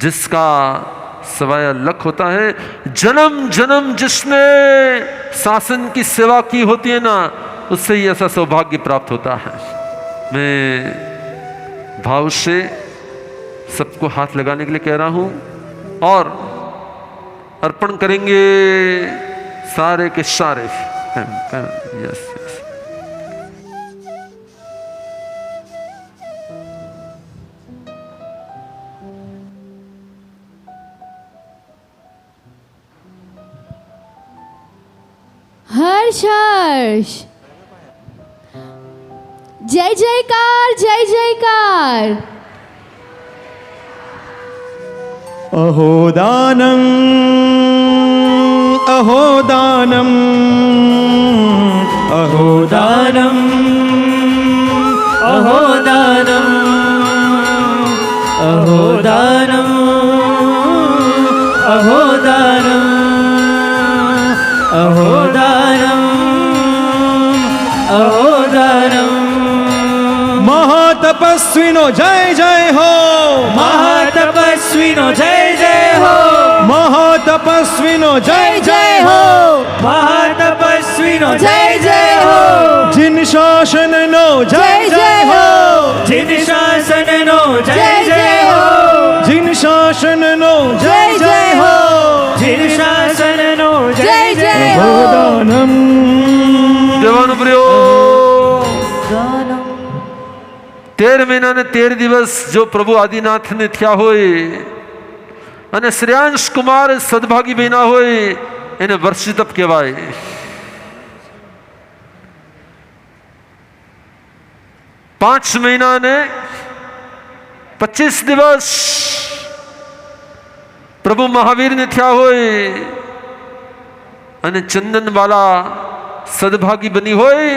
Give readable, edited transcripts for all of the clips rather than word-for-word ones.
जिसका सवाया लख होता है। जन्म जन्म जिसने शासन की सेवा की होती है ना, उससे ही ऐसा सौभाग्य प्राप्त होता है। मैं भाव से सबको हाथ लगाने के लिए कह रहा हूं और अर्पण करेंगे सारे के सारे। Yes yes. हर्ष हर्ष, जय जयकार जय जयकार। अहो दानम अहो दानम अहो दानम अहो दानम अहो दानम अहो दानम अहो दानम अहो दानम। महातपस्विनो जय जय हो, महातपस्विनो जय जय हो, महातपस्विनो जय जय हो, महातपस्विनो जय जय हो। जिन शासन नो जय जय हो, जिन शासन नो जय जय हो, जिन शासन नो जय जय हो, जिन शासन नो जय जय हो। दानम દેવાનો પ્રિયો 13 મહિના ને 13 દિવસ જો પ્રભુ આદિનાથ ને થયા હોય અને શ્રેયાંશ કુમાર સદભાગી બન્યા હોય એને વર્ષી તપ કહેવાય। 5 મહિના ને 25 દિવસ પ્રભુ મહાવીર ને થયા હોય અને ચંદનવાલા સદભાગી બની હોય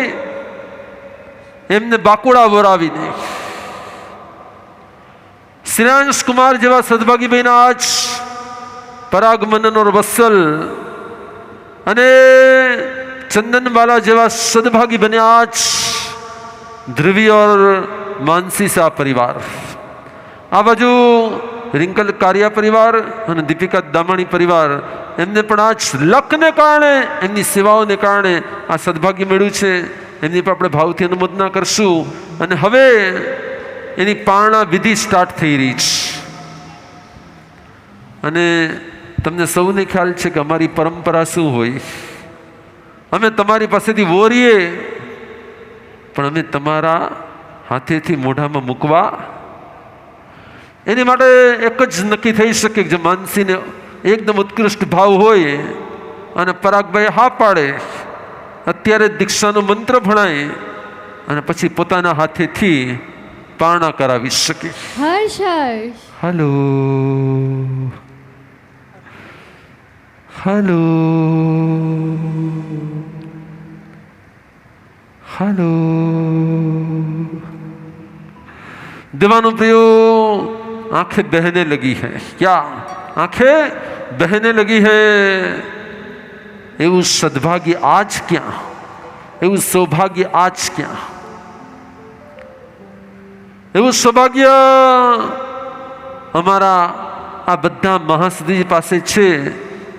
એમને બાકુડા વરાવીને શ્રેયાંશ કુમાર જેવા સદભાગી બન્યા આજ પરાગ મનન और વત્સલ અને ચંદનવાલા જેવા સદભાગી બન્યા આજ ધ્રુવી और માનસી सा परिवार। આ બાજુ રિંકલ કારિયા પરિવાર અને દીપિકા દામાણી પરિવાર એમને પણ આજ લખને કારણે એમની સેવાઓને કારણે આ સદભાગ્ય મળ્યું છે। એમની પણ આપણે ભાવથી અનુમોદના કરશું અને હવે એની પારણા વિધિ સ્ટાર્ટ થઈ રહી છે અને તમને સૌને ખ્યાલ છે કે અમારી પરંપરા શું હોય। અમે તમારી પાસેથી વોરીએ પણ અમે તમારા હાથેથી મોઢામાં મૂકવા એની માટે એક જ નક્કી થઈ શકે કે જો માનસીને એકદમ ઉત્કૃષ્ટ ભાવ હોય અને પરાગભાઈ હા પાડે અત્યારે દીક્ષાનો મંત્ર ભણાય અને પછી પોતાના હાથેથી પારણા કરાવી શકે। હર્ષ હર્ષ, હલો હલો હલો। दीवानों प्रियो आंखें बहने लगी है, क्या आंखें बहने लगी है। એવું સદભાગ્ય આજ ક્યાં, એવું સૌભાગ્ય આજ ક્યાં, એવું સૌભાગ્ય અમારા આ બધા મહાસદીજી પાસે છે।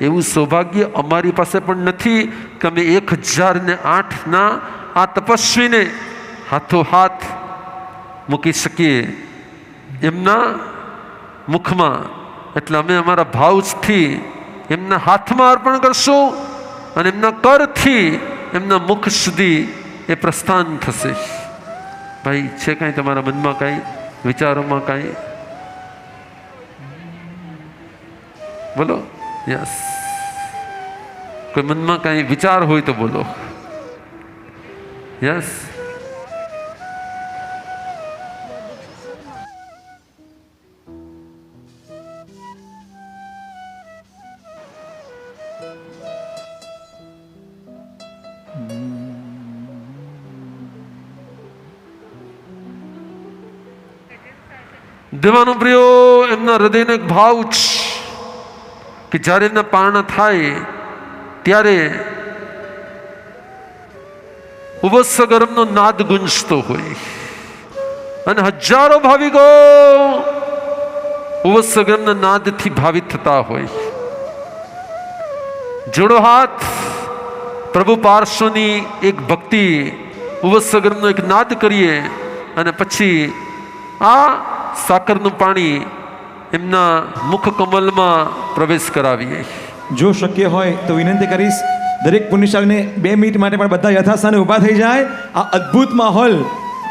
એવું સૌભાગ્ય અમારી પાસે પણ નથી કે અમે 1008ના આ તપસ્વીને હાથોહાથ મૂકી શકીએ એમના મુખમાં। એટલે અમે અમારા ભાવથી એમના હાથમાં અર્પણ કરશું અને એમના કરથી એમના મુખ સુધી એ પ્રસ્થાન થશે। ભાઈ છે કાંઈ તમારા મનમાં કાંઈ વિચારોમાં કાંઈ બોલો। યસ, કોઈ મનમાં કાંઈ વિચાર હોય તો બોલો। યસ, દેવાનો પ્રિયો એમના હૃદયનો એક ભાવ છે કે જ્યારે એમના પારણા થાય ત્યારે ઉબસ્સ ગરમનો નાદ ગુંજતો હોય અને હજારો ભાવિકો ઉવસગમના નાદથી ભાવિત થતા હોય. જોડો હાથ, પ્રભુ પાર્શ્વની એક ભક્તિ ઉવસગમનો એક નાદ કરીએ અને પછી આ સાકરનું પાણી એમના મુખ કમલમાં પ્રવેશ કરાવીએ. જો શક્ય હોય તો વિનંતી કરીશ દરેક પુણ્યશાળીને 2 મિનિટ માટે પણ બધા યથાસ્થાને ઊભા થઈ જાય. આ અદ્ભુત માહોલ,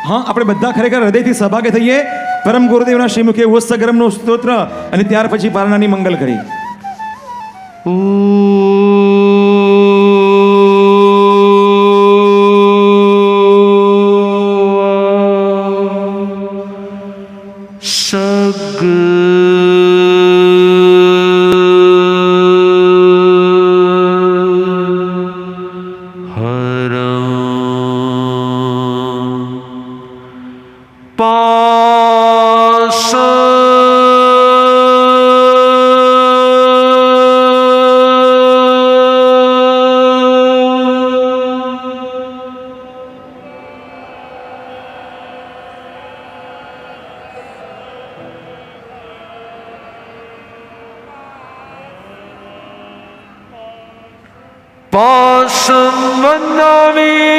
હા, આપણે બધા ખરેખર હૃદયથી સહભાગી થઈએ. પરમ ગુરુદેવના શ્રીમુખે ઉત્સગરમનું સ્તોત્ર અને ત્યાર પછી પારણાની મંગલ કરી. પાસમ વંદામી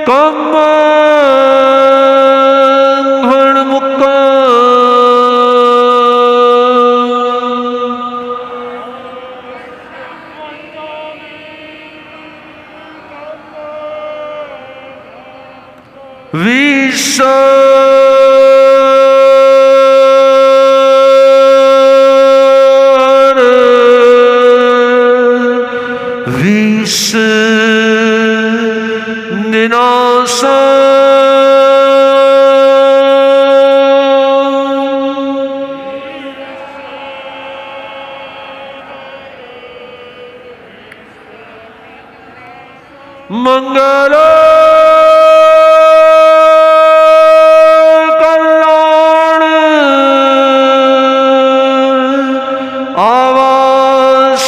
કમળ મુક્ત વિશ્વ મંગલ કલ્યાણ આવાસ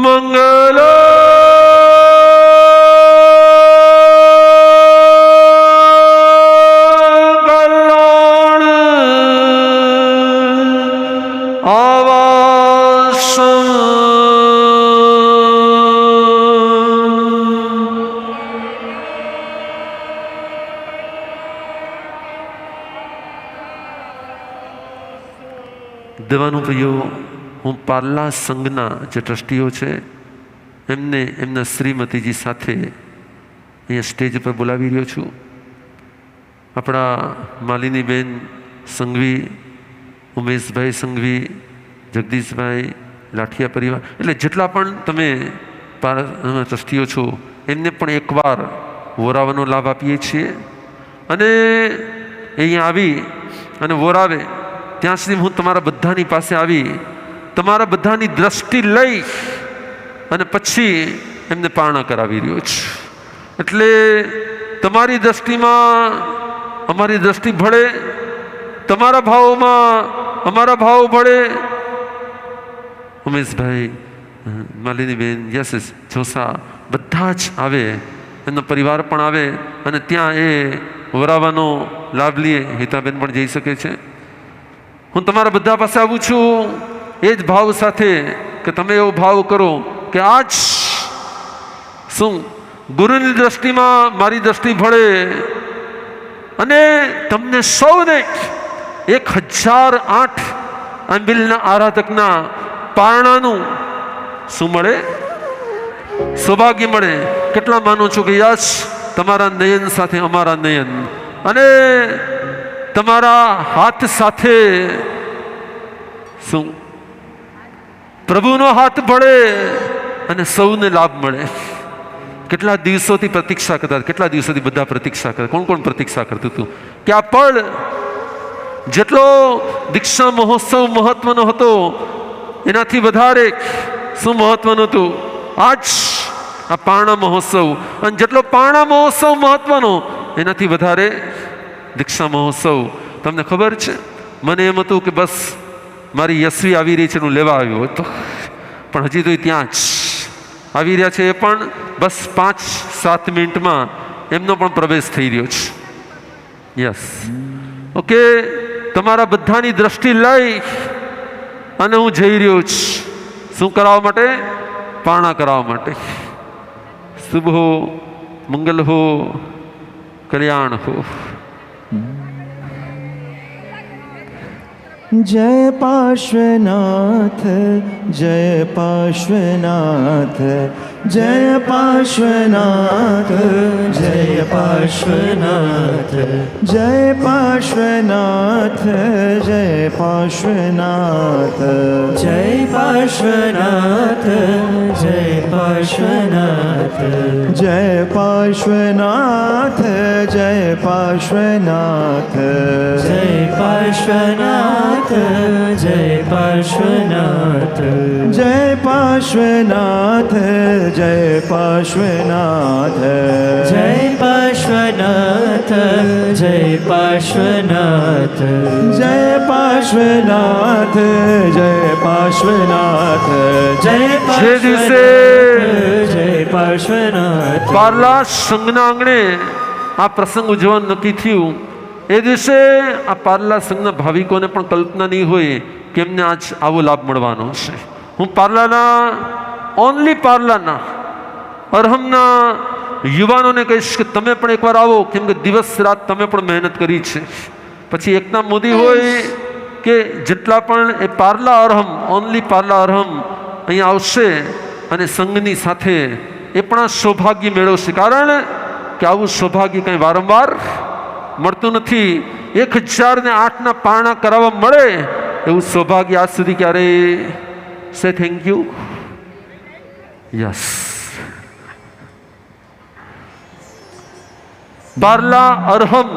મંગલ દેવાનું ભાઈઓ, હું પાર્લા સંઘના જે ટ્રસ્ટીઓ છે એમને એમના શ્રીમતીજી સાથે અહીંયા સ્ટેજ પર બોલાવી રહ્યો છું. આપણા માલિનીબેન સંઘવી, ઉમેશભાઈ સંઘવી, જગદીશભાઈ, લાઠિયા પરિવાર, એટલે જેટલા પણ તમે ટ્રસ્ટીઓ છો એમને પણ એકવાર વોરાવાનો લાભ આપીએ છીએ. અને અહીંયા આવી અને વોરાવે ત્યાં સુધી હું તમારા બધાની પાસે આવી તમારા બધાની દ્રષ્ટિ લઈ અને પછી એમને પારણા કરાવી રહ્યો છું. એટલે તમારી દ્રષ્ટિમાં અમારી દ્રષ્ટિ ભળે, તમારા ભાવોમાં અમારા ભાવ ભળે. ઉમેશભાઈ, માલિનીબેન, યસ જોસા બધા જ આવે, એમનો પરિવાર પણ આવે અને ત્યાં એ વરાવાનો લાભ લઈએ. હિતાબેન પણ જઈ શકે છે. હું તમારા બધા પાસે આવું છું એ જ ભાવ સાથે કે તમે એવો ભાવ કરો કે આજ શું ગુરુની દ્રષ્ટિમાં મારી દ્રષ્ટિ ભળે અને તમને સૌને 1008 આંબિલના આરાધકના પારણાનું શું મળે? સૌભાગ્ય મળે. કેટલા માનો છો કે યસ, તમારા નયન સાથે અમારા નયન અને તમારા હાથ સાથે શું પ્રભુનો હાથ ભળે અને સૌને લાભ મળે. કેટલા દિવસોથી પ્રતીક્ષા કરતા, કેટલા દિવસોથી બધા પ્રતીક્ષા કરતા. કોણ કોણ પ્રતીક્ષા કરતું હતું કે આ પળ જેટલો દીક્ષા મહોત્સવ મહત્વનો હતો એનાથી વધારે શું મહત્વનું હતું આજ આ પારણા મહોત્સવ. અને જેટલો પારણા મહોત્સવ મહત્વનો એનાથી વધારે દીક્ષા મહોત્સવ. તમને ખબર છે, મને એમ હતું કે બસ મારી યશવી આવી રહી છે, હું લેવા આવ્યો હતો, પણ હજી તો એ ત્યાં જ આવી રહ્યા છે. એ પણ બસ 5-7 મિનિટમાં એમનો પણ પ્રવેશ થઈ રહ્યો છે. Yes, okay. તમારા બધાની દ્રષ્ટિ લઈ અને હું જઈ રહ્યો છું. શું કરાવવા માટે? પારણા કરાવવા માટે. શુભ હો, મંગલ હો, કલ્યાણ હો. जय पार्श्वनाथ, जय पार्श्वनाथ, जय पार्श्वनाथ, जय पार्श्वनाथ, जय पार्श्वनाथ, जय पार्श्वनाथ, जय पार्श्वनाथ, जय पार्श्वनाथ, जय पार्श्वनाथ, जय पार्श्वनाथ, जय पार्श्वनाथ, जय पार्श्वनाथ, जय पार्श्वनाथ, जय पार्श्वनाथ, जय पार्श्वनाथ, जय पार्श्वनाथ, जय पार्श्वनाथ, जय पार्श्वनाथ, जय જે દિવસે जय पार्श्वनाथ. પાર્લા સંઘના આંગણે આ પ્રસંગ ઉજવવાનું નક્કી થયું. એ દિવસે આ પાર્લા સંઘના ભાવિકોને પણ કલ્પના નહીં હોય કે એમને આજ આવો લાભ મળવાનો છે. હું પાર્લાના ઓનલી પાર્લાના અરહમના યુવાનોને કહીશ કે તમે પણ એકવાર આવો, કેમ કે દિવસ રાત તમે પણ મહેનત કરી છે. પછી એકનાથ મોદી હોય કે જેટલા પણ એ પાર્લા અરહમ, ઓનલી પાર્લા અરહમ અહીંયા આવશે અને સંઘની સાથે એ પણ આ સૌભાગ્ય મેળવશે. કારણ કે આવું સૌભાગ્ય કંઈ વારંવાર મળતું નથી. 1008ના પારણા કરાવવા મળે એવું સૌભાગ્ય આજ સુધી ક્યારે. Say thank you. Yes, Parla Arham.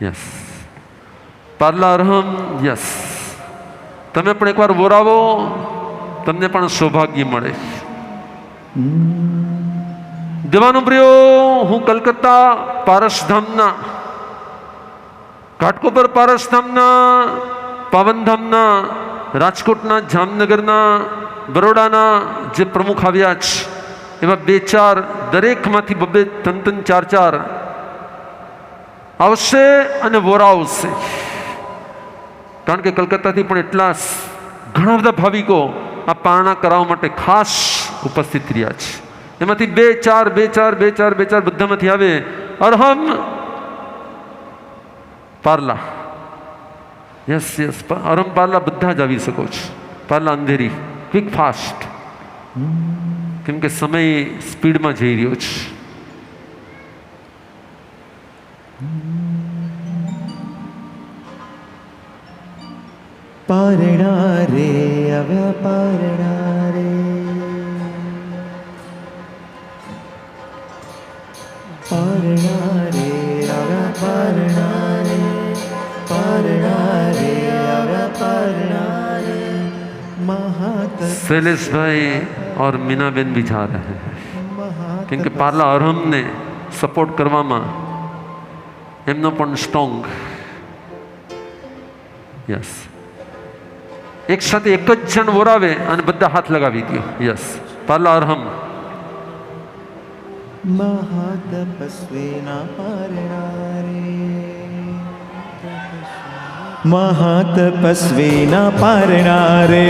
Yes, Parla Arham. Yes, તમે પણ એકવાર બોરાવો, તમને પણ સૌભાગ્ય મળે. દેવાનું પ્રિયો, હું કલકત્તા પારસધામના, ઘાટકોપર પારસધામના, પાવનધામના, રાજકોટના, જામનગરના, બરોડાના જે પ્રમુખ આવ્યા છે એવા 2-4 દરેકમાંથી 2-3 4 આવશે અને વોરાવશે. કારણ કે કલકત્તાથી પણ એટલા ઘણા બધા ભાવિકો આ પારણા કરાવવા માટે ખાસ ઉપસ્થિત રહ્યા છે. એમાંથી 2-4 બધામાંથી આવે. અરહમ પાર્લા. યસ યસ, અરહમ પાર્લા બધા જ આવી શકો છો. પાર્લા અંધેરી, ક્વિક ફાસ્ટ, કેમ કે સમય સ્પીડમાં જઈ રહ્યો છે. પારણા રે આવ્યા, પારણા રે, પારણા રે આવ્યા, પારણા રે, પારણા રે આવ્યા, પારણા રે. शैलेश भाई और मीना बेन भी जा रहे हैं, क्योंकि पार्ला अरहम ने सपोर्ट કરવામાં એમનો પણ સ્ટ્રોંગ. યસ, એક સાથે એક જ જણ વોરાવે અને બધા હાથ લગાવી દો. યસ, પાર્લા અરહમ. મહાતપસ્વીના પારણા રે, મહાતપસ્વીના પારણા રે,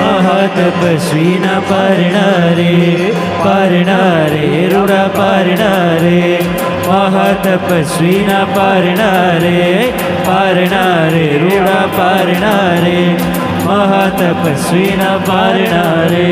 મહાતપસ્વીના પારણા રે, પારણા રે રૂડા પારણા રે, મહાતપસ્વીના પારણા રે, પારણા રે રૂડા પારણા રે, મહાતપસ્વીના પારણા રે.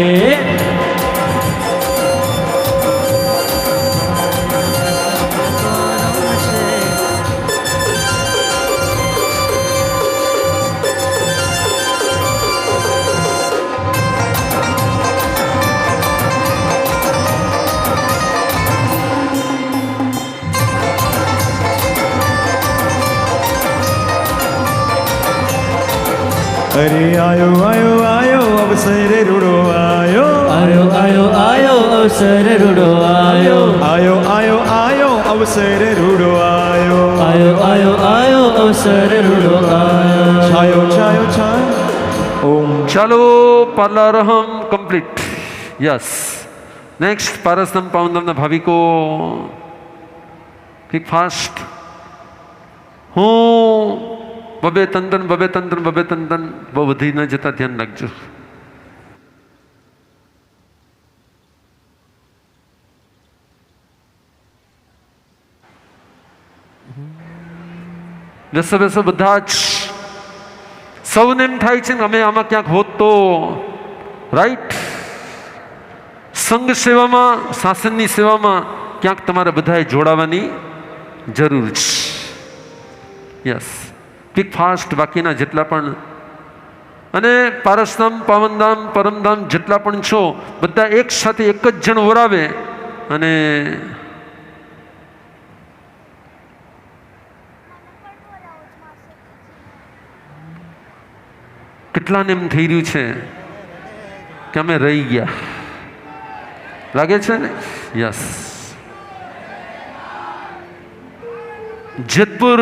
અરે આયો આયો આયો અવસર રૂડો આયો, આયો આયો આયો અવસર રૂડો આયો આયો આયો આયો અવસર રૂડો આયો આયો આયો આયો અવસર રૂડો આયો છાયો છાયો છાયો ઓમ ચાલો પાર્લારહમ કમ્પ્લીટ. યસ. નેક્સ્ટ પારસનામ પાવનધામના ભાવિકો ક્વિક ફાસ્ટ. હું બબે તંતન બહુ વધી ન જતા ધ્યાન રાખજો. બેસો બેસો બધા જ. સૌને એમ થાય છે ને અમે આમાં ક્યાંક હોત તો રાઈટ. સંઘ સેવામાં, શાસનની સેવામાં ક્યાંક તમારે બધાએ જોડાવાની જરૂર છે. યસ. ક્વિક ફાસ્ટ બાકીના જેટલા પણ અને પારસધામ પાવનધામ પરમધામ જેટલા પણ છો બધા એક સાથે એક જ જણ વરાવે અને કેટલાને એમ થઈ રહ્યું છે કે અમે રહી ગયા લાગે છે ને. યસ. જેતપુર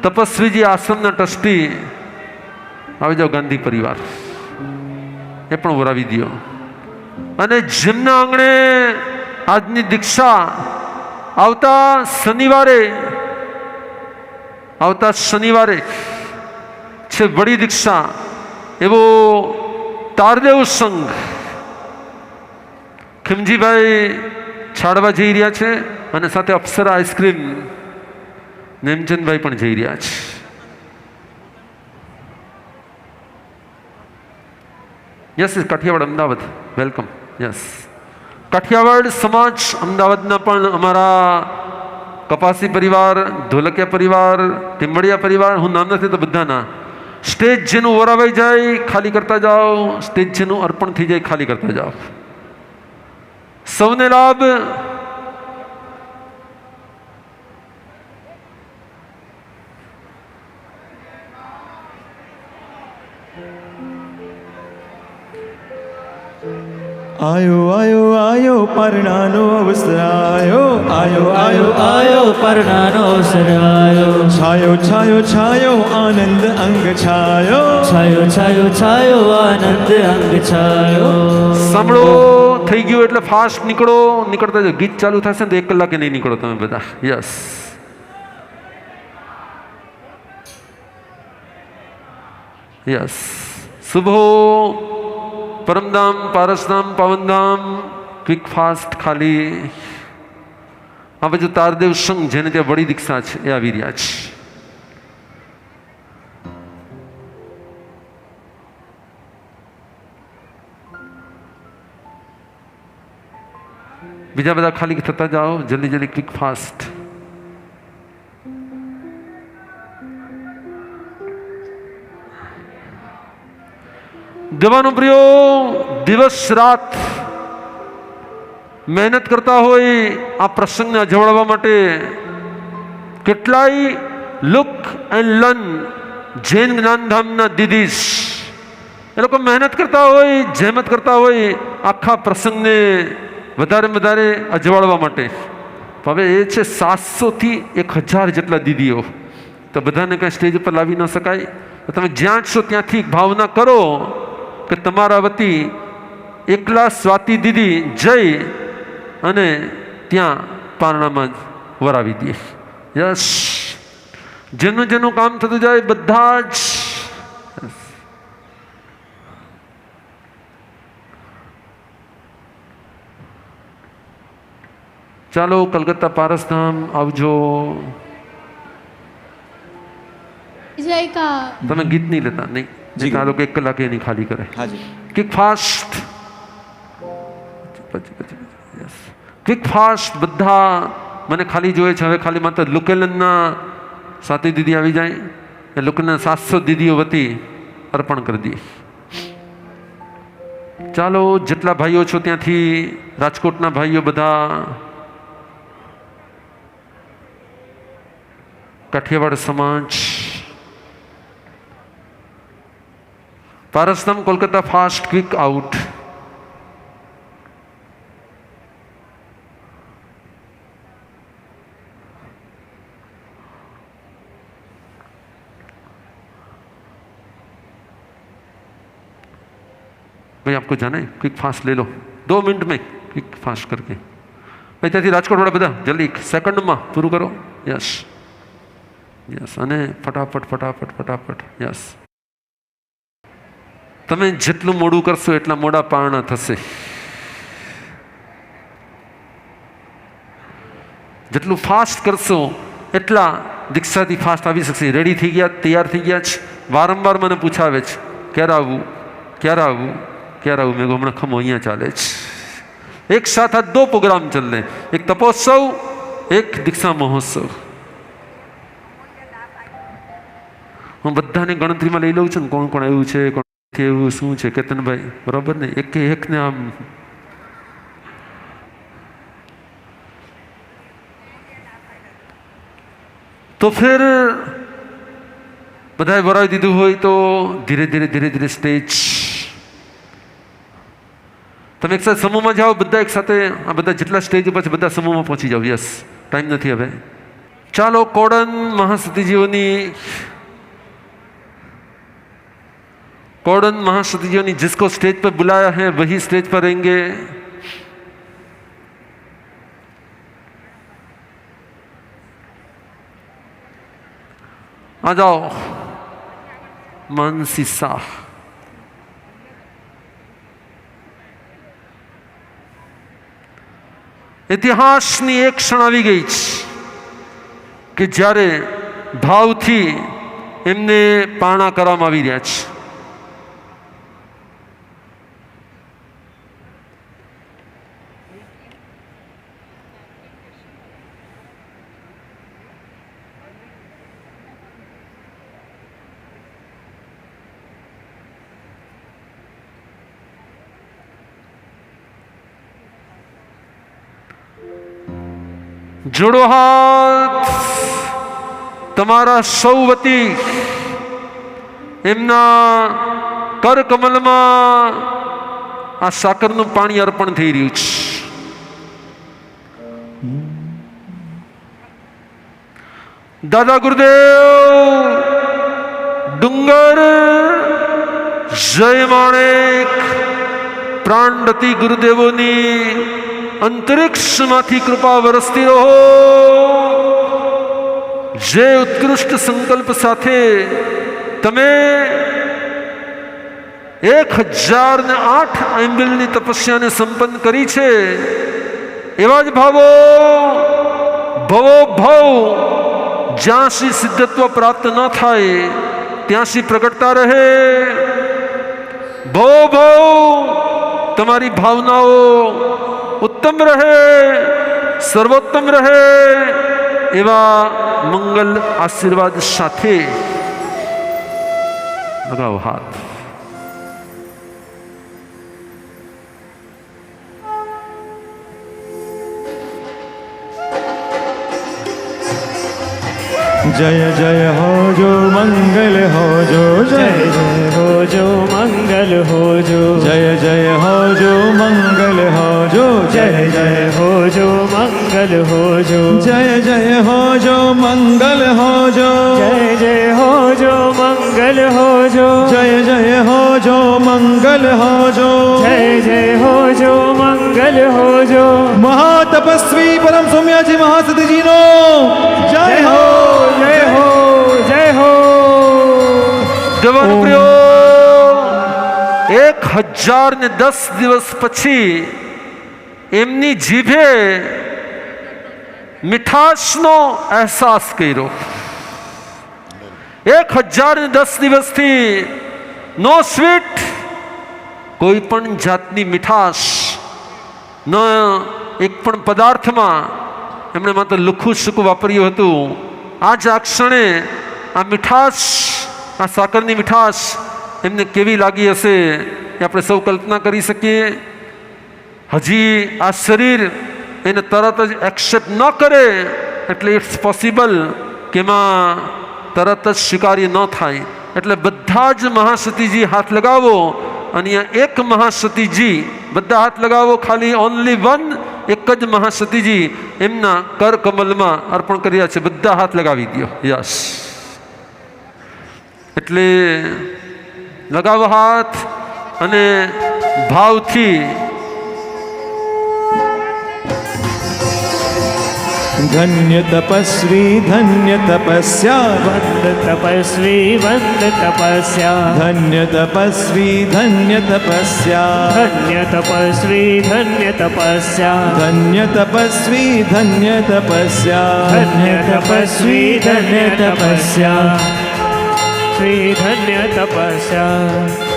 તપસ્વીજી આશ્રમના ટ્રસ્ટી આવી જાઓ, ગાંધી પરિવાર એ પણ વરાવી દો. અને જેમના આંગણે આજની દીક્ષા આવતા શનિવારે છે વડી દીક્ષા, એવો તારદેવ સંઘ ખીમજીભાઈ છાડવા જઈ રહ્યા છે અને સાથે અપ્સરા આઈસ્ક્રીમ નેમચંદભાઈ પણ જઈ રહ્યા છે. Yes. Kathiawad Ahmedabad welcome. Yes. Kathiawad સમાજ અમદાવાદના પણ અમારા કપાસી પરિવાર, ધોલકિયા પરિવાર, ટીમ્બડિયા પરિવાર, હું નામ નથી તો બધાના સ્ટેજ જેનું વરાવાઈ જાય ખાલી કરતા જાઓ, સ્ટેજ જેનું અર્પણ થઈ જાય ખાલી કરતા જાઓ. સૌને લાભ. આયો આયો આયો પરણાનો અવસર આયો આયો આયો આયો પરણાનો અવસર આયો છાયો છાયો છાયો આનંદ અંગ છાયો છાયો છાયો છાયો આનંદ અંગ છાયો. સાંભળો, થઈ ગયું એટલે ફાસ્ટ નીકળો. નીકળતા જો ગીત ચાલુ થશે ને તો 1 કલાકે નહીં નીકળો તમે બધા. યસ. યસ. શુભો પરમધામ પારસધામ પાવનધામ ક્વિક ફાસ્ટ ખાલી. આ બાજુ તારદેવ સંઘ જેને ત્યાં વડી દીક્ષા છે એ આવી રહ્યા છે. બીજા બધા ખાલી થતા જાઓ જલ્દી જલ્દી. Quick fast. દેવાનો પ્રિયો દિવસ રાત મહેનત કરતા હોય આ પ્રસંગને અજવાળવા માટે. કેટલાય લુક એન્ડ લર્ન જૈન જ્ઞાનધામના દીદીસ એ લોકો મહેનત કરતા હોય, જહેમત કરતા હોય આખા પ્રસંગને વધારે અજવાળવા માટે. હવે એ છે 700 થી 1000 જેટલા દીદીઓ. તો બધાને કાંઈ સ્ટેજ ઉપર લાવી ન શકાય. તમે જ્યાં છો ત્યાંથી ભાવના કરો કે તમારા વતી એકલા સ્વાતિ દીદી જઈ અને ત્યાં પારણામાં વરાવી દે. યસ. જેનું કામ થતું જાય બધા જ. ચાલો કલકત્તા પારસધામ આવજો. તમે ગીત નહીં લેતા? નહીં. આ લોકો 1 કલાકે નહીં ખાલી કરે. Quick fast. ક્વિક ફાસ્ટ બધા મને ખાલી જોઈએ છે. હવે ખાલી માત્ર લુકેલનના સાથી દીદી આવી જાય એ લુકેલનના 700 દીદીઓ વતી અર્પણ કરી દઈએ. ચાલો જેટલા ભાઈઓ છો ત્યાંથી રાજકોટના ભાઈઓ બધા, કાઠિયાવાડ સમાજ, પારસધામ કોલકાતા ફાસ્ટ ક્વિક આઉટ. भाई आपको जाना है, क्विक फास्ट ले लो, 2 मिनट में क्विक फास्ट करके। भाई ત્યાંથી રાજકોટ વાળા બધા જલ્દી સેકન્ડમાં પૂરું કરો। યસ યસ, અને ફટાફટ ફટાફટ ફટાફટ। યસ, તમે જેટલું મોડું કરશો એટલા મોડા પારણા થશે, જેટલું ફાસ્ટ કરશો એટલા દીક્ષાથી ફાસ્ટ આવી શકશે। રેડી થઈ ગયા, તૈયાર થઈ ગયા છે? વારંવાર મને પૂછાવે છે ક્યારે આવવું ક્યારે આવવું ક્યારે આવવું। મેં હમણાં ખમો અહીંયા ચાલે છે, एक साथ आज 2 प्रोग्राम चल रहे हैं, एक तपोत्सव एक दीक्षा महोत्सव। हूँ बधाने गणतरी में लई लઉં છું, कोण कोण આવ્યું છે, कोण નથી આવ્યું, શું છે કેતનભાઈ, બરાબર ને? એક ને આમ तो फिर बधाए भरावी दीधुं होय तो धीरे धीरे धीरे धीरे स्टेज તમે એક સાથે સમૂહમાં જાઓ, બધા એક સાથે, આ બધા જેટલા સ્ટેજ ઉપર છે બધા સમૂહમાં પહોંચી જાઓ। યસ, ટાઈમ નથી હવે। ચાલો કોડન महासतीजियों जिसको स्टेज पर बुलाया है वही स्टेज पर रहेंगे। आ जाओ मानसी शाह। ઇતિહાસની એક ક્ષણ આવી ગઈ છે કે જ્યારે ભાવથી એમને પારણા કરવામાં આવી રહ્યા છે। જોડો હાથ તમારા સૌ વતી એમના કર કમલમાં આ સાકરનું પાણી અર્પણ થઈ રહ્યું છે। દાદા ગુરુદેવ ડુંગર જય માણેક પ્રાણરતી ગુરુદેવોની अंतरिक्षमाथी कृपा वरसती रहो। जे उत्कृष्ट संकल्प साथे तमे 1008 आंबिलनी तपस्याने संपन्न करी छे, एवा ज भावो भवो भव ज्यांसी सिद्धत्व प्राप्त न थाय त्यांसी प्रकटता रहे। भवो भव तमारी भावनाओ उत्तम रहे, सर्वोत्तम रहे, एवा मंगल आशीर्वाद साथे लगाओ हाथ। जय जय हो जो मंगल हो जो, जय जय हो जो मंगल हो जो, जय जय हो जो मंगल हो जो, जय जय हो जो मंगल हो जो, जय जय हो जो मंगल हो जो, जय जय हो जो मंगल हो जो, जय जय हो जो मंगल हो जो, जय जय हो जो मंगल हो जो। महातपस्वी परम सौम्याजी महासती जी नो जय हो, जय हो, जय हो। जवान प्रियो 1010 દિવસ પછી એમની જીભે મીઠાશનો અહેસાસ કર્યો। 1010 દિવસથી નો સ્વીટ, કોઈ પણ જાતની મીઠાશ ન એક પણ પદાર્થમાં એમણે માત્ર લુખું સૂકું વાપર્યું હતું। આજ આ ક્ષણે આ મીઠાશ, આ સાકરની મીઠાશ એમને કેવી લાગી હશે એ આપણે સૌ કલ્પના કરી શકીએ। હજી આ શરીર એને તરત જ એક્સેપ્ટ ન કરે એટલે ઇટ્સ પોસિબલ કે એમાં તરત જ સ્વીકાર્ય ન થાય। એટલે બધા જ મહાસતીજી હાથ લગાવો અને એક મહાસતીજી, બધા હાથ લગાવો, ખાલી ઓનલી વન, એક જ મહાસતીજી એમના કર કમલમાં અર્પણ કર્યા છે। બધા હાથ લગાવી દો। યસ, એટલે લગાવો હાથ અને ભાવથી ધન્ય તપસ્વી ધન્ય તપસ્યા, વંદ તપસ્વી વંદ તપસ્યા, ધન્ય તપસ્વી ધન્ય તપસ્યા, ધન્ય તપસ્વી ધન્ય તપસ્યા, ધન્ય તપસ્વી ધન્ય તપસ્યા, ધન્ય તપસ્વી ધન્ય તપસ્યા, શ્રી ધન્ય તપસ્યા.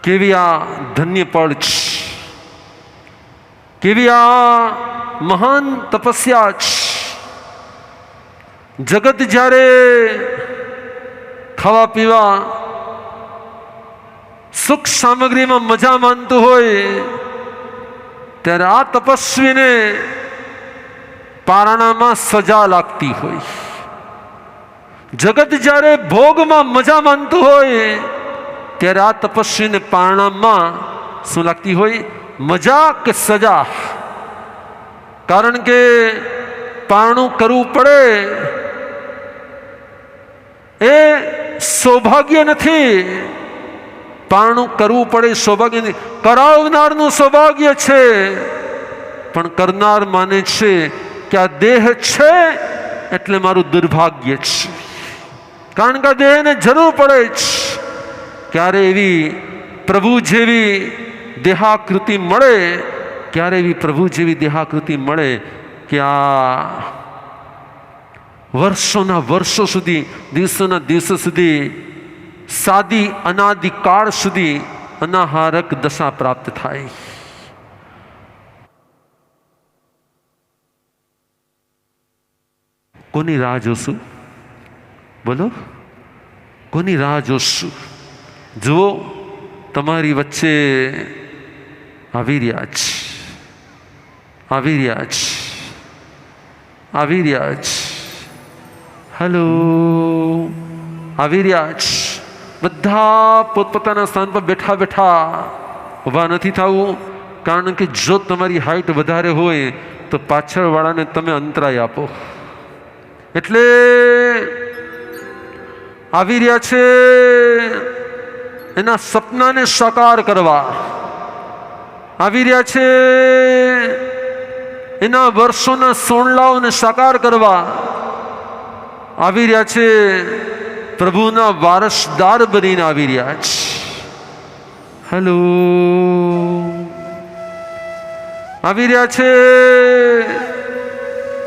કેવી આ ધન્ય પળ છે, કેવી આ મહાન તપસ્યા છે. જગત જ્યારે ખાવા પીવા સુખ સામગ્રીમાં મજા માનતું હોય ત્યારે આ તપસ્વીને પારણામાં સજા લાગતી હોય. જગત જ્યારે ભોગમાં મજા માનતું હોય ત્યારે આ તપસ્વીને પારણામાં શું લાગતી હોય? મજા કે સજા. કારણ કે પારણું કરવું પડે એ સૌભાગ્ય નથી. પારણું કરવું પડે સૌભાગ્ય નથી, કરાવનારનું સૌભાગ્ય છે. પણ કરનાર માને છે કે આ દેહ છે એટલે મારું દુર્ભાગ્ય છે. કારણ કે આ દેહને જરૂર પડે છે. ક્યારે એવી પ્રભુ જેવી દેહાકૃતિ મળે, ક્યારે એવી પ્રભુ જેવી દેહાકૃતિ મળે કે આ વર્ષોના વર્ષો સુધી, દિવસોના દિવસો સુધી, સાદી અનાદિકાળ સુધી અનાહારક દશા પ્રાપ્ત થાય. કોની રાહ જોશું? બોલો, કોની રાહ જોશું? જુઓ, તમારી વચ્ચે આવી રહ્યા છે, આવી રહ્યા છે, આવી રહ્યા છે. હેલો, આવી રહ્યા છે. બધા પોતપોતાના સ્થાન પર બેઠા બેઠા ઊભા નથી થવું. કારણ કે જો તમારી હાઈટ વધારે હોય તો પાછળવાળાને તમે અંતરાય આપો. એટલે આવી રહ્યા છે એના સપનાને સાકાર કરવા, આવી રહ્યા છે એના વર્ષોના સોણલાઓને સાકાર કરવા, આવી રહ્યા છે પ્રભુના વારસદાર બનીને આવી રહ્યા છે. હેલો, આવી રહ્યા છે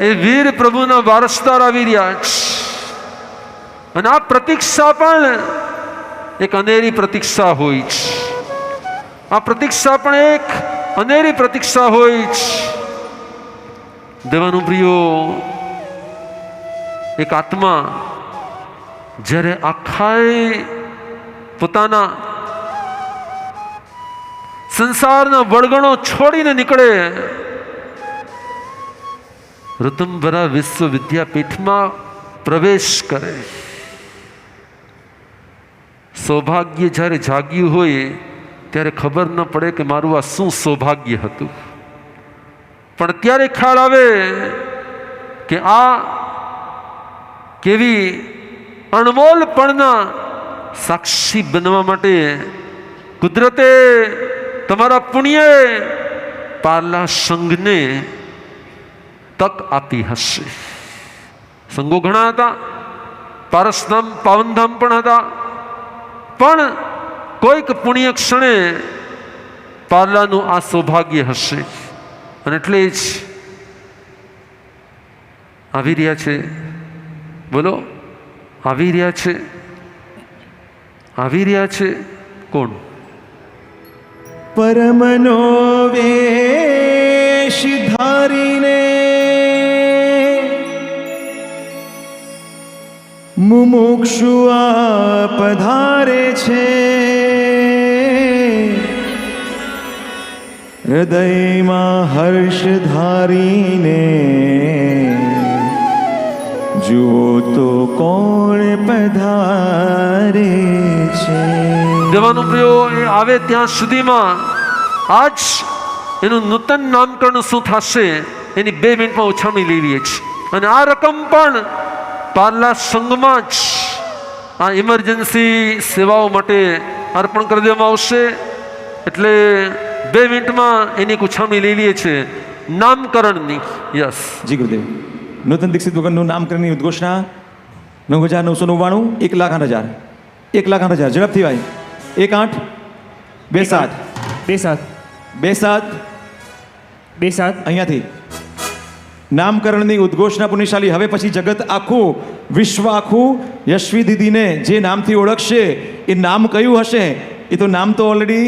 એ વીર પ્રભુના વારસદાર આવી રહ્યા છે. અને આ પ્રતીક્ષા પણ એક અનેરી પ્રતીક્ષા હોય છે. આ પ્રતીક્ષા પણ એક અનેરી પ્રતીક્ષા હોય છે. દેવાનું પ્રિયો, એક આત્મા જ્યારે આખા પોતાના સંસારના વળગણો છોડીને નીકળે, ઋતંબરા વિશ્વવિદ્યાપીઠમાં પ્રવેશ કરે, સૌભાગ્ય જ્યારે જાગ્યું હોય ત્યારે ખબર ન પડે કે મારું આ શું સૌભાગ્ય હતું. પણ ત્યારે ખ્યાલ આવે કે આ કેવી અણમોલપણના સાક્ષી બનવા માટે કુદરતે, તમારા પુણ્યે પારલા સંઘને તક આપી હશે. સંઘો ઘણા હતા, પારસધામ પાવનધામ પણ હતા, પણ કોઈક પુણ્ય ક્ષણે પારલાનું આ સૌભાગ્ય હશે. અને એટલે જ આવી રહ્યા છે. બોલો, આવી રહ્યા છે, આવી રહ્યા છે. કોણ? પરમનો વેશ ધારીને મુમુક્ષુ આ પધારે છે. હૃદયમાં હર્ષ ધારીને જુઓ તો કોણ પધારે છે. દેવાનું પ્રિયો, એ આવે ત્યાં સુધીમાં આજ એનું નૂતન નામકરણ શું થશે એની 2 મિનિટમાં ઉછામણી લઈ લઈએ છીએ. અને આ રકમ પણ પાર્લા સંઘમાં જ આ ઇમરજન્સી સેવાઓ માટે અર્પણ કરી દેવામાં આવશે. એટલે 2 મિનિટમાં એની એક ઉછામણી લઈ લઈએ છીએ નામકરણની. યસ જી ગુરુદેવ. નૂતન દીક્ષિત વગરનું નામકરણની ઉદ્ઘોષણા 9,999, 1,08,000, 1,08,000. ઝડપથી ભાઈ. 1,8, 2,7, 2,7, 2,7. 2,7. અહીંયાથી નામકરણની ઉદ્ઘોષણા પુણ્યશાલી. હવે પછી જગત આખું, વિશ્વ આખું યશવી દીદીને જે નામથી ઓળખશે એ નામ કયું હશે એ તો નામ તો ઓલરેડી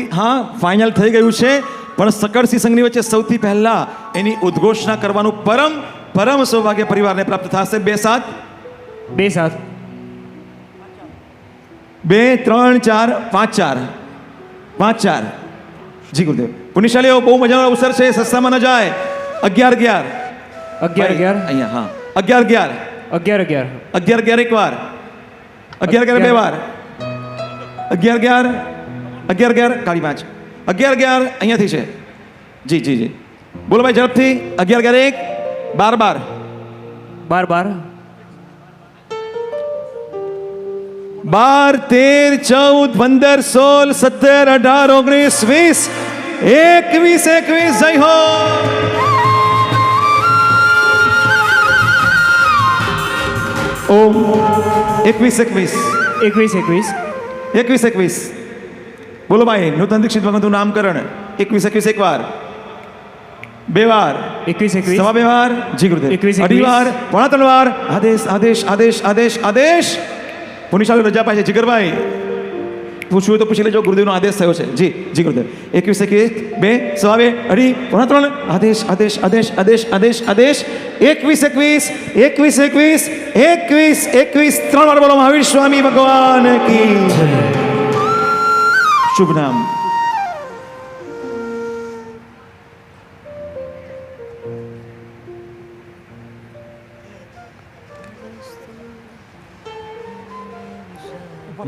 ફાઇનલ થઈ ગયું છે, પણ સકળ સંઘની વચ્ચે સૌથી પહેલા એની ઉદ્ઘોષણા કરવાનું પરમ સૌભાગ્ય પરિવારને પ્રાપ્ત થશે. 2,7, 2,7. 2, 3, 4, 5, 4, 5, 4. જી ગુરુદેવ. પુણ્યશાલીઓ બહુ મજાનો અવસર છે, સસ્તામાં ન જાય. 11, 11. 11, 11. અહીંયા 11, 11. 11, 11. 11, 11 એક વાર. 11, 11 બે વાર. 11, 11 કાળી 5. 11, 11 અહીંયાથી છે. જી. બોલો ભાઈ ઝડપથી. 11, 11 1, 12, 12. 12, 13, 14, 15, 16, 17, 18, 19, 20, 21, જય હો. ઓમ 21, 21. બોલો ભાઈ નૂતન દીક્ષિત ભગવંતનું નામકરણ 21 એક વાર, 2 વાર, 21. સવા 2 વાર. જી ગુરુદેવ. 21. 2.5 વાર, 3.25 વાર. આદેશ. પુણ્યશાળી રજા પાય છે. જીગરભાઈ પૂછવું હોય તો પૂછી લેજો. ગુરુદેવનો આદેશ થયો છે. જી ગુરુદેવ. 21, 2, સવા 2, 2.5, 3.5 આદેશ. 21 3 વાર બોલો મહાવીર સ્વામી ભગવાન કી શુભ નામ.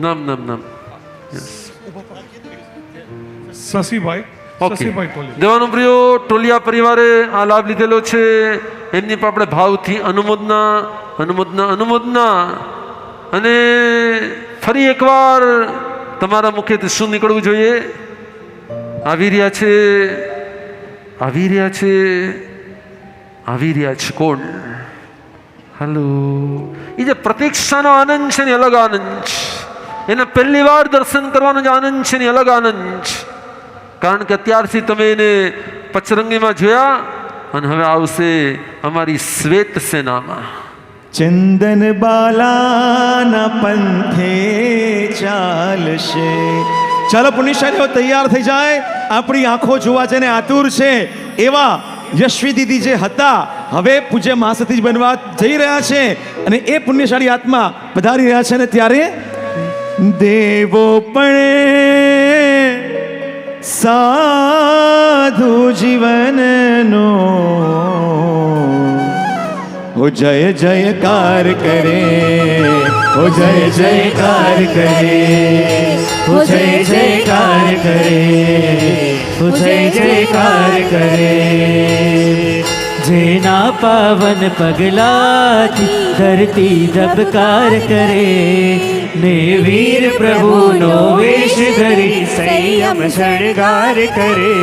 નામ. શશીભાઈ ઓકે. ટોલિયા. દેવાનું પ્રિયો ટોલિયા પરિવારે આ લાભ લીધેલો છે. એમની પણ આપણે ભાવથી અનુમોદના. અને ફરી એકવાર તમારા મુખેથી શું નીકળવું જોઈએ? આવી રહ્યા છે કોણ? હલો. એ જે પ્રતીક્ષાનો આનંદ છે ને અલગ આનંદ છે. એને પહેલી વાર દર્શન કરવાનો જે આનંદ છે ને અલગ આનંદ છે. કારણ કે અત્યારથી તમે એને પચરંગીમાં જોયા અને હવે આવશે અમારી શ્વેત સેનામાં. ચંદન બાલાના પંથે ચાલશે. ચાલો પુણ્યશાળીઓ તૈયાર થઈ જાય. આપણી આંખો જોવા જેને આતુર છે એવા યશવી દીદી જે હતા હવે પૂજ્ય મહાસતીજ બનવા જઈ રહ્યા છે અને એ પુણ્યશાળી આત્મા પધારી રહ્યા છે. ને ત્યારે દેવો પણ સાધુ જીવનનો હો જય જયકાર કરે, હો જય જયકાર કરે, હો જય જયકાર કરે, હો જય જયકાર કરે. જેના પાવન પગલાથી ધરતી ધબકાર કરે, ને વીર પ્રભુનો વેશ ધરી સંયમ શણગાર કરે.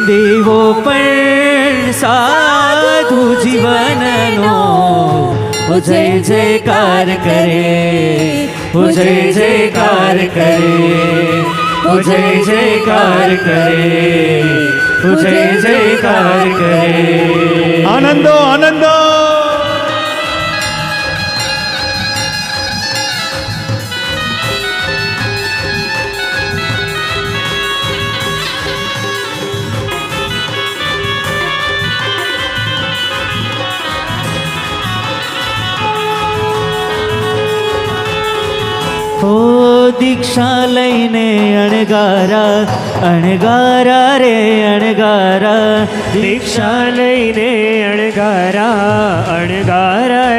દેવો પણ સાધુ જીવનનો હો જય જયકાર કરે, હો જય જયકાર કરે, હો જય જયકાર કરે, હો જય જયકાર કરે. આનંદો આનંદો. હો દીક્ષા લઈને અણગારા રે અણગારા. દીક્ષા લઈને અણગારા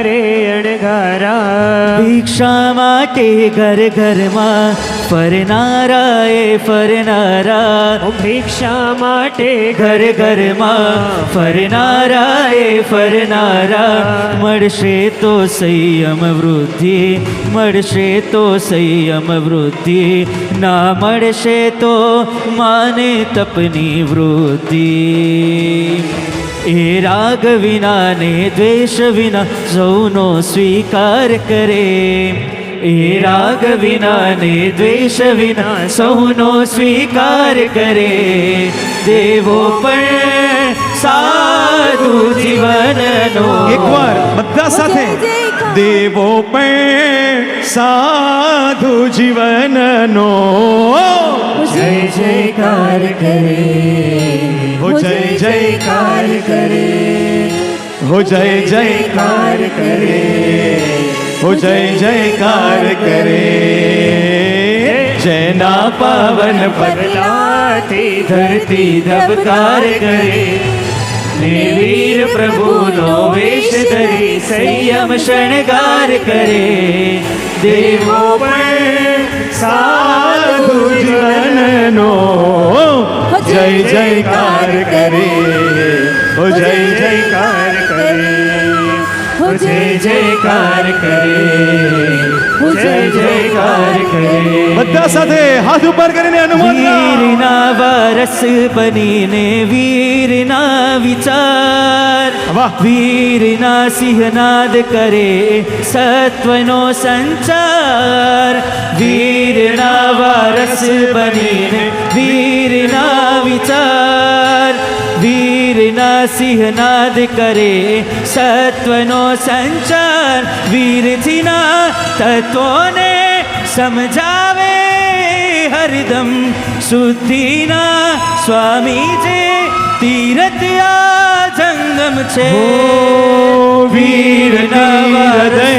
રે અણગારા. દીક્ષા માટે ઘર ઘરમાં ફરનારા ફરનારા ભિક્ષા માટે ઘર ઘરમાં ફરનારા ફરનારા મળશે તો સંયમ વૃદ્ધિ મળશે તો સંયમ વૃદ્ધિ ના મળશે તો માને તપની વૃદ્ધિ એ રાગ વિના ને દ્વેષ વિના સૌનો સ્વીકાર કરે એ રાગ વિના ને દ્વેષ વિના સૌનો સ્વીકાર કરે દેવો પણ સાધુ જીવનનો એકવાર બધા સાથે દેવો પણ સાધુ જીવનનો જય જયકાર કરે હો જય જયકાર કરે હો જય જયકાર કરે હો જય જયકાર કરે જેના પાવન પગલાથી ધરતી ધબકાર કરે ને વીર પ્રભુનો વેશ ધરી સંયમ શણગાર કરે દેવો પણ સાધુ જીવનનો જય જયકાર કરે હો જય જયકાર કરે હો જય જયકાર કરે હો જય જયકાર કરે બધા સાથે હાથ ઉપર કરીને અનુમોદના વીરના વારસ બનીને વીરના વિચાર વાહ. વીરના સિંહનાદ કરે સત્વનો સંચાર વીરના વારસ બનીને વીરના વિચાર વીરના સિંહનાદ કરે સત્વનો સંચાર વીરજીના તત્વોને સમજાવે હરદમ શુદ્ધિના સ્વામી જે તીરથ આ જંગમ છે વીરના હૃદય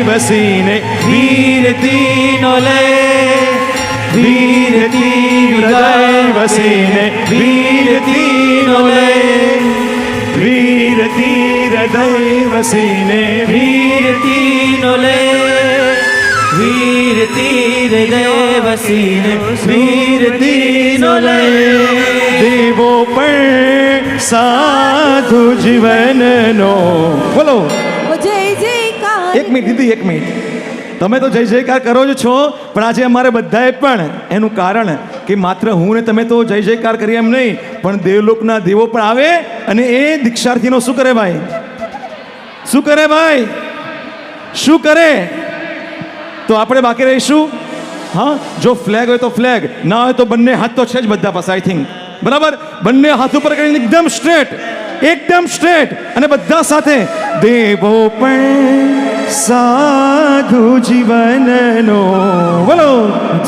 વસીને વીરતીનો લય વીરતી હૃદય વસીને વીરતીનો લય વીરતી હૃદય વસીને વીરતીનો લય વીરતી હૃદય વસીને વીરતીનો લય દેવો પણ સાધુ જીવનનો બોલો જય જયકાર એક મિનિટ દીદી એક મિનિટ તમે તો જય જયકાર કરો જ છો પણ આજે અમારે બધાએ પણ એનું કારણ કે માત્ર હું ને તમે તો જય જયકાર કરીએ એમ નહીં પણ દેવલોકના દેવો પણ આવે અને એ દીક્ષાર્થીનો શું કરે ભાઈ શું કરે ભાઈ શું કરે તો આપણે બાકી રહીશું હા જો ફ્લેગ હોય તો ફ્લેગ ના હોય તો બંને હાથ તો છે જ બધા પાસે આઈ થિંક બરાબર બંને હાથ ઉપર કરીને એકદમ સ્ટ્રેટ અને બધા સાથે દેવો પણ સાધુ જીવનનો બોલો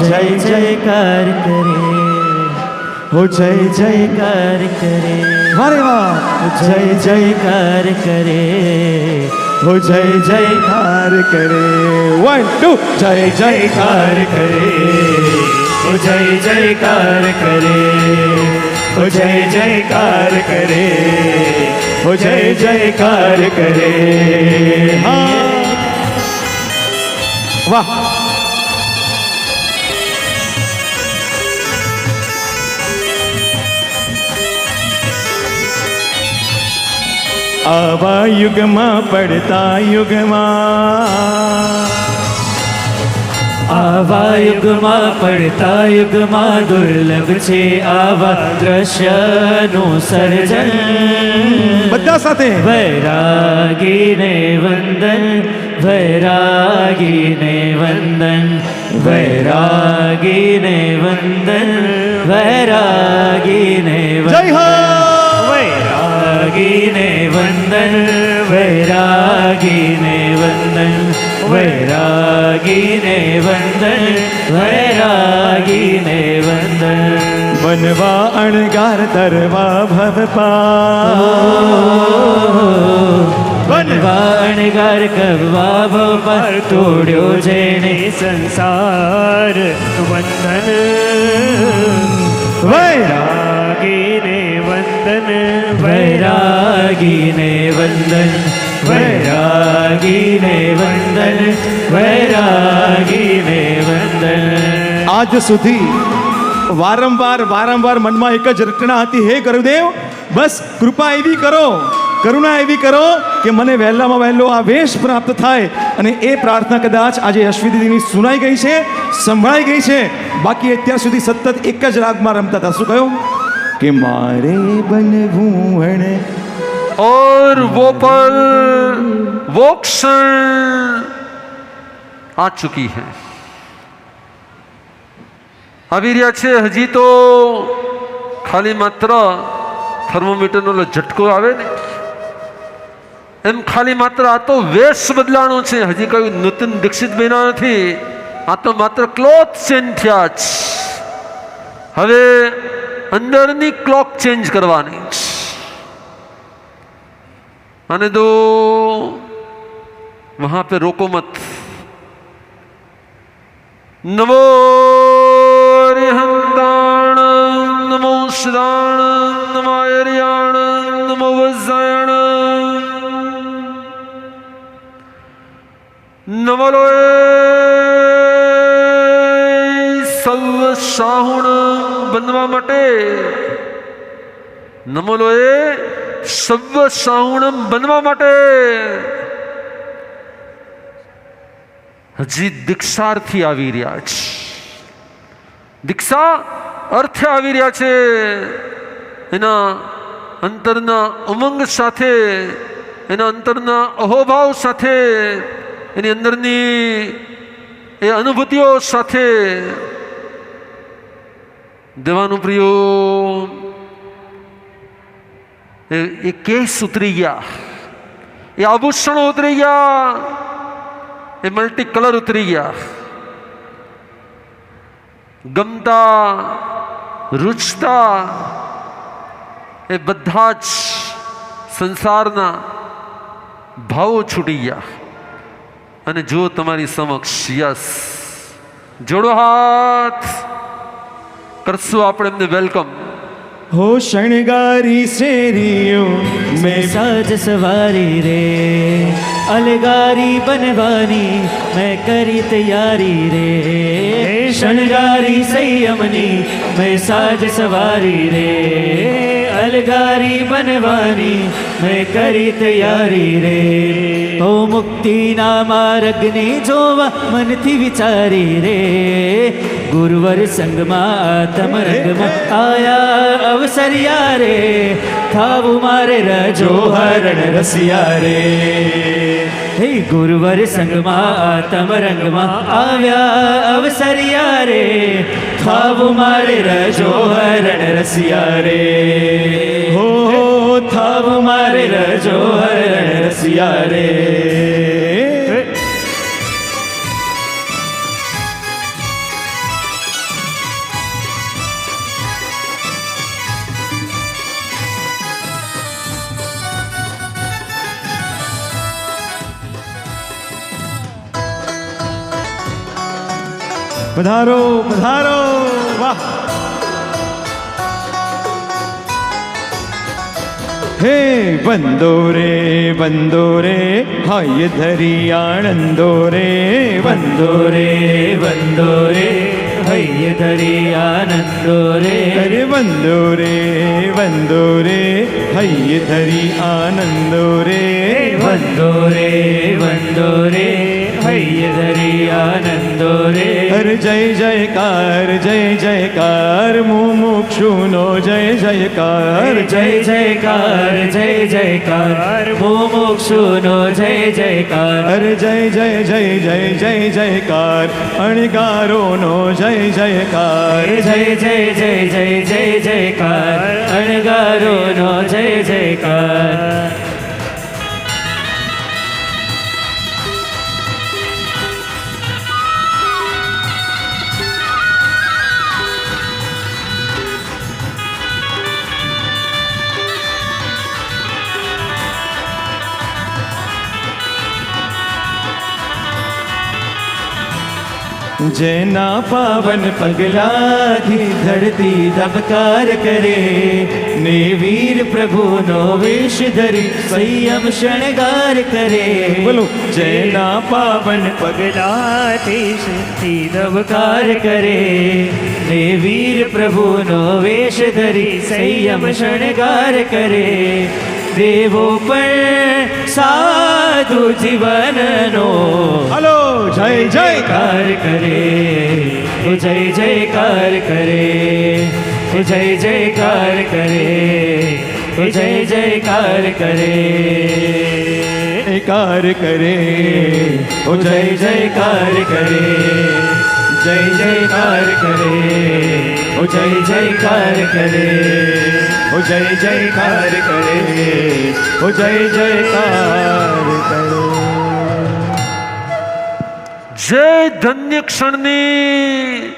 જય જયકાર કરે હો જય જય જયકાર કરે વારે વાહ જય જયકાર કરે હો જય જયકાર કરે 1 2 જય જયકાર કરે ઓ જય જયકાર કરે હો જય જયકાર કરે હો જય જયકાર કરે હા વાહ આવા યુગમાં પડતા યુગમાં આવા યુગમાં પડતા યુગમાં દુર્લભ છે આવા દ્રશ્યનું સર્જન બધા સાથે વૈરાગીને વંદન વૈરાગીને વંદન વૈરાગીને વંદન વૈરાગીને જય હો વૈરાગીને વંદન વૈરાગીને વંદન વૈરાગીને વંદન વૈરાગીને વંદન બનવા અણગાર તરવા ભવપા વણગાર કવા પર તોડ્યો જેને સંસાર વંદન વૈરાગીને વંદન વૈરાગીને વંદન વૈરાગીને વંદન વૈરાગીને વંદન આજ સુધી વારંવાર મનમાં એક જ રટણા હતી, હે ગુરુદેવ બસ કૃપા એવી કરો, કરુણા એવી કરો કે મને વહેલામાં વહેલો આ વેશ પ્રાપ્ત થાય. અને એ પ્રાર્થના કદાચ આજે અશ્વિની દીદીની સુનાઈ ગઈ છે, સંભળાઈ ગઈ છે. બાકી અત્યાર સુધી સતત એક જ રાગમાં રમતા હતા. શું કહ્યું કે મારે બનવું હણે और वो पल वो क्षण आ चुकी है. આવી રહ્યા છે. હજી તો ખાલી માત્ર થર્મોમીટરનો ઝટકો આવે ને એમ ખાલી માત્ર આ તો વેશ બદલાણો છે. હજી કયું નૂતન દીક્ષિત બન્યા નથી. આ તો માત્ર ક્લોથ ચેન્જ થયા છે. હવે અંદરની ક્લોક ચેન્જ કરવાની છે. आने दो, वहां पे रोको मत. नमो रिहंताण नमो श्राण नमायर्याण नमो वज्रायण नमलो સર્વ સાહુણ બનવા માટે. નમલો સર્વ સાહુણમ બનવા માટે હજી દીક્ષાર્થી આવી રહ્યા છે. દીક્ષા અર્થે આવી રહ્યા છે. એના અંતરના ઉમંગ સાથે, એના અંતરના અહોભાવ સાથે, એની અંદરની એ અનુભૂતિઓ સાથે દેવાનું પ્રિયો એ કેસ ઉતરી ગયા, એ આભૂષણો ઉતરી ગયા, એ મલ્ટી કલર ઉતરી ગયા. ગમતા રૂચતા એ બધા જ સંસારના ભાવો છૂટી ગયા. અને જો તમારી સમક્ષ યસ જોડો હાથ, કરશું આપણે એમને વેલકમ. हो शणगारी सेरियो मैं साज सवारी रे, अलगारी बनवानी मैं करी तैयारी रे. शणगारी संयमनी मैं साज सवारी रे, अलगारी बनवानी मैं કરી તૈયારી રે. ઓ મુક્તિના માર્ગને જોવા મનથી વિચારી રે, ગુરુવર સંગમાં આત્મ રંગમાં આયા અવસરિયા રે. થાવું મારે રજો હરણ રસિયા રે. હે ગુરુવર સંગમાં આત્મ રંગમાં આવ્યા અવસરિયા રે. થાવું મારે રજો હરણ રસિયા રે. हो થાવું મારે રજો હરણ રસિયા રે. पधारो पधारो. वाह. हे बंदो रे हाय धरी आनंदो रे. વંદો રે વંદો રે હૈય ધરી આનંદો રે. अरे बंदो रे हाय धरी आनंदो रे. વંદો રે હૈય ધરી આનંદો રે. हर जय जयकार मुमुक्षुनो जय जयकार. જય જયકાર જય જયકાર મુમુક્ષુનો જય જયકાર. हर जय जयकार अणगारोनो जय जयकार. જય જય જય જય જય જયકાર અણગારોનો જય જયકાર. જેના પાવન પગલાથી ધરતી ધબકાર કરે ને વીર પ્રભુનો વેશ ધરી સંયમ શણગાર કરે. બોલો જેના પાવન પગલાથી શક્તિ ધબકાર કરે ને વીર પ્રભુનો વેશ ધરી સંયમ શણગાર કરે. દેવો પણ સાધુ જીવનનો હલો જય જયકાર કરે, ઓ જય જયકાર કરે, ઓ જય જયકાર કરે, ઓ જય જયકાર કરે. જયકાર કરે. ઓ જય જયકાર કરે, જય જયકાર કરે, ઓ જય જયકાર કરે, ઓ જય જયકાર કરે. ઓ જય જયકાર કરે. જે ધન્ય ક્ષણની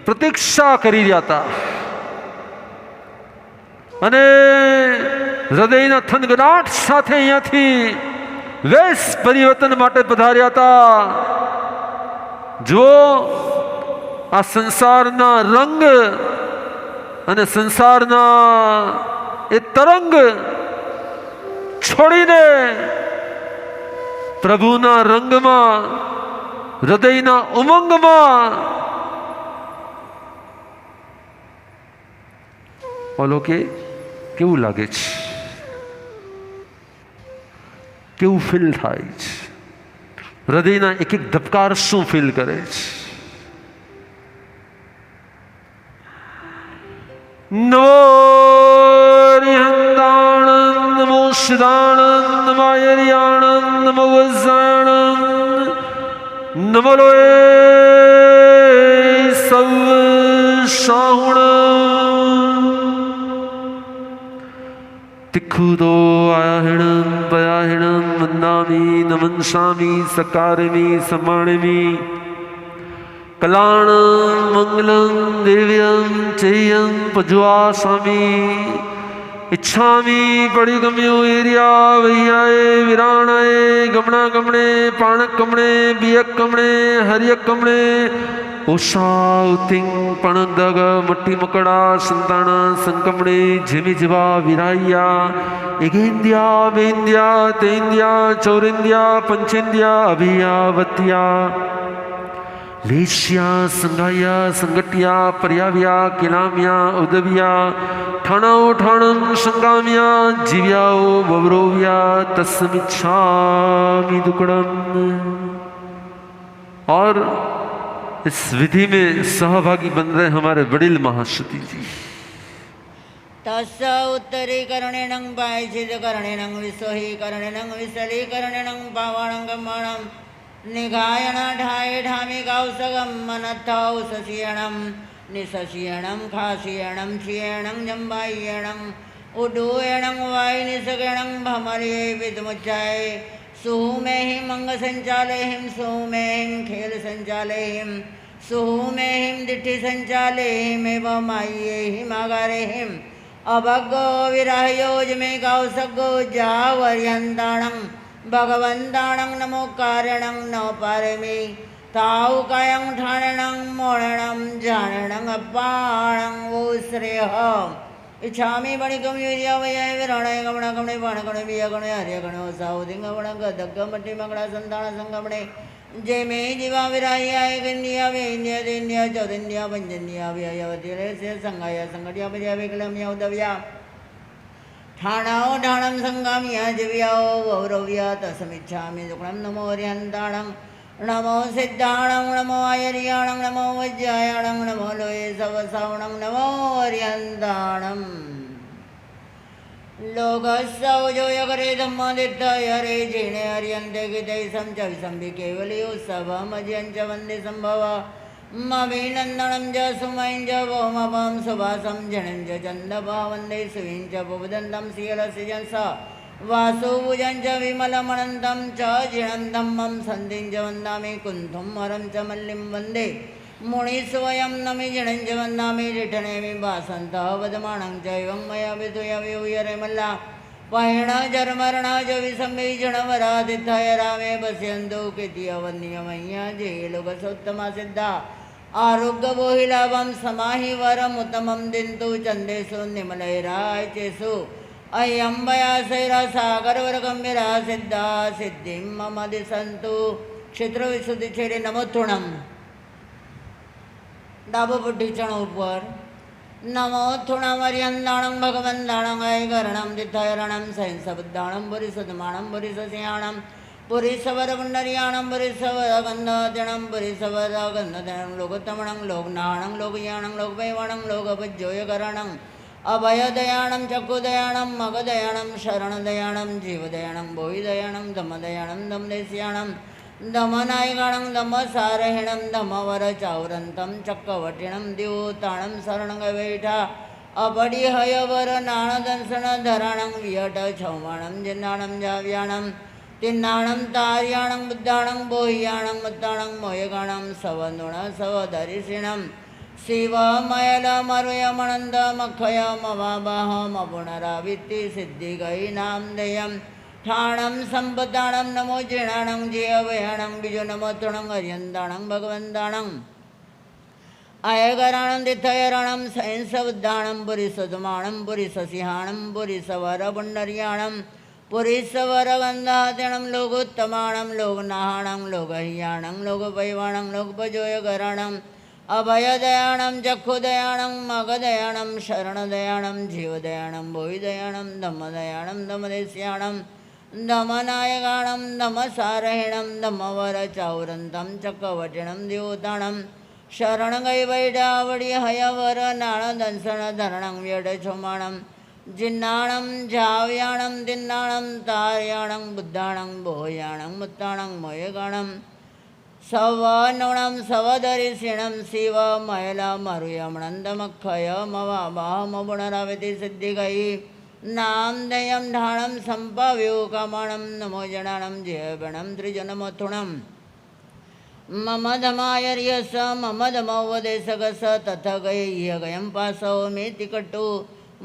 પ્રતીક્ષા કરી રહ્યા હતા અને હૃદયના થનગનાટ સાથે અહીંયાથી વેશ પરિવર્તન માટે પધાર્યા હતા. જો આ સંસારના રંગ અને સંસારના એ તરંગ છોડીને પ્રભુના રંગમાં હૃદયના ઉમંગમાં બોલો કે કેવું લાગે છે, કેવું ફીલ થાય છે, હૃદયના એક એક ધબકાર શું ફીલ કરે છે. નમો રિહંતાણંદ નમો સિદ્ધાણંદ નમો યરિયાણંદ નમો વજ્રાણંદ નમો લોએ સૌ સાહુણ તિખુદો આયાહિણં પયાહિણં વંદામી નમંસામી સકારમી સમાણમી કલાણં મંગલં દિવ્યં ચેયં પજ્વાસામી ઈચ્છામી પડિગમ્યો એર્યા વૈયાએ વિરાણાએ ગમણા ગમણે પાણક કમણે બિયક કમણે હરિયક કમણે ઓષા ઉતિંગ પણદગ મટ્ટી મકડા સંતાણા સંકમણે જેમી જેવા વિરાયા એગેન્દ્યા બેન્દ્યા તૈન્દ્યા ચૌરેન્દ્યા પંચેન્દ્યા અભિયા વત્યા લેશ્યા સંઘાયા સંગટ્યા પર્યાવ્યા કિલામ્યા ઉદવ્યા ઠાણાઓ ઠાણમ સંગામ્યા જીવ્યાઓ વવરોવ્યા તસ્મિચ્છામિ दुक्कडम. और इस विधि में सहभागी बन रहे हमारे वडिल महाश्रुति जी. तस् उत्तरीकरणेन पायचिदकरणेन विस्वहीकरणेन विसलीकरणेन पावाणं गमणं निघायण ढाय ढामि कौसगं मनथौ सशियणं निशशियणं खाशियणं क्षीयणं जम्बायणं उडूयणं वायुनिसगणं भमर्ये विद्मुच्चाय सुमेहिं अंगसञ्चालयिं सुमेहिं खेलसञ्चालयिं सुमेहिं दिट्ठिसञ्चालयिमेव माय्येहिं आगारेहिं अभगो विराहयोजमे कौसगो जावर्यन्ताणं भगवन्ताणं नमो कारणं न पारमे ताव कायं ठाणनं मोणनं जाणनं अपाणं वो श्रेयः इच्छामि बणिकं युर्यावय विरणय गमणगमणे बाणगणे बियगणे हर्यगणे साउदिंगवण गदग्गमट्टि मगड़ा संतान संगमणे जय मे जीवा विराह्याय गन्या वेन्या देन्या चौदन्या पंजन्या व्ययवतिरेस्य संगाय संगट्या पजया विकलम्या उदव्या ठाणाओ ठाणं संगाम्या जिव्याओ वौरव्या तस्मिच्छामि दुक्कडं नमो हर्यन्ताणं नमो सिद्धाणं नमो आयर्याणं नमो वज्रायाणं नमो लोये सवसावणं नमो हर्यन्ताणं लोकस्सौजो यगरे धम्मदित्तय हरे जिणे हर्यन्ते गितैसं च विसम्भि केवली उत्सवमज्यं च वन्दे सम्भव मभिनन्दनं च सुमयं च भौमपं सुभासं जनं च चन्दपा वन्दे सुवीं च बुबुदन्तं शीलस्य जंस वासुभुजं च विमलमनन्तं च जिणं धम्मं सन्धिं च वन्दामि कुन्थुं हरं च मल्लिं वन्दे मुनिस्वयं नमि जिणं च वन्दामि रिठनेमि वासन्तः वदमानं च एवं मया विधुय विहूयरे मल्ला पयण जर्मरण ज विषमीजणवरादिथय रामे पश्यन्तु कृत्यवन्यमय्या जे लोकसोत्तमा सिद्धा आरोग्य बोहिलाभं समाहि वरमुत्तमं दिन्तु चन्देषु निमलैराचेषु अय्यम्बयासैरा सागरवरगम्भीरा सिद्धा सिद्धिं मम दिशन्तु क्षेत्रविशुद्धिछेडे नमोत्थुणं ડાબો પટ્ટીચણ ઉપર નમોથુણમ અર્યંદાણમ ભગવંદાણમ અયગરણમ દિથયરણમ સૈંસબદ્ધાણમ પુરીસદમાણમ પુરીસસ્યાણમ પુરીસવરગુંડરિયાણમ પુરીસવરગંધજણમ પુરીસવરગંધજણમ લોકોત્તમણં લોકનાણં લોકયાણં લોકવૈવણં લોકભજ્યોયકરણં અભયદયાણં ચક્ષુદયાણં મગદયાણં શરણદયાણં જીવદયાણં ભોવિદયાણં ધમદયાણં ધમદેશ્યાણં ધમનાયગણં ધમસારહિણં ધમવરચાવરંતં ચક્કવટિણં દ્યોતાણં શરણગવૈઠા અપડિહયવર નાણદંસણ ધરાણં વિયટ છૌમાણં જિન્નાણં જાવ્યાણં તિન્નાણં તાર્યાણં બુદ્ધાણં બોહ્યાણં મત્તાણં મોયગાણં સવનુણ સવધરિષિણં શિવમયલમરુયમણંદમખયમવાબાહમપુનરાવિત્તિ સિદ્ધિગૈનામ દયમ ઠાણં સંપદાણં નમો જીણાણં જીયવયાણં બીજો નમો તૃણં અર્યંદાણં ભગવંદાણં અયગરાણં દિથયરણં સૈંસબુદ્ધાણં પુરીસદમાણં પુરીસસિંહાણં પુરીસવરપુંડરિયાણં પુરીસવરગંધાતિણં લોકોત્તમાણં લોકનાહાણં લોકહ્યાણં લોકપૈવાણં લોકભજોયકરણં અભયદયાણં ચક્ષુદયાણં મગદયાણં શરણદયાણં જીવદયાણં ભોવિદયાણં ધમદયાણં ધમદેશ્યાણં ધમનાયગાણં ધમસારહિણં ધમવરચાવરંતં ચક્કવટિણં દ્યોતાણં શરણગૈવૈડાવડી હયવર નાણદંસણ ધરણં વ્યડછોમાણં જિન્નાણં જાવ્યાણં દિન્નાણં તાર્યાણં બુદ્ધાણં બોહ્યાણં મુત્તાણં મોયગાણં સવનુણં સવધરિષિણં શિવમયલમરુયમણંદમખયમવાબાહમપુનરાવિતિ સિદ્ધિગૈ નામદયં ઢાણં સંપાવ્યો કામાણં નમો જણાણં જયગણં ત્રિજનમથુણં મમ ધમાયર્યસ મમ ધમૌવદેશગસ તથગય્યગયં પાસૌ મેતિકટુ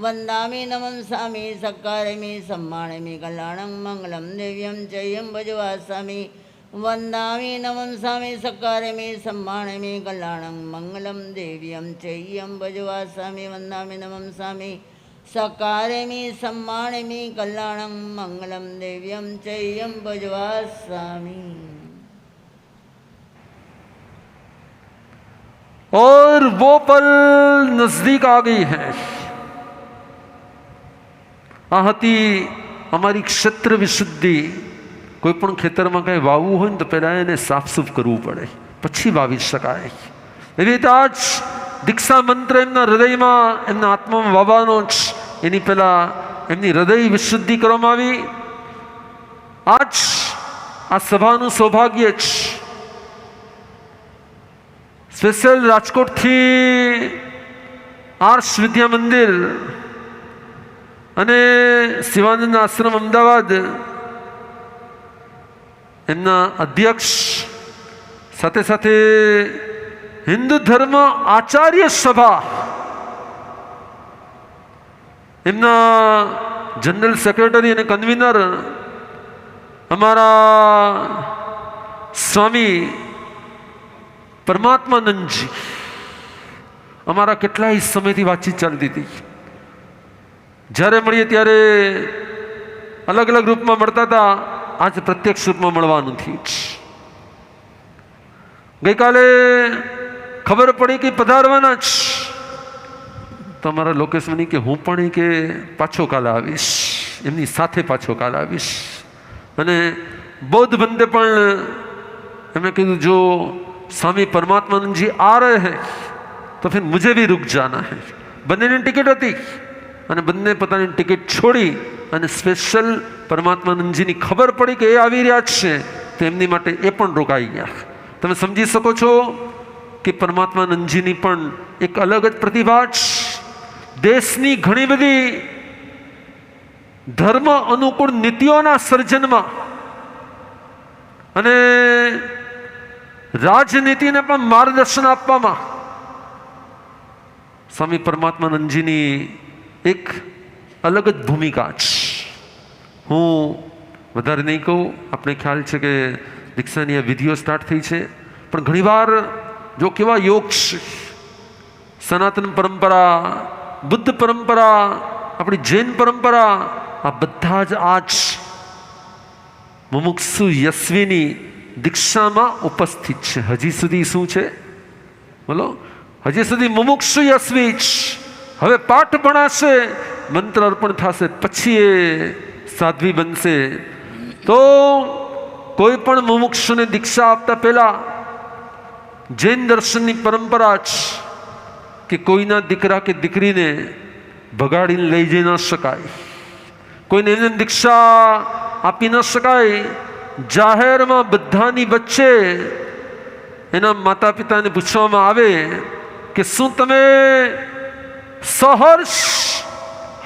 વંદામિ નમંસામિ સક્કારમિ સમ્માણમિ કલ્યાણં મંગલં દિવ્યં ચયં ભજવાસામિ વંદામિ નમંસામિ સક્કારમિ સમ્માણમિ કલ્યાણં મંગલં દિવ્યં ચયં ભજવાસામિ વંદામિ નમંસામિ સકારેમી સમ્માણમી કલ્યાણં મંગલમ દિવ્યમ ચૈયમ ભજવાસામી. और वो पल नजदीक आ गई है. આ હતી અમારી ક્ષેત્ર વિશુદ્ધિ. કોઈ પણ ખેતરમાં કંઈ વાવવું હોય ને તો પહેલાં એને સાફસૂફ કરવું પડે, પછી વાવી શકાય. એવી રીતે આજ દીક્ષા મંત્ર એમના હૃદયમાં એમના આત્મામાં વાવવાનો જ, એની પહેલાં એમની હૃદય વિશુદ્ધિ કરવામાં આવી. આજ આ સભાનું સૌભાગ્ય જ સ્પેશિયલ રાજકોટથી આર્ષ વિદ્યા મંદિર અને શિવાનંદ આશ્રમ અમદાવાદ એમના અધ્યક્ષ સાથે સાથે હિન્દુ ધર્મ આચાર્ય સભા એમના જનરલ સેક્રેટરી અને કન્વીનર અમારા સ્વામી પરમાત્માનંદજી, અમારા કેટલાય સમયથી વાતચીત ચાલતી હતી. જ્યારે મળીએ ત્યારે અલગ અલગ રૂપમાં મળતા હતા, આજે પ્રત્યક્ષ રૂપમાં મળવાનું થયું. ગઈકાલે ખબર પડી કે પધારવાના જ, તો અમારા લોકેશની કે હું પણ કે પાછો કાલે આવીશ, એમની સાથે પાછો કાલે આવીશ. અને બૌદ્ધ બંદે પણ એમણે કીધું જો स्वामी परमात्मानंद जी आ रहे हैं तो फिर मुझे भी रुक जाना है. બંનેની ટિકિટ હતી અને બંને પોતાની ટિકિટ છોડી અને સ્પેશિયલ પરમાત્માનંદજીની ખબર પડી કે એ આવી રહ્યા છે તો એમની માટે એ પણ રોકાઈ ગયા. તમે સમજી શકો છો કે પરમાત્માનંદજીની પણ એક અલગ જ પ્રતિભા છે. દેશની ઘણી બધી ધર્મ અનુકૂળ નીતિઓના સર્જનમાં અને રાજનીતિને પણ માર્ગદર્શન આપવામાં સ્વામી પરમાત્માનંદજીની એક અલગ જ ભૂમિકા છે. હું વધારે નહીં કહું, આપણે ખ્યાલ છે કે દીક્ષાની આ વિધિઓ સ્ટાર્ટ થઈ છે, પણ ઘણીવાર જો કેવા યોગ છે, સનાતન પરંપરા, બુદ્ધ પરંપરા, આપણી જૈન પરંપરા, આ બધા જ આ જ મુમુક્ષુ યસ્વીની દીક્ષામાં ઉપસ્થિત છે. હજી સુધી શું છે બોલો? હજી સુધી મુમુક્ષુ યસ્વી જ. હવે પાઠ ભણાશે, મંત્ર અર્પણ થશે, પછી એ સાધ્વી બનશે. તો કોઈ પણ મુમુક્ષુને દીક્ષા આપતા પહેલા જૈન દર્શનની પરંપરા જ કે કોઈના દીકરા કે દીકરીને ભગાડીને લઈ જઈ ન શકાય, કોઈને એને દીક્ષા આપી ન શકાય. જાહેરમાં બધાની વચ્ચે એના માતા પિતાને પૂછવામાં આવે કે શું તમે સહર્ષ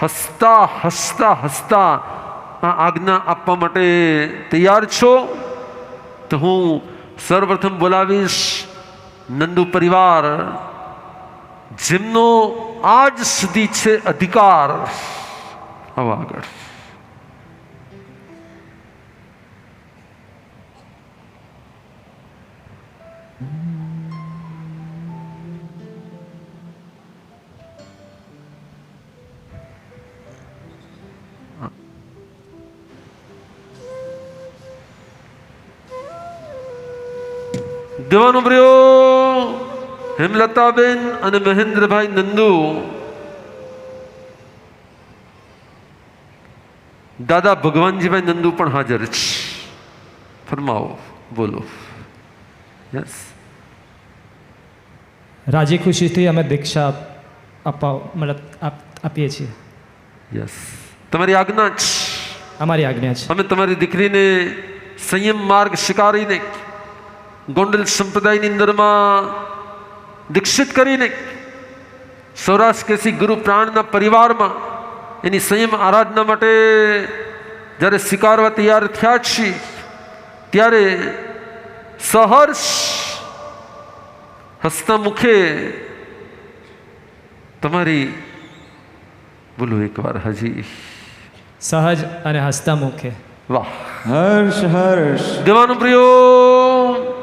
હસતા હસતા હસતા આ આજ્ઞા આપવા માટે તૈયાર છો? તો હું સર્વપ્રથમ બોલાવીશ નંદુ પરિવાર, જેમનો આજ સુધી છે અધિકાર. આવો આગળ. દેવાનુપ્રિયો હેમલતાબેન અને મહેન્દ્રભાઈ નંદુ, દાદા ભગવાનજીભાઈ નંદુ પણ હાજર છે. ફરમાવો, બોલો. યસ, રાજી ખુશીથી અમે દીક્ષા આપીએ છીએ. યસ, તમારી આજ્ઞા જ. અમારી આજ્ઞા છે. અમે તમારી દીકરીને સંયમ માર્ગ સ્વીકારીને ગોંડલ સંપ્રદાયની અંદરમાં દીક્ષિત કરીને સૌરાષ્ટ્ર કેસી ગુરુ પ્રાણના પરિવારમાં એની સંયમ આરાધના માટે જ્યારે સ્વીકારવા તૈયાર થયા છીએ, ત્યારે સહર્ષ હસતા મુખે તમારી, બોલો એકવાર હજી. સહજ અને હસતા મુખે. વાહ, હર્ષ હર્ષ. દેવાનુપ્રિયો,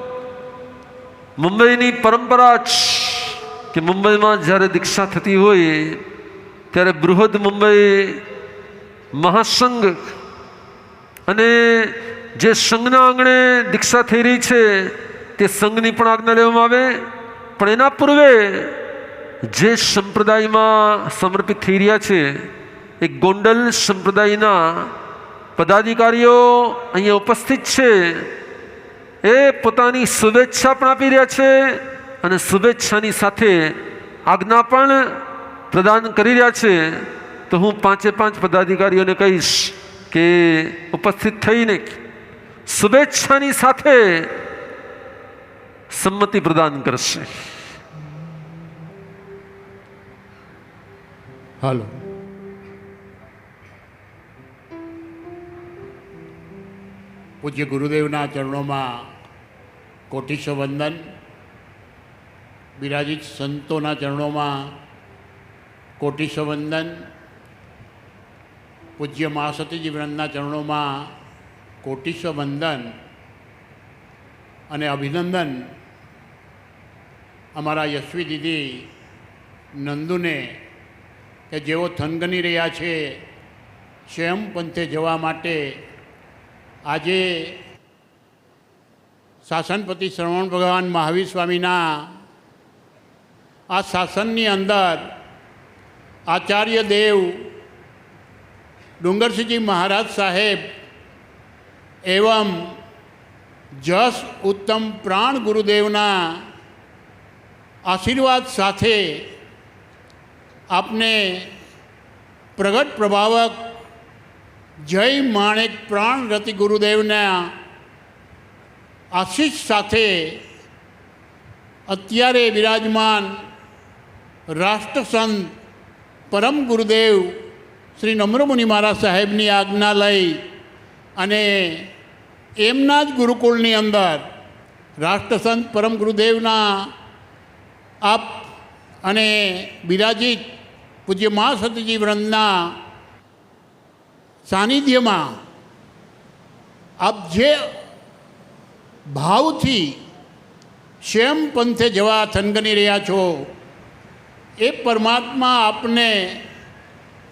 મુંબઈની પરંપરા જ કે મુંબઈમાં જ્યારે દીક્ષા થતી હોય ત્યારે બૃહદ મુંબઈ મહાસંઘ અને જે સંઘના આંગણે દીક્ષા થઈ રહી છે તે સંઘની પણ આજ્ઞા લેવામાં આવે. પણ એના પૂર્વે જે સંપ્રદાયમાં સમર્પિત થઈ રહ્યા છે એ ગોંડલ સંપ્રદાયના પદાધિકારીઓ અહીંયા ઉપસ્થિત છે. એ પોતાની શુભેચ્છા પણ આપી રહ્યા છે અને શુભેચ્છાની સાથે આજ્ઞા પણ પ્રદાન કરી રહ્યા છે. તો હું 5 પદાધિકારીઓને કહીશ કે ઉપસ્થિત થઈને શુભેચ્છાની સાથે સંમતિ પ્રદાન કરશે. હાલો. પૂજ્ય ગુરુદેવના ચરણોમાં કોટીશ્વર વંદન. બિરાજિત સંતોના ચરણોમાં કોટીશ્વર વંદન. પૂજ્ય મહાસતીજી વૃંદના ચરણોમાં કોટીશ્વર વંદન અને અભિનંદન. અમારા યશવી દીદી નંદુને કે જેઓ થનગની રહ્યા છે સ્વયં પંથે જવા માટે, આજે શાસનપતિ શ્રવણ ભગવાન મહાવીર સ્વામીના આ શાસનની અંદર આચાર્ય દેવ ડુંગરસિંહજી મહારાજ સાહેબ એવં જસ ઉત્તમ પ્રાણ ગુરુદેવના આશીર્વાદ સાથે આપને પ્રગટ પ્રભાવક જય માણેક પ્રાણ રતિ ગુરુદેવના આશીષ સાથે અત્યારે વિરાજમાન રાષ્ટ્રસંત પરમ ગુરુદેવ શ્રી નમ્રમુનિ મહારાજ સાહેબની આજ્ઞા લઈ અને એમના જ ગુરુકુળની અંદર રાષ્ટ્રસંત પરમ ગુરુદેવના આપ અને બિરાજિત પૂજ્ય મહાસતીજી વૃંદના સાનિધ્યમાં આપ જે ભાવથી શ્યામ પંથે જવા થનગની રહ્યા છો, એ પરમાત્મા આપને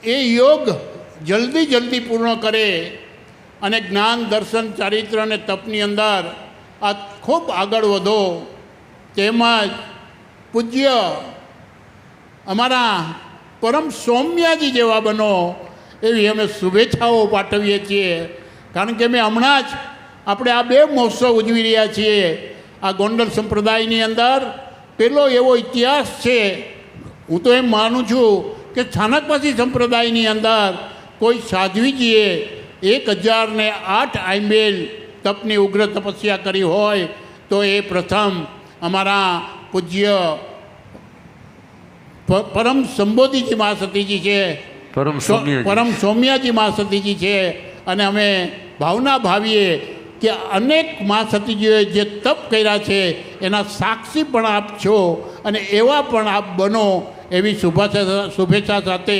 એ યોગ જલ્દી પૂર્ણ કરે અને જ્ઞાન દર્શન ચારિત્ર અને તપની અંદર આ ખૂબ આગળ વધો. તેમજ પૂજ્ય અમારા પરમ સૌમ્યાજી જેવા બનો એવી અમે શુભેચ્છાઓ પાઠવીએ છીએ. કારણ કે અમે હમણાં જ આપણે આ 2 મહોત્સવ ઉજવી રહ્યા છીએ. આ ગોંડલ સંપ્રદાયની અંદર પેલો એવો ઇતિહાસ છે. હું તો એમ માનું છું કે સ્થાનકવાસી સંપ્રદાયની અંદર કોઈ સાધ્વીજીએ 1008 આંબેલ તપની ઉગ્ર તપસ્યા કરી હોય તો એ પ્રથમ અમારા પૂજ્ય પરમ સંબોધીજી મા સતીજી છે, પરમ સૌમ્યાજી મા સતીજી છે. અને અમે ભાવના ભાવીએ કે અનેક મા સતીજીઓએ જે તપ કર્યા છે એના સાક્ષી પણ આપ છો અને એવા પણ આપ બનો એવી શુભેચ્છા સાથે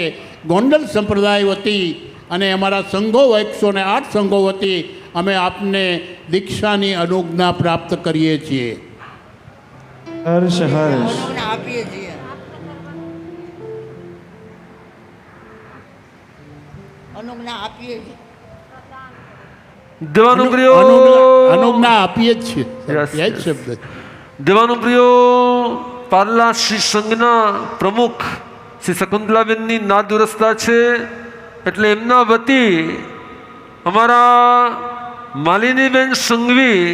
ગોંડલ સંપ્રદાય વતી અને અમારા સંઘો 108 સંઘો વતી અમે આપને દીક્ષાની અનુજ્ઞા પ્રાપ્ત કરીએ છીએ. હર્ષ હર્ષ. અનુજ્ઞા આપીએ છીએ. અનુજ્ઞા આપીએ છીએ. દેવાનુપ્રિયો અનુજ્ઞા આપીએ જ છીએ. Yes, એ જ yes. શબ્દ. દેવાનુપ્રિયો પાર્લા શ્રી સંઘના પ્રમુખ શ્રી શકુંતલાબેનની નાદુરસ્તા છે, એટલે એમના વતી અમારા માલિનીબેન સંઘવી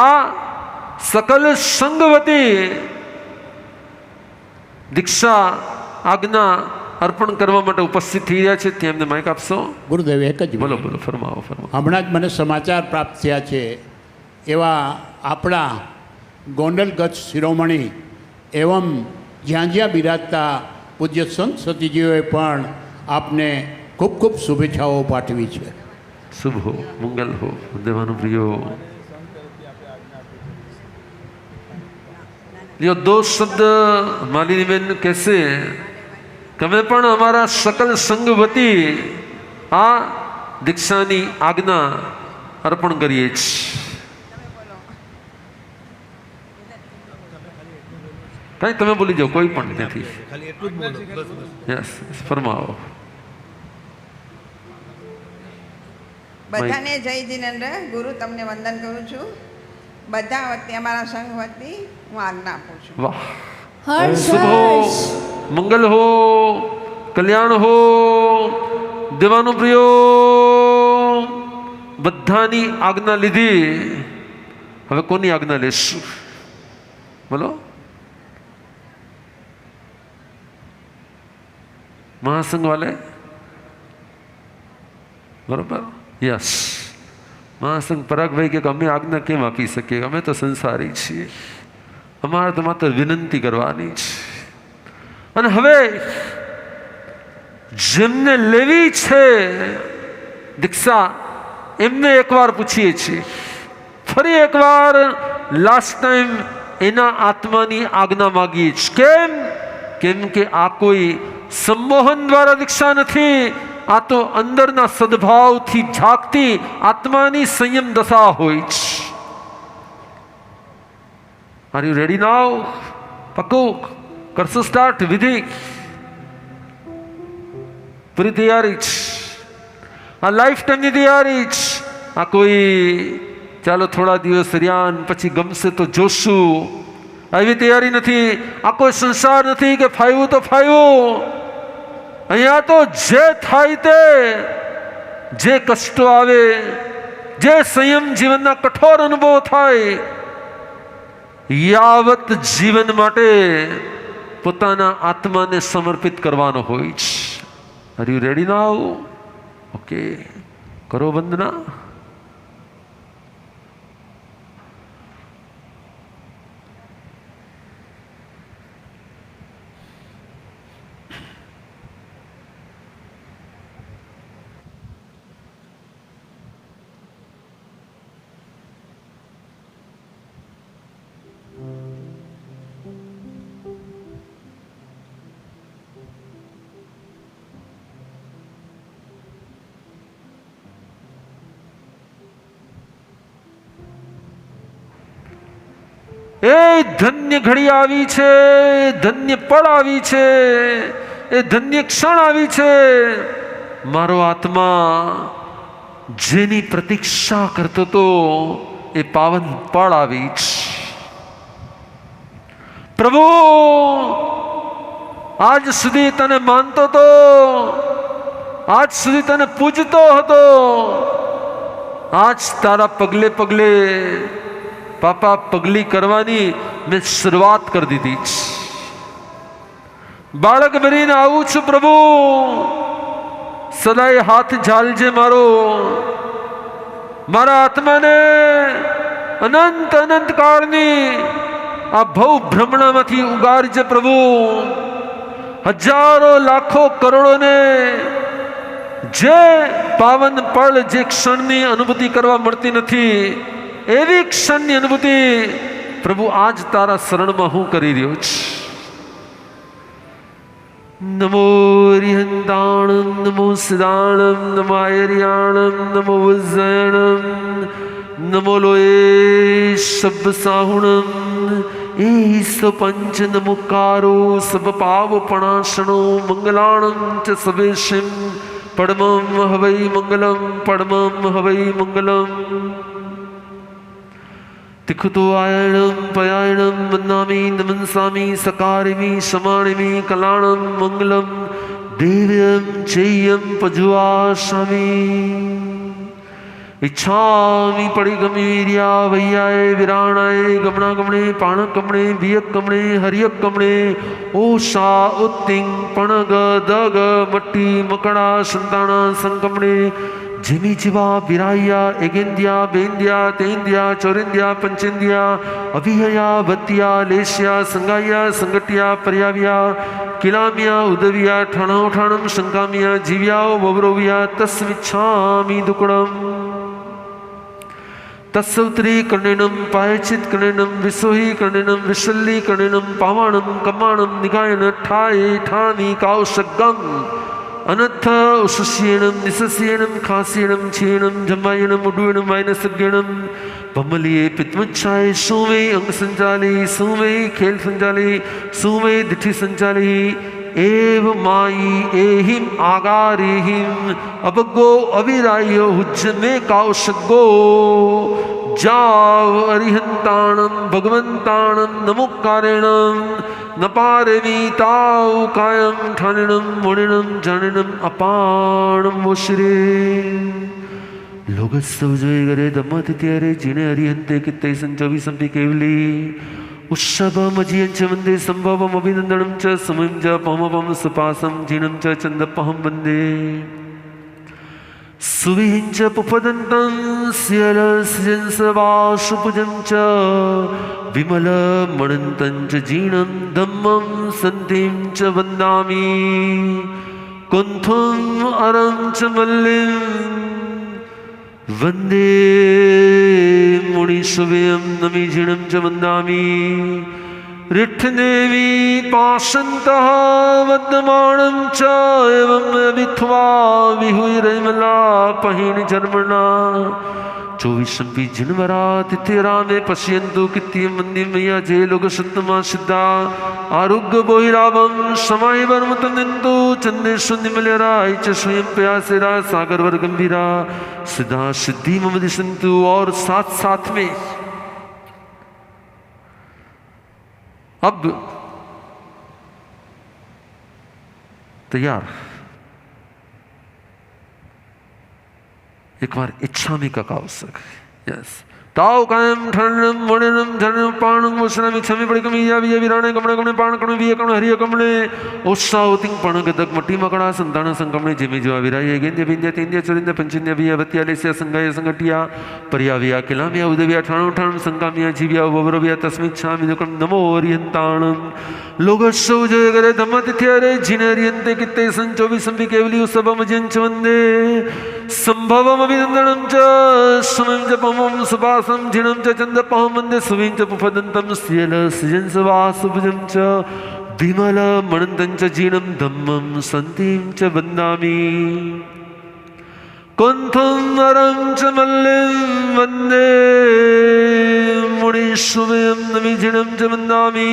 આ સકલ સંઘ વતી દીક્ષા આજ્ઞા અર્પણ કરવા માટે ઉપસ્થિત થઈ રહ્યા છે. ત્યાં એમને માઇક આપશો. ગુરુદેવ એક જ બોલો બોલો, ફરમાવો ફરમાવો. હમણાં જ મને સમાચાર પ્રાપ્ત થયા છે. એવા આપણા ગોંડલ કચ્છ શિરોમણી એવમ જ્યાં જ્યાં બિરાજતા પૂજ્ય સંત સતીજીઓએ પણ આપને ખૂબ ખૂબ શુભેચ્છાઓ પાઠવી છે. શુભ હો, મંગલ હો. દેવાનુપ્રિયો લ્યો 2 શબ્દ માલિનીબેન કહેશે કે અમે પણ અમારા સકલ સંઘ વતી આ દીક્ષાની આજ્ઞા અર્પણ કરીએ છીએ. કઈ તમે બોલી જાઓ, કોઈ પણ નથી. યસ, ફરમાવો. બધાને જય જીનેન્દ્ર. ગુરુ તમને વંદન કરું છું. બધા વતી અમારા સંઘ વતી હું આજ્ઞા આપું છું. વાહ, શુભ હો, મંગલ હો, કલ્યાણ હો. દેવાનુપ્રિયો બધાની આજ્ઞા લીધી. હવે કોની આજ્ઞા લેશું? બોલો. મહાસંઘ વાલે બરોબર. યસ, મહાસંઘ પરાગભાઈ કે અમે આજ્ઞા કેમ આપી શકીએ? અમે તો સંસારી છીએ, અમારે તો માત્ર વિનંતી કરવાની છે. અને હવે જેમને લેવી છે દીક્ષા એમને એકવાર પૂછીએ છીએ, ફરી એકવાર લાસ્ટ ટાઈમ એના આત્માની આજ્ઞા માગીએ છીએ. કેમ કે આ કોઈ સંમોહન દ્વારા દીક્ષા નથી, આ તો અંદરના સદભાવથી જાગતી આત્માની સંયમ દશા હોય છે. આર યુ રેડી નાઉ? પક્કું કરશું સ્ટાર્ટ? વિધિ પૂરી તૈયારી છે. આ લાઈફ ટાઈમની તૈયારી છે. આ કોઈ ચાલો થોડા દિવસ રહ્યા પછી ગમશે તો જોશું, આવી તૈયારી નથી. આ કોઈ સંસાર નથી કે ફાવ્યું તો ફાવ્યું. અહીંયા તો જે થાય તે, જે કષ્ટો આવે, જે સંયમ જીવનના કઠોર અનુભવ થાય, યાવત જીવન માટે પોતાના આત્માને સમર્પિત કરવાનો હોય છે. Are you ready now? Okay, કરો વંદના. ધન્ય ઘડી આવી છે, ધન્ય પળ આવી છે, એ ધન્ય ક્ષણ આવી છે. મારો આત્મા જેની પ્રતીક્ષા કરતો તો એ પાવન પળ આવી છે. પ્રભુ આજ સુધી તને માનતો તો, આજ સુધી તને પૂજતો હતો, આજ તારા પગલે પગલે પાપા પગલી કરવાની મેં શરૂઆત કરી દીધી છે. બાળક બનીને આવું છું પ્રભુ, સદાય હાથ ઝાલજે મારો, મારા આત્માને અનંત અનંત કાળની આ ભવ ભ્રમણામાંથી ઉગારજે પ્રભુ. હજારો લાખો કરોડોને જે પાવન પળ, જે ક્ષણની અનુભૂતિ કરવા મળતી નથી, એવી ક્ષણની અનુભૂતિ પ્રભુ આજ તારા શરણમાં હું કરી રહ્યો છું. નમો રિહંતાણમ, નમો સિદાણમ, નમો આયર્યાણમ, નમો ઉજ્જયણમ, નમો લોએ સબ સાહુણમ, ઈસ પંચ નમુકારો સબ પાવપણાશણો મંગલાણમ ચ સવેશિમ પડમમ હવૈ મંગલમ, પડમમ હવૈ મંગલમ. તિખતો આયણમ પયાયણમ વંદામી નમનસામી સકારિમી સમાણિમી કલાણમ મંગલમ દેવ્યમ ચેયમ પજુઆશામી. ઈચ્છામી પડિગમીર્યા વૈયાય વિરાણાય ગમણાગમણે પાણકમણે વિયકમણે હરિયકમણે ઓષા ઉત્તિંગ પણગ દગ મટ્ટી મકડા સંતાણા સંકમણે જીમી જીવા વિરાયા એગેન્દ્યા બેન્દ્યા તેન્દ્યા ચોરેન્દ્યા પંચેન્દ્યા અભિહયા ભત્યા લેશ્યા સંગાયા સંગટ્યા પર્યાવ્યા કિલામ્યા ઉદવ્યા ઠાણો ઠાણમ શંકામ્યા જીવ્યા વવરોવ્યા તસ્મિચ્છામી દુકડમ. તત્સૌત્રી કર્ણેનમ પાયચિત કર્ણેનમ વિસોહી કર્ણેનમ વિશલ્લી કર્ણેનમ પાવાણમ કમાણમ નિગાયન ઠાય ઠાની કૌશગમ અનથ ઉશસ્યેણમ નિસસ્યેણમ ખાસ્યેણમ છેણમ જમાયણમ ઉડ્ડયણમ વાયનસગ્યણમ ભમલીએ પિત્મચ્છાય સુમે અંગ સંચાલી સુમે ખેલ સંચાલી સુમે દિઠિ સંચાલી એવ માઈ એહિમ આગારેહિમ અબગો અવિરાયો હુજ્જમે કૌશગો જાવ અરિહંતાણમ ભગવંતાણમ નમુકારેણમ નપારેમી તાવ કાયમ ઠાણિણમ વણિણમ જાણિણમ અપાણમ વશ્રે. લોગસ્સવ જોઈ ગરે દમતિથ્યારે જીણે હરિહંતે કિત્તે સંચવી સંપી કેવલી ઉત્સવમજીયં ચ વંદે સંભવમ અભિનંદનમ ચ સમયં ચ પમપમ સુપાસમ જીણમ ચ ચંદપહમ વંદે. સુવિહિં ચ પુપદન્तं સ્યલસ્યંસવાસુપુજં ચ વિમલમણન્तं ચ જીણં ધમ્મં સંતિં ચ વંદામિ. કુંથું અરં ચ મલ્લિં વંદે મુનિસુવ્યમ નમી જીણમ ચ વંદામિ. રિઠ્ઠદેવી પાશંતઃ વદ્યમાણં ચ એવં વિથ્વા વિહુરૈમલા પહિણ જન્મણા. 24 જનવરા તિથિરામે પશ્યંતુ કિત્યમ વંદે મૈયા જે લોક સત્તમા સિદ્ધા આરોગ્ય બોહિરાવમ સમાય વર્મતનંતુ ચંદેશુ નિમલ્યરાય ચ સ્વયં પ્રયાસેરા સાગર वर गंभीरा सिद्धा सिद्धि मम दिशंतु. और साथ साथ में अब तैयार एक बार इच्छा में का आवश्यक है. यस ताव कायम ठरणम वणनम झरणम पाणम वसनम इच्छामि पडिकमिया विय विराणे कमणे कमणे पाण कमणे विय कमणे हरिय कमणे ओसावतिं पण गदक मट्टी मकड़ा संतान संकमणे जिमि जीवा विराय गेंद्य बिंद्य तेंद्य चरिंद्य पंचेंद्य विय वत्या लेस्य संगाय संगटिया पर्याविया किलामिया उदविया ठाणो ठाणम संकामिया जीव्या ववरविया तस्मिच्छामि दुकं नमो ओरियंताणम. लोगस्सौ जय गरे धम्मतिथ्यरे जिनेरियन्ते कित्ते संचोवि संपि केवली उसभमजं च वन्दे संभवम अभिनंदनं च समं च पमं सुपासं जिणं च चन्दपहं वन्दे सुविं च पुफदन्तं स्यलस्यं वासुभुजं च विमलमणन्तं च जीणं धम्मं सन्तिं च वन्दामि. कुंथम वरम च मल्लिम वंदे मुनिशुभयं नविजिणं च वन्दामि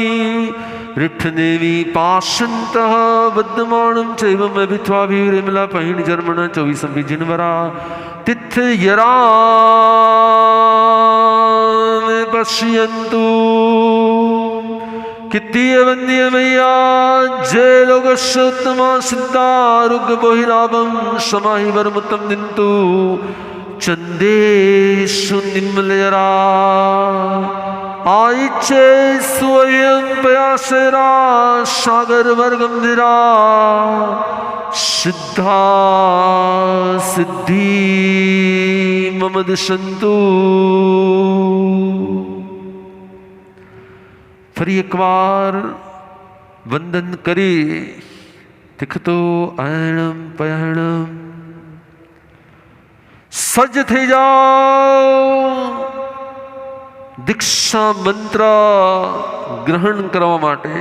रिठ्ठदेवी पाशन्तः बद्धमानं चैवं अभित्वा विमला पहिण जर्मण चौबीसं जिनवरा तिथयरा पश्यन्तु कित्तीय वंद्य मैया जय लोकस्योत्तमा सिद्धा आरोग्य बहिलाभम समाहि वरमुत्तम दिन्तु चंदेषु निम्नलयरा आइच्छे स्वयं पयासेरा सागर वर्गम निरा सिद्धा सिद्धि मम दिशन्तु। ફરી એકવાર વંદન કરી તીખતો આયણમ પયાણમ સજ્જ થઈ જાઓ દીક્ષા મંત્ર ગ્રહણ કરવા માટે.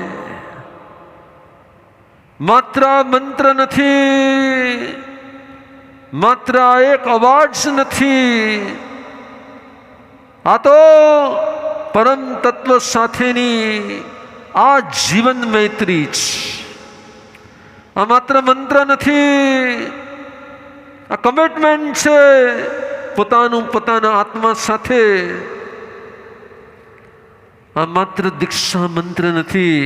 માત્ર મંત્ર નથી, માત્ર એક અવાજ નથી, આ તો પરમ તત્વ સાથેની આ જીવન મૈત્રી છે. આ માત્ર મંત્ર નથી, આ કમિટમેન્ટ છે પોતાનું પોતાના આત્મા સાથે. આ માત્ર દીક્ષા મંત્ર નથી,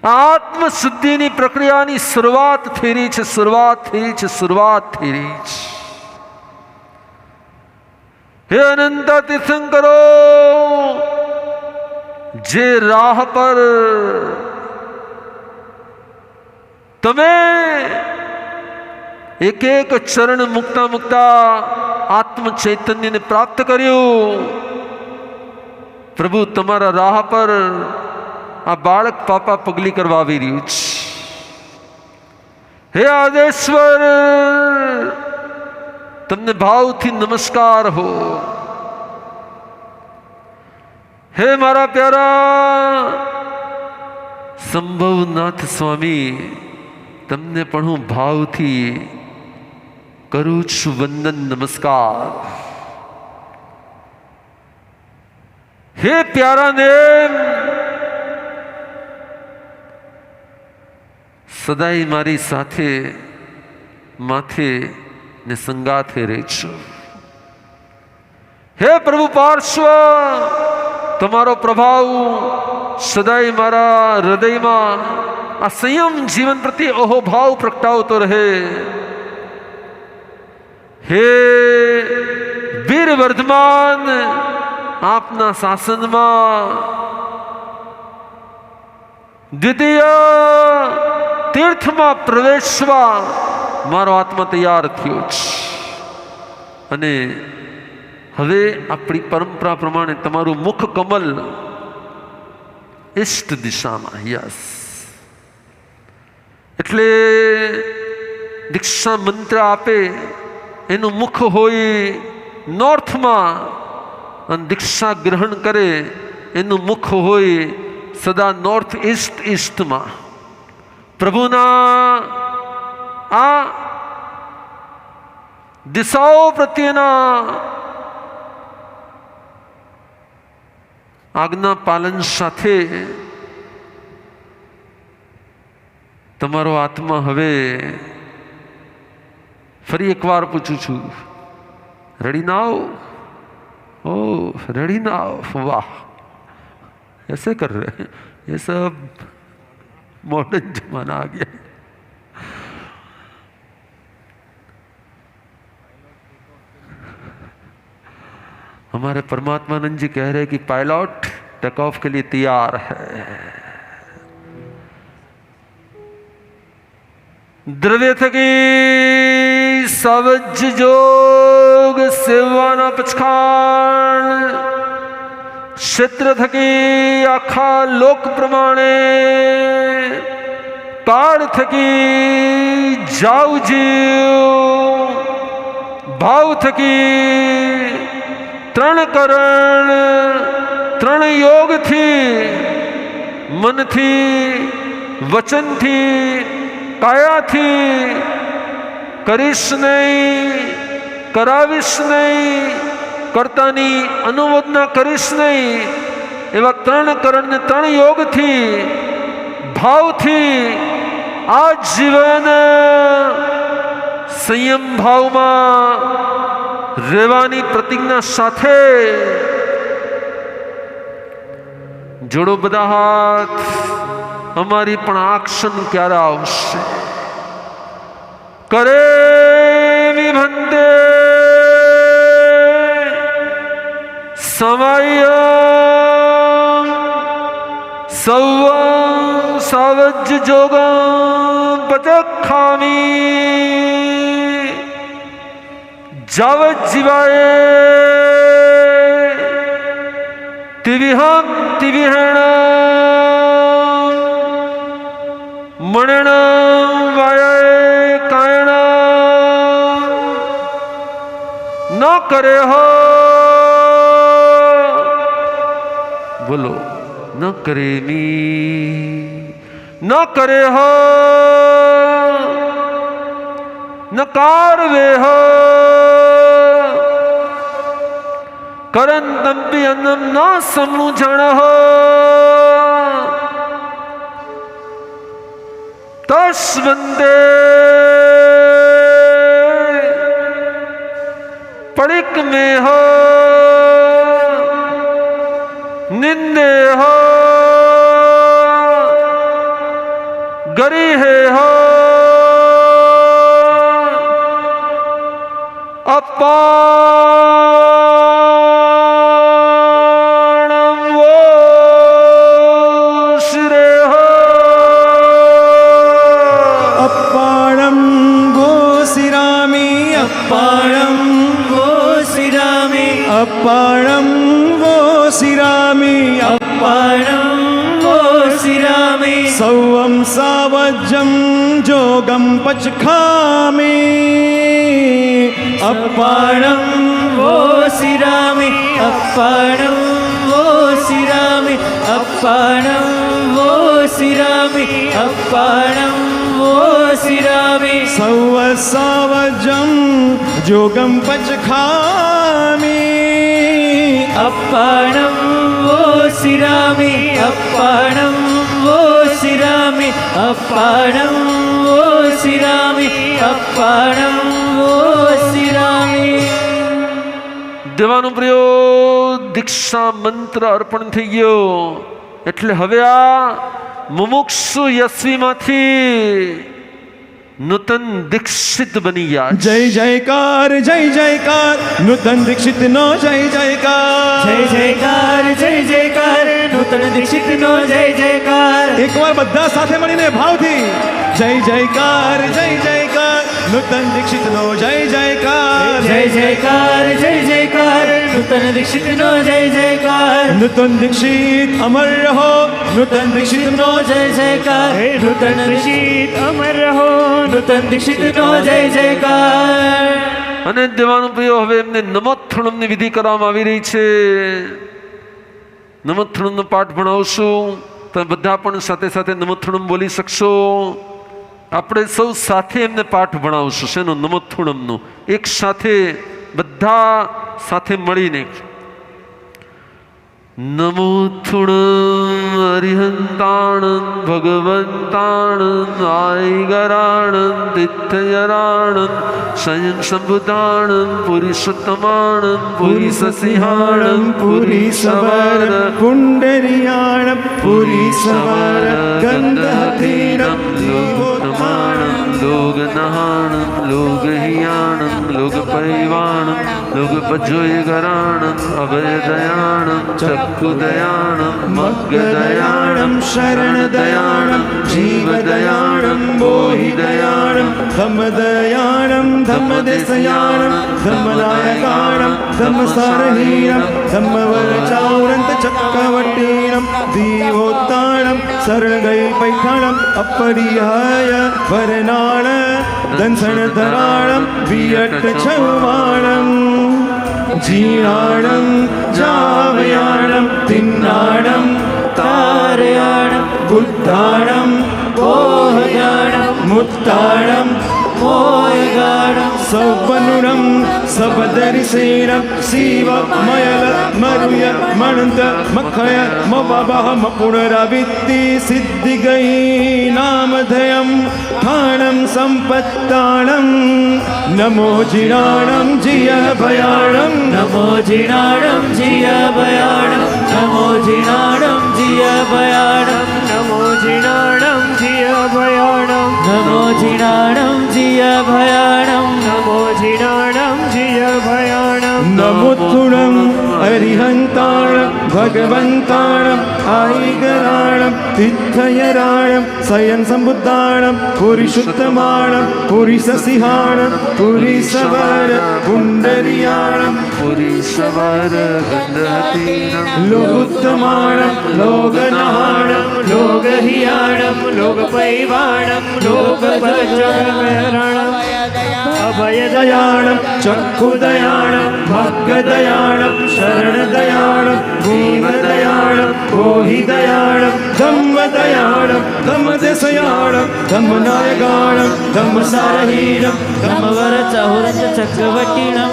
આ આત્મ શુદ્ધિની પ્રક્રિયાની શરૂઆત થઈ રહી છે, શરૂઆત થઈ રહી છે, શરૂઆત થઈ રહી છે. હે અનંત તીર્થંકરો, જે રાહ પર તમે એક એક ચરણ મુકતા મુકતા આત્મ ચૈતન્યને પ્રાપ્ત કર્યું, પ્રભુ તમારા રાહ પર આ બાળક પાપા પગલી કરવા આવી રહ્યું છે. હે આદેશ્વર, તમને ભાવથી નમસ્કાર હો. હે મારા પ્યારા સંભવનાથ સ્વામી, તમને પણ હું ભાવથી કરું છું વંદન, નમસ્કાર. હે પ્યારા ને સદાય મારી સાથે માથે ને સંગાથે રહેજો. હે પ્રભુ પાર્શ્વ, તમારો પ્રભાવ સદાય મારા હૃદયમાં આ સંયમ જીવન પ્રત્યે અહોભાવ પ્રગટાવતો રહે. હે વીર વર્ધમાન, આપના શાસનમાં દ્વિતીય તીર્થમાં પ્રવેશવા મારો આત્મા તૈયાર થયો છે. અને હવે આપણી પરંપરા પ્રમાણે તમારું મુખ કમલ ઈષ્ટ દિશામાં. યસ, એટલે દીક્ષા મંત્ર આપે એનું મુખ હોય નોર્થમાં, અને દીક્ષા ગ્રહણ કરે એનું મુખ હોય સદા નોર્થ ઈસ્ટમાં. પ્રભુના આ દિશાઓ પ્રત્યેના આજ્ઞા પાલન સાથે તમારો આત્મા હવે, ફરી એકવાર પૂછું છું, રેડી નાઓ? ओ रेडी नाउ? वाह, ऐसे कर रहे हैं, ये सब मॉडर्न जमाना आ गया. हमारे परमात्मानंद जी कह रहे हैं कि पायलट टेक ऑफ के लिए तैयार है. द्रव्य थकी सवज जोग सेवाना पछखाण, क्षेत्र थकी आखा लोक प्रमाणे, काળ થકી જાવ જીવ, ભાવ થકી ત્રણ કરણ, ત્રણ યોગથી, મનથી, વચનથી, કાયાથી કરીશ નહીં, કરાવીશ નહીં, કર્તાની અનુમોદના કરીશ નહીં, એવા 3 કરણ ને 3 યોગથી ભાવથી આ જીવન સંયમ ભાવમાં રહેવાની પ્રતિજ્ઞા સાથે જોડો બધા હાથ. અમારી પણ આ ક્ષણ ક્યારે આવશે? કરે વિભંતે સમય સૌ સાવજ જોગ પચખામી જાવત જીવાય તિવિહમ તિવિહણ મણણ વાય કાયણ ન કરે હો. બોલો, ન કરે મી ન કરે હો ન કારવે હો કરન તંપી અન્નમ ના સમનું જણ હો તસ વંદે પડિક में हो निंदे हो गरी है हो अपाणम वो शिरे हो अप्पाणं वो सिरामि अप्पाणं वो सिरामि अप्पाणं वो सिरामि अप्पाणं वो सिरामि सौवं सावज्यं जोगं पचखामि अप्पाणं वो सिरामि अप्पाणं वो सिरामि अप्पाणं वो सिरामि अप्पाणं वो सिरामि सौव सावज्यं जोगं पचखामि अप्पाणं वो सिरामि अप्पाणं वो सिरामि अप्पाणं वो सिरामि अप्पाणं वो सिरामि. દેવાનું પ્રિયો દીક્ષા મંત્ર અર્પણ થઈ ગયો. એટલે હવે આ મુમુક્ષુ યસ્વીમાંથી નૂતન દીક્ષિત બની ગયા. जय जयकार नूतन दीक्षित नो जय जयकार जय जयकार नूतन दीक्षित नो जय जयकार. एक बार બધા સાથે મળીને ભાવથી जय जयकार नूतन दीक्षित नो जय जयकार जय जयकार नूतन दीक्षित नो जय जयकार. नूतन दीक्षित अमर रहो नूतन दीक्षित नो जय जयकार नूतन दीक्षित अमर रहो नूतन दीक्षित नो जय जयकार. અને દેવાનું પ્રિયો હવે એમને નમોત્થણમની વિધિ કરવામાં આવી રહી છે. નમોત્થણમનો પાઠ ભણાવશું. તમે બધા પણ સાથે સાથે નમોત્થણમ બોલી શકશો. આપણે સૌ સાથે એમને પાઠ ભણાવશું. શેનો? નમોત્થણમનું. એક સાથે બધા સાથે મળીને. નમોત્થણમ હરિહંતાણં ભગવંતાણં આઈગરાણં તિથ્યરાણં સ્વયં સંબુધાણં પુરુષોત્તમાણં પુરીસસિંહાણં પુરીસવર पुण्डरीयाणं पुरीसवर गन्धहतीरं लोकमाणं लोकनहाणं लोकहियाणं लोकपैवाणं लोकपजोयगराणं अभयदयाणं चक्षुदयाणं मग्गदयाणं शरणदयाणं जीवदयाणं बोहिदयाणं धम्मदयाणं धम्मदेशयाणं धम्मनायकाणं धम्मसारहीनं धम्मवरचावरन्तचक्रवर्तीनं दीवोत्ताणं शरणगैपैठाणम् अपरिहाय वरनाण दंसनधराणं वियट्टछवाणं जीर्णाणं जावयाणं तिन्नाणं तारयाणं बुद्धाणं बोहयाणं मुत्ताणं मोयगाणं सवनुणं सबदरिसेनं शिवमयल मरुय मणन्त मखय मवबह मपुनरावित्ति सिद्धिगै नामधेयं ठाणं सम्पत्ताणं नमो जिनाणं जिय भयाणं नमो जिनाणं जिय भयाणं नमो जिनाणं जिय भयाणं नमो जिनाणं जिय भयाणं नमो जिनाणं जिय भयाणं नमो जिनाणं जिय भयाणं नमोत्थुणं अरिहन्ताणं भगवन्ताणं आयिगराणं तिथयराणं स्वयं सम्बुद्धाणं पुरिषुत्तमाणं पुरिससिंहाणं पुरिसवर पुण्डरीयाणं पुरीशवर गंधहतीनं लोकोत्तमाणं लोकनाहाणं लोकहियाणं लोकपैवाणं लोकपजगरणं अभयदयाणं चक्षुदयाणं भक्तदयाणं शरणदयाणं भीमदयाणं गोहिदयाणं धम्मदयाणं धम्मदेशयाणं धम्मनायकाणं धम्मसारहीनं धम्मवरचहुरच चक्रवर्तिनं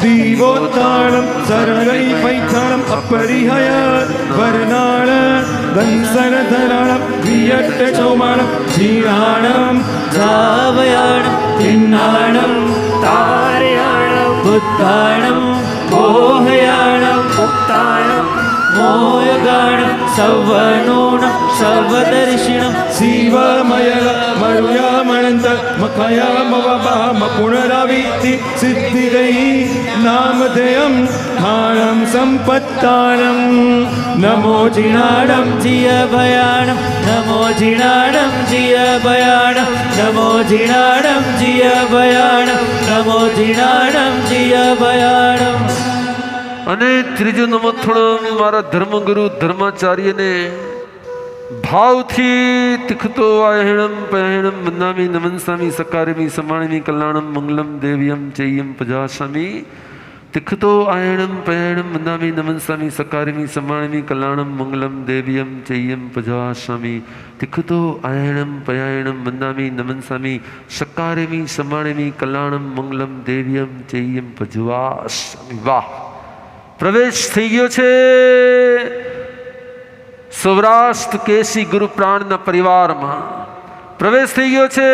दीवोत्ताणं सरलैपैठाणम् अपरिहय वर्णाण दंसनधराणं वियट्टचौमाणं जीर्णाणं धावयाणं तिन्नाणं तारयाणं बुद्धाणं मोहयाणं मुक्ताणं मोयगाणं सवनूणं सर्वदर्शिनं शिवमयल मरुयामणन्त मखया मवबह मपुनरावित्ति सिद्धिगै नामधेयं ठाणं सम्पत्ताणं नमो जिनाणं जिय भयाणं नमो जिनाणं जिय भयाणं नमो जिनाणं जिय भयाणं नमो जिनाणं जिय भयाणं અને ત્રીજું નમોથણમ મારા ધર્મગુરુ ધર્માચાર્યને ભાવથી તિખતો આયણમ પયણમ વંદામી નમનસામી સકારમી સમાણમી કલ્યાણમ મંગલમ દેવ્યમ ચૈયમ પજાસામી તિખતો આયણમ પયણમ વંદામી નમનસામી સકારમી સમાણમી કલ્યાણમ મંગલમ દેવ્યમ ચૈયમ પજાસામી તિખતો આયણમ પયાયણમ વંદામી નમનસામી સકારમી સમાણમી કલ્યાણમ મંગલમ દેવ્યમ ચૈયમ પજવાસામી. વાહ, પ્રવેશ થઈ ગયો છે સૌરાષ્ટ્ર કેસી ગુરુ પ્રાણના પરિવારમાં. પ્રવેશ થઈ ગયો છે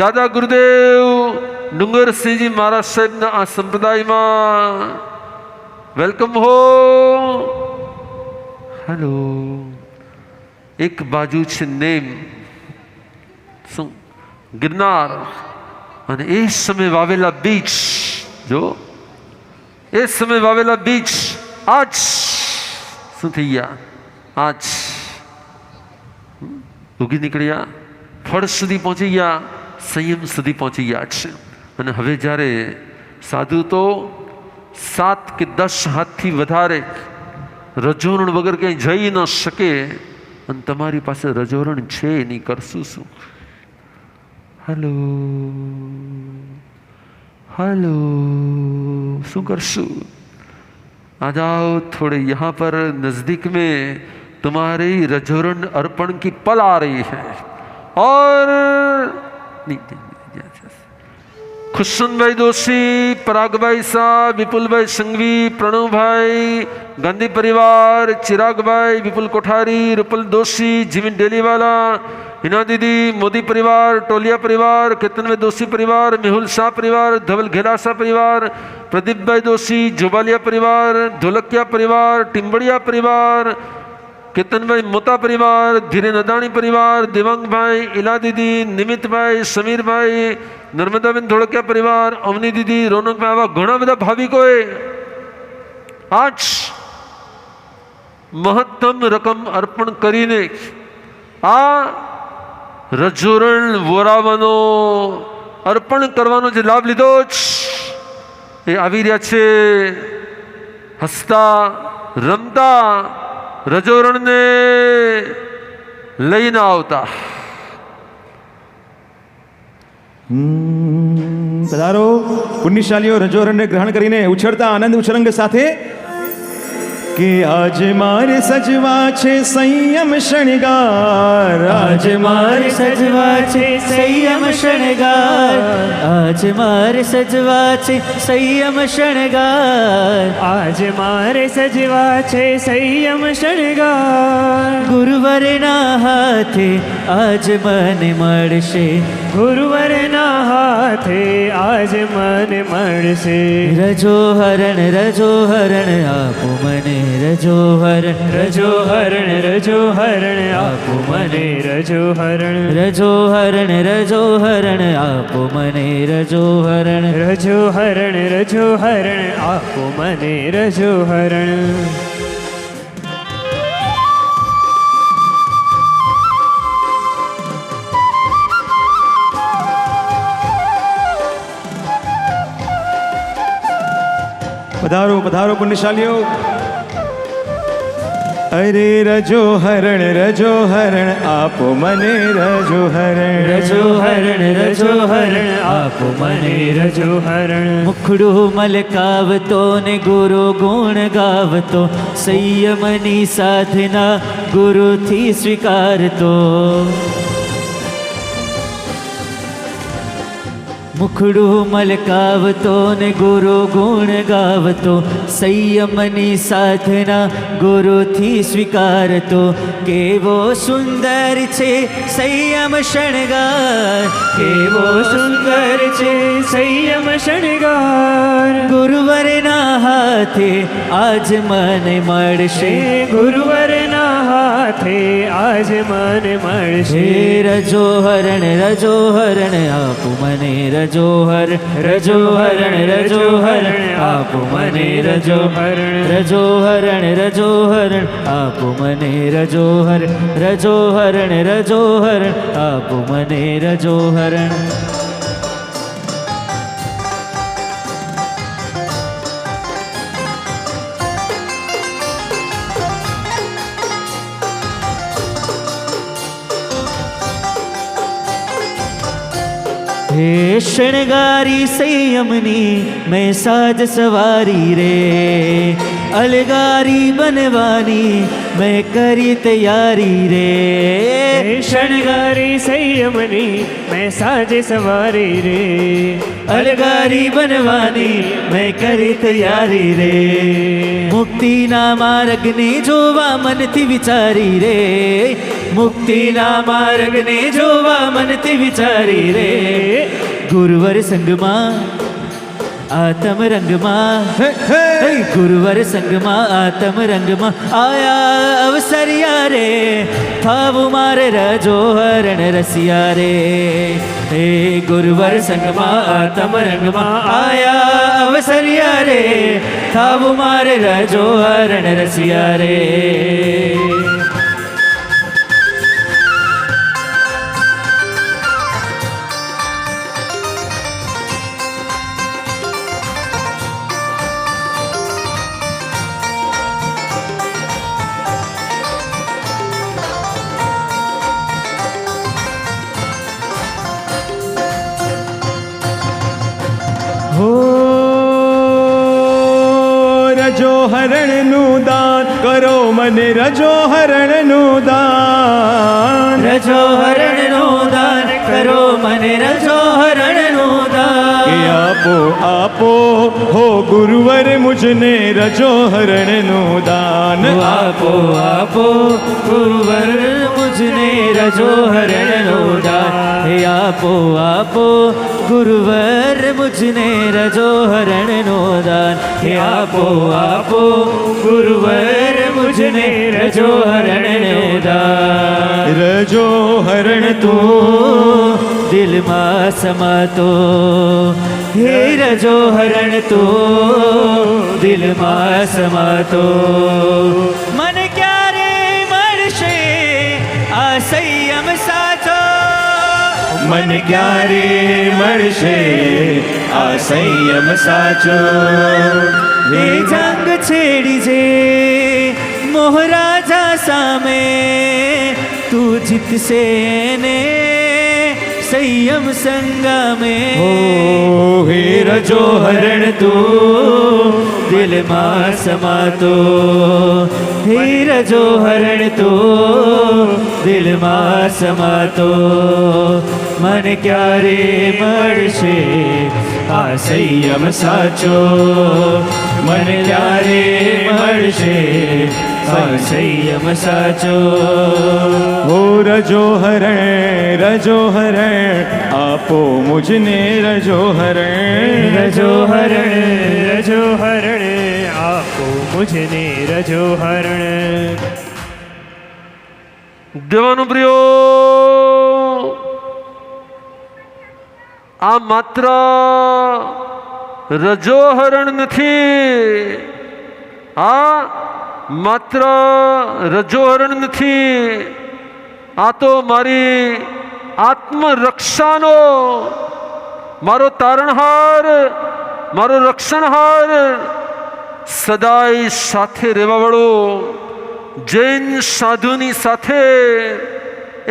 દાદા ગુરુદેવ ડુંગરસિંહજી મહારાજ સાહેબના આ સંપ્રદાયમાં. વેલકમ હો. હેલો. એક બાજુ છે નેમ શું ગિરનાર અને એ સમય વાવેલા બીચ. જો એ સમય વાવેલા બીચ આજ શું થઈ ગયા? આજ ઉગી નીકળ્યા, ફળ સુધી પહોંચી ગયા, સંયમ સુધી પહોંચી ગયા છે. અને હવે જ્યારે સાધુ તો 7 કે 10 હાથથી વધારે રજોરણ વગર ક્યાંય જઈ ન શકે અને તમારી પાસે રજોરણ છે નહીં, કરશું શું? હેલો हेलो, શું કરશું? आ जाओ थोड़े यहाँ पर नज़दीक में तुम्हारी रजोरण अर्पण की पल आ रही है. और खुशन भाई दोषी, पराग भाई साहब, विपुल भाई संघवी, प्रणव भाई, गांधी परिवार, चिराग भाई, विपुल कोठारी, रुपल दोषी, जिमिन डेलीवाला, हिना दीदी, मोदी परिवार, टोलिया परिवार, केतन भाई दोषी परिवार, मेहुल शाह परिवार, धवल घेला शाह परिवार, प्रदीप भाई दोषी, जोबालिया परिवार, ढोलकिया परिवार, टिम्बड़िया परिवार, केतन भाई मोता परिवार, धीरेन अदाणी परिवार, देवांग भाई, इला दीदी, निमित भाई, समीर भाई, नर्मदाबेन धोળકિયા परिवार, अवनी दीदी, रोनक भाई, आवा घणा बधा भाविकोए आज महत्तम रकम अर्पण करीने आ रजोरण वोरावानो अर्पण करवानो जे लाभ लीधो ए आवी रह्या छे हसता रमता रजोरण ने लईने आवता. પધારો પુણ્યશાલીઓ રજોરણને ગ્રહણ કરીને ઉછળતા આનંદ ઉછરંગ સાથે કે આજ મારે સજવા છે સંયમ શણગાર, આજ મારે સજવા છે સંયમ શણગાર, આજ મારે સજવા છે સંયમ શણગાર, આજ મારે સજવા છે સંયમ શણગાર. ગુરુવરના હાથે આજ મને મળશે, ગુરુવરના હાથે આજ મને મળશે. રજો હરણ આપો મને, રજો હરણ આપો મને રજો હરણ, રજો હરણ આપો મને, રજો હરણ. રજો હરણ આપો મને રજો હરણ. પધારો પધારો પુણ્યશાલીઓ. અરે રજો હરણ આપો મને, રજો હરણ, રજો હરણ આપો મને, રજો હરણ. મુખડું મલકાવતો ને ગુરુ ગુણ ગાવતો, સંયમની સાધના ગુરુથી સ્વીકારતો. મુખડું મલકાવતો ને ગુરુ ગુણ ગાવતો, સંયમની સાધના ગુરુથી સ્વીકારતો. કેવો સુંદર છે સંયમ શણગાર, કેવો સુંદર છે સંયમ શણગાર. ગુરુવરના હાથે આજ મને મળશે, ગુરુવરના હાથે આજ મને મળશે. રજો હરણ આપો મને, રજો હરણ આપો મને, રજો હરણ આપો મને, રજો હરણ આપો મને, રજો હરણ. હે શણગારી સંયમની મેં સાજ સવારી રે, અલગારી બનવાની મેં કરી તૈયારી રે. શણગારી સંયમની મેં સાજે સવારી રે, અલગારી બનવાની મેં કરી તૈયારી રે. મુક્તિના માર્ગને જોવા મનથી વિચારી રે, મુક્તિના માર્ગને જોવા મનથી વિચારી રે. ગુરુવર સંગમાં આતમ રંગમાં, ગુરુવર સંગમાં આતમ રંગમાં આયા અવસરિયા રે. થાવું મારે રજો હરણ રસિયા રે. હે ગુરુવર સંગમાં આતમ રંગમાં આયા અવસરિયા રે. થાવું મારે રજો હરણ રસિયા રે. હો રજો હરણનું દાન કરો મને, રજો હરણનું દાન, રજો હરણનું દાન કરો મને, રજો હરણનું દાન. કે આપો આપો હો ગુરુવર મુજને, રજો હરણનું દાન. આપો આપો ગુરુવર મુજને, રજો હરણનું દાન. હે આપો આપો ગુરુવર મુજને, રજો હરણનું દાન. હે આપો આપો ગુરુવર મુજને, રજો હરણનું દાન. રજો હરણ તું દિલમાં સમાતો, હે રજો હરણ તું દિલમાં સમાતો. મન ક્યારે મળશે આ સંયમ સાચો, મન ક્યારે મળશે આ સંયમ સાચો. એ જંગ છેડી છે મોહરાજા સામે, તું જીતશે ને સંયમ સંગમે. હો હે રજો હરણ તું દિલમાં સમાતો રજો હરણ તો દિલમાં સમાતો મન ક્યારે મળશે આ સંયમ સાચો મન ક્યારે મળશે આ સંયમ સાચો ઓ રજો હરણ આપો મુझने રજો હરણ રજો હરણ આપો મુझने રજો હરણ. દેવાનું પ્રિયો, આ માત્ર રજોહરણ નથી, આ માત્ર રજોહરણ નથી, આ તો મારી આત્મરક્ષાનો મારો તારણહાર, મારો રક્ષણહાર, સદાય સાથે રહેવાવાળો જૈન સાધુની સાથે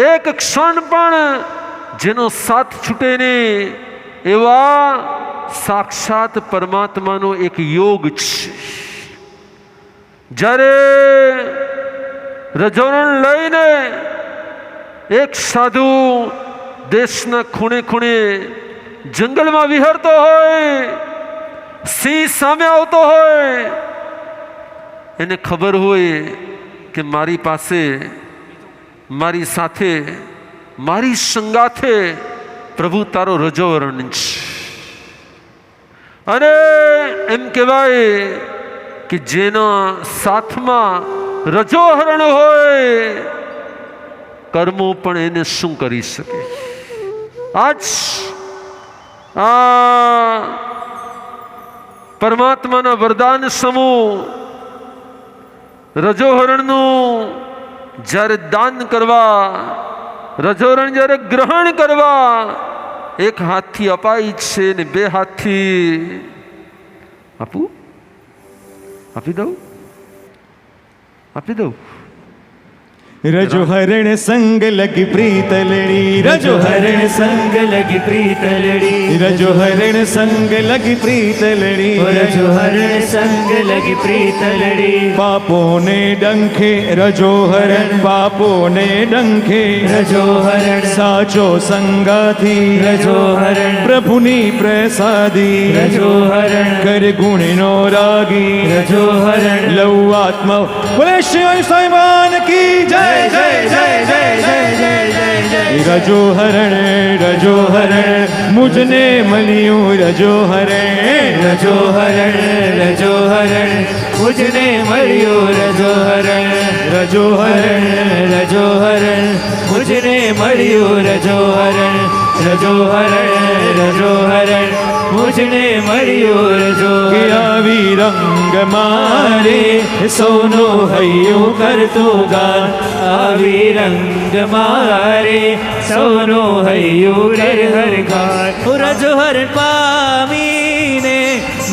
એક ક્ષણ પણ જેનો સાથ છૂટે નહીં એવા સાક્ષાત પરમાત્માનો એક યોગ છે. જ્યારે રજોરણ લઈને એક સાધુ દેશના ખૂણે ખૂણે જંગલમાં વિહરતો હોય, સિંહ સામે આવતો હોય, એને ખબર હોય કે મારી પાસે, મારી સાથે, મારી સંગાથે પ્રભુ તારો રજોવરણ છે. અને એમ કહેવાય કે જેના સાથમાં રજોહરણ હોય કર્મો પણ એને શું કરી શકે. આજ આ પરમાત્માના વરદાન સમૂહ રજોહરણનું જ્યારે દાન કરવા, રજોહરણ જ્યારે ગ્રહણ કરવા એક હાથથી અપાય છે ને બે હાથથી આપું, આપી દઉં, આપી દઉં. રજો હરણ સંગ લગી પ્રીતલડી, રજો હરણ સંગ લગી પ્રીતલડી, રજો હરણ સંગ લગી પ્રીતલડી, રજો હરણ સંગ લગી પ્રીતલડી. પાપોને ડંખે રજો હરણ, પાપોને ડંખે રજો હરણ સાચો સંગાથી, રજો હરણ પ્રભુની પ્રસાદી, રજો હરણ કર ગુણનો રાગી, રજો હરણ લવ આત્મા. બોલે શિવ સાઈબાન કી જય. રજો હરણ, રજો હરણ મુझने મળ્યું રજો હરણ, રજો હરણ, રજો હરણ મુझने મળ્યું રજો હરણ, રજો હરણ, રજો હરણ મુझने મળ્યું રજો હરણ, રજો હરણ, રજો હરણ મુझने મળ્યું રજો. કે આવી રંગ મારે સોનો હૈયું કરતું ગાન, આવી રંગ મારે સોનો હૈયું કર હર ગાન. રજો હરણ પામીને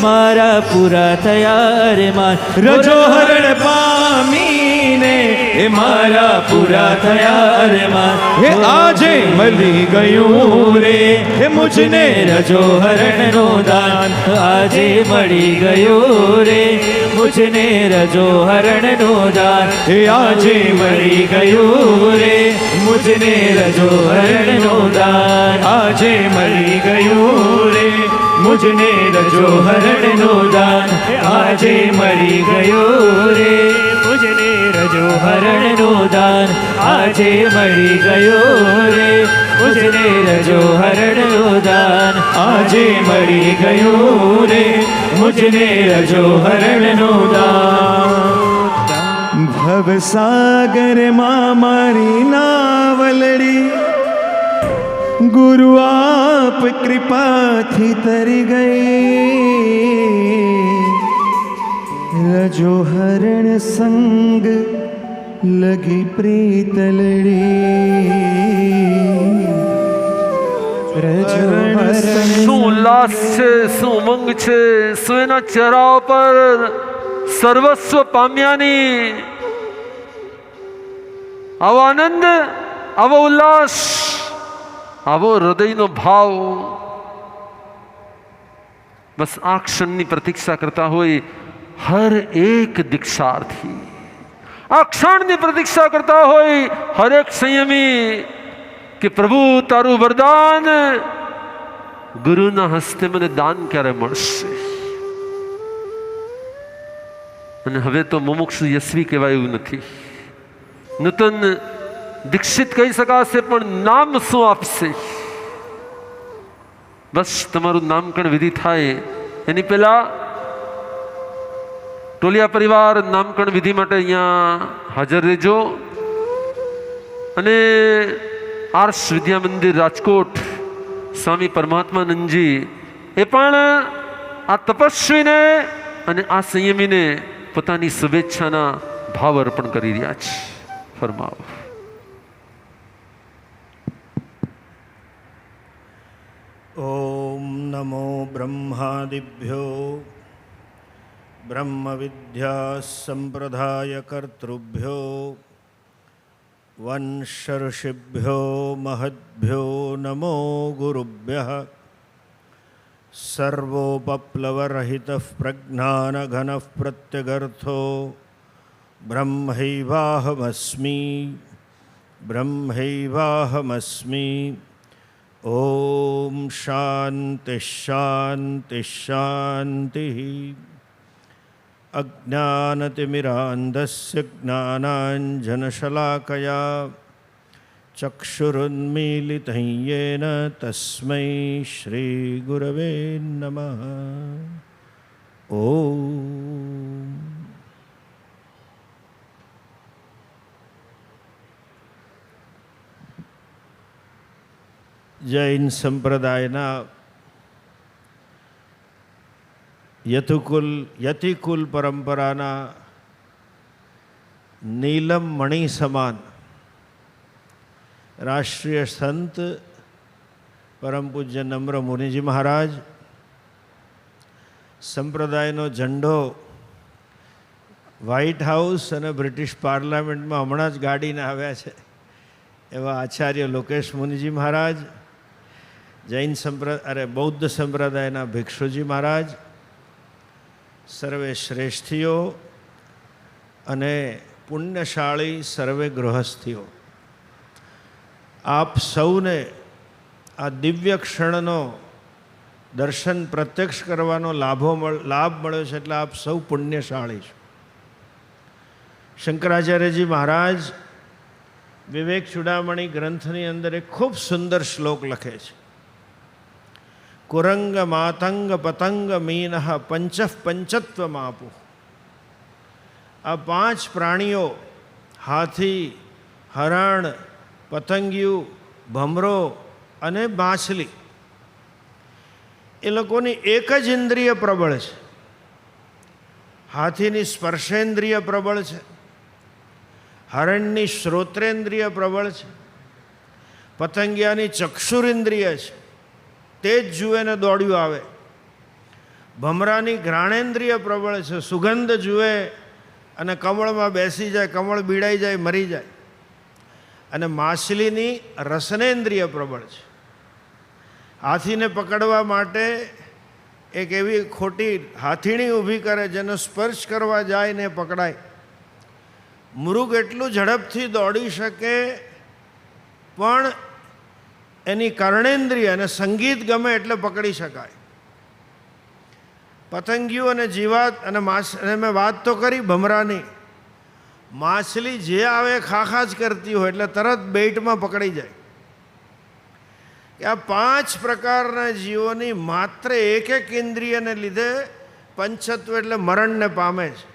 મારા પૂરા થયા રે માન, રજો હરણ પામીને એ મારા પૂરા થયા રે માન. હે આજે મળી ગયું રે હે મુझने રજો હરણનો દાન, આજે મળી ગયું રે મુझने રજો હરણનો દાન, હે આજે મળી ગયું રે મુझने રજો હરણનો દાન, આજે મળી ગયું રે મુझने રજો હરણનો દાન, આજે મળી ગયું રે મુझने રજો હરણનો દાન, આજે મળી ગયું રે મુझने રજો હરણનો દાન, આજે મળી ગયું રે મુझने રજો હરણનો દાન. ભવસાગરમાં મારી નાવલડી ગુરુ આપ કૃપાથી તરી ગઈ, રજો હરણ સંગ લગી પ્રીતલડી. શું ઉલ્લાસ છે, શું ઉમંગ છે, શું એના ચહેરા પર સર્વસ્વ પામ્યાની આવો આનંદ, આવો ઉલ્લાસ, આવો હૃદયનો ભાવ. બસ આ ક્ષણની પ્રતીક્ષા કરતા હોય હર એક દીક્ષાર્થી આ ક્ષણની પ્રતીક્ષા કરતા હોય, હરેક સંયમી કે પ્રભુ તારું વરદાન ગુરુના હસ્તે મને દાન ક્યારે મળશે. અને હવે તો મુમુક્ષુ યશવી કહેવાયું નથી, નૂતન દીક્ષિત કહી શકાશે, પણ નામ શું આપશે? બસ તમારું નામકરણ વિધિ થાય એની પહેલા ટોલિયા પરિવાર નામકરણ વિધિ માટે અહીંયા હાજર રહેજો. અને આર્ષ વિદ્યા મંદિર રાજકોટ સ્વામી પરમાત્માનંદજી એ પણ આ તપસ્વીને અને આ સંયમીને પોતાની શુભેચ્છાના ભાવ અર્પણ કરી રહ્યા છે. ફરમાવો. ઓમ નમો બ્રહ્માદિભ્યો બ્રહ્મ વિદ્યા સંપ્રદાય કર્તૃભ્યો વંશર્ષિભ્યો મહદ્ભ્યો નમો ગુરુભ્યઃ. સર્વોપપ્લવરહિતઃ પ્રજ્ઞાનઘનઃ પ્રત્યગર્થો બ્રહ્મૈવાહમસ્મિ બ્રહ્મૈવાહમસ્મિ. ઓમ શાંતિ શાંતિ શાંતિ. અજ્ઞાનતિમિરાન્ધસ્ય જ્ઞાનાંજનશલાકયા ચક્ષુરુન્મીલિतं येन તસ્મૈ શ્રીગુરવે નમઃ. ઓમ જૈન સંપ્રદાયના યતિકુલ પરંપરાના નીલમ મણિ સમાન રાષ્ટ્રીય સંત પરમ પૂજ્ય નમ્ર મુનિજી મહારાજ, સંપ્રદાયનો ઝંડો વ્હાઇટ હાઉસ અને બ્રિટિશ પાર્લામેન્ટમાં હમણાં જ ગાડીને આવ્યા છે એવા આચાર્ય લોકેશ મુનિજી મહારાજ, જૈન બૌદ્ધ સંપ્રદાયના ભિક્ષુજી મહારાજ, સર્વે શ્રેષ્ઠીઓ અને પુણ્યશાળી સર્વે ગૃહસ્થીઓ, આપ સૌને આ દિવ્ય ક્ષણનો દર્શન પ્રત્યક્ષ કરવાનો લાભ મળ્યો છે, એટલે આપ સૌ પુણ્યશાળી છો. શંકરાચાર્યજી મહારાજ વિવેક ચૂડામણી ગ્રંથની અંદર એક ખૂબ સુંદર શ્લોક લખે છે. કુરંગ માતંગ પતંગ મીન પંચ પંચત્વમાપુ. આ પાંચ પ્રાણીઓ હાથી, હરણ, પતંગિયું, ભમરો અને માછલી એ લોકોની એક જ ઇન્દ્રિય પ્રબળ છે. હાથીની સ્પર્શેન્દ્રિય પ્રબળ છે, હરણની શ્રોત્રેન્દ્રિય પ્રબળ છે, પતંગિયાની ચક્ષુરેન્દ્રિય છે, તે જ જુએ ને દોડ્યું આવે, ભમરાની ઘ્રાણેન્દ્રિય પ્રબળ છે, સુગંધ જુએ અને કમળમાં બેસી જાય, કમળ બીડાઈ જાય, મરી જાય, અને માછલીની રસનેન્દ્રિય પ્રબળ છે. હાથીને પકડવા માટે એક એવી ખોટી હાથીણી ઊભી કરે જેનો સ્પર્શ કરવા જાય ને પકડાય. મૃગ એટલું ઝડપથી દોડી શકે પણ એની કર્ણેન્દ્રિય અને સંગીત ગમે એટલે પકડી શકાય. પતંગિયું અને જીવાત અને મેં વાત તો કરી ભમરાની, માછલી જે આવે ખાખા જ કરતી હોય એટલે તરત બેઇટમાં પકડી જાય. કે આ પાંચ પ્રકારના જીવોની માત્ર એક એક ઇન્દ્રિયને લીધે પંચત્વ એટલે મરણને પામે છે.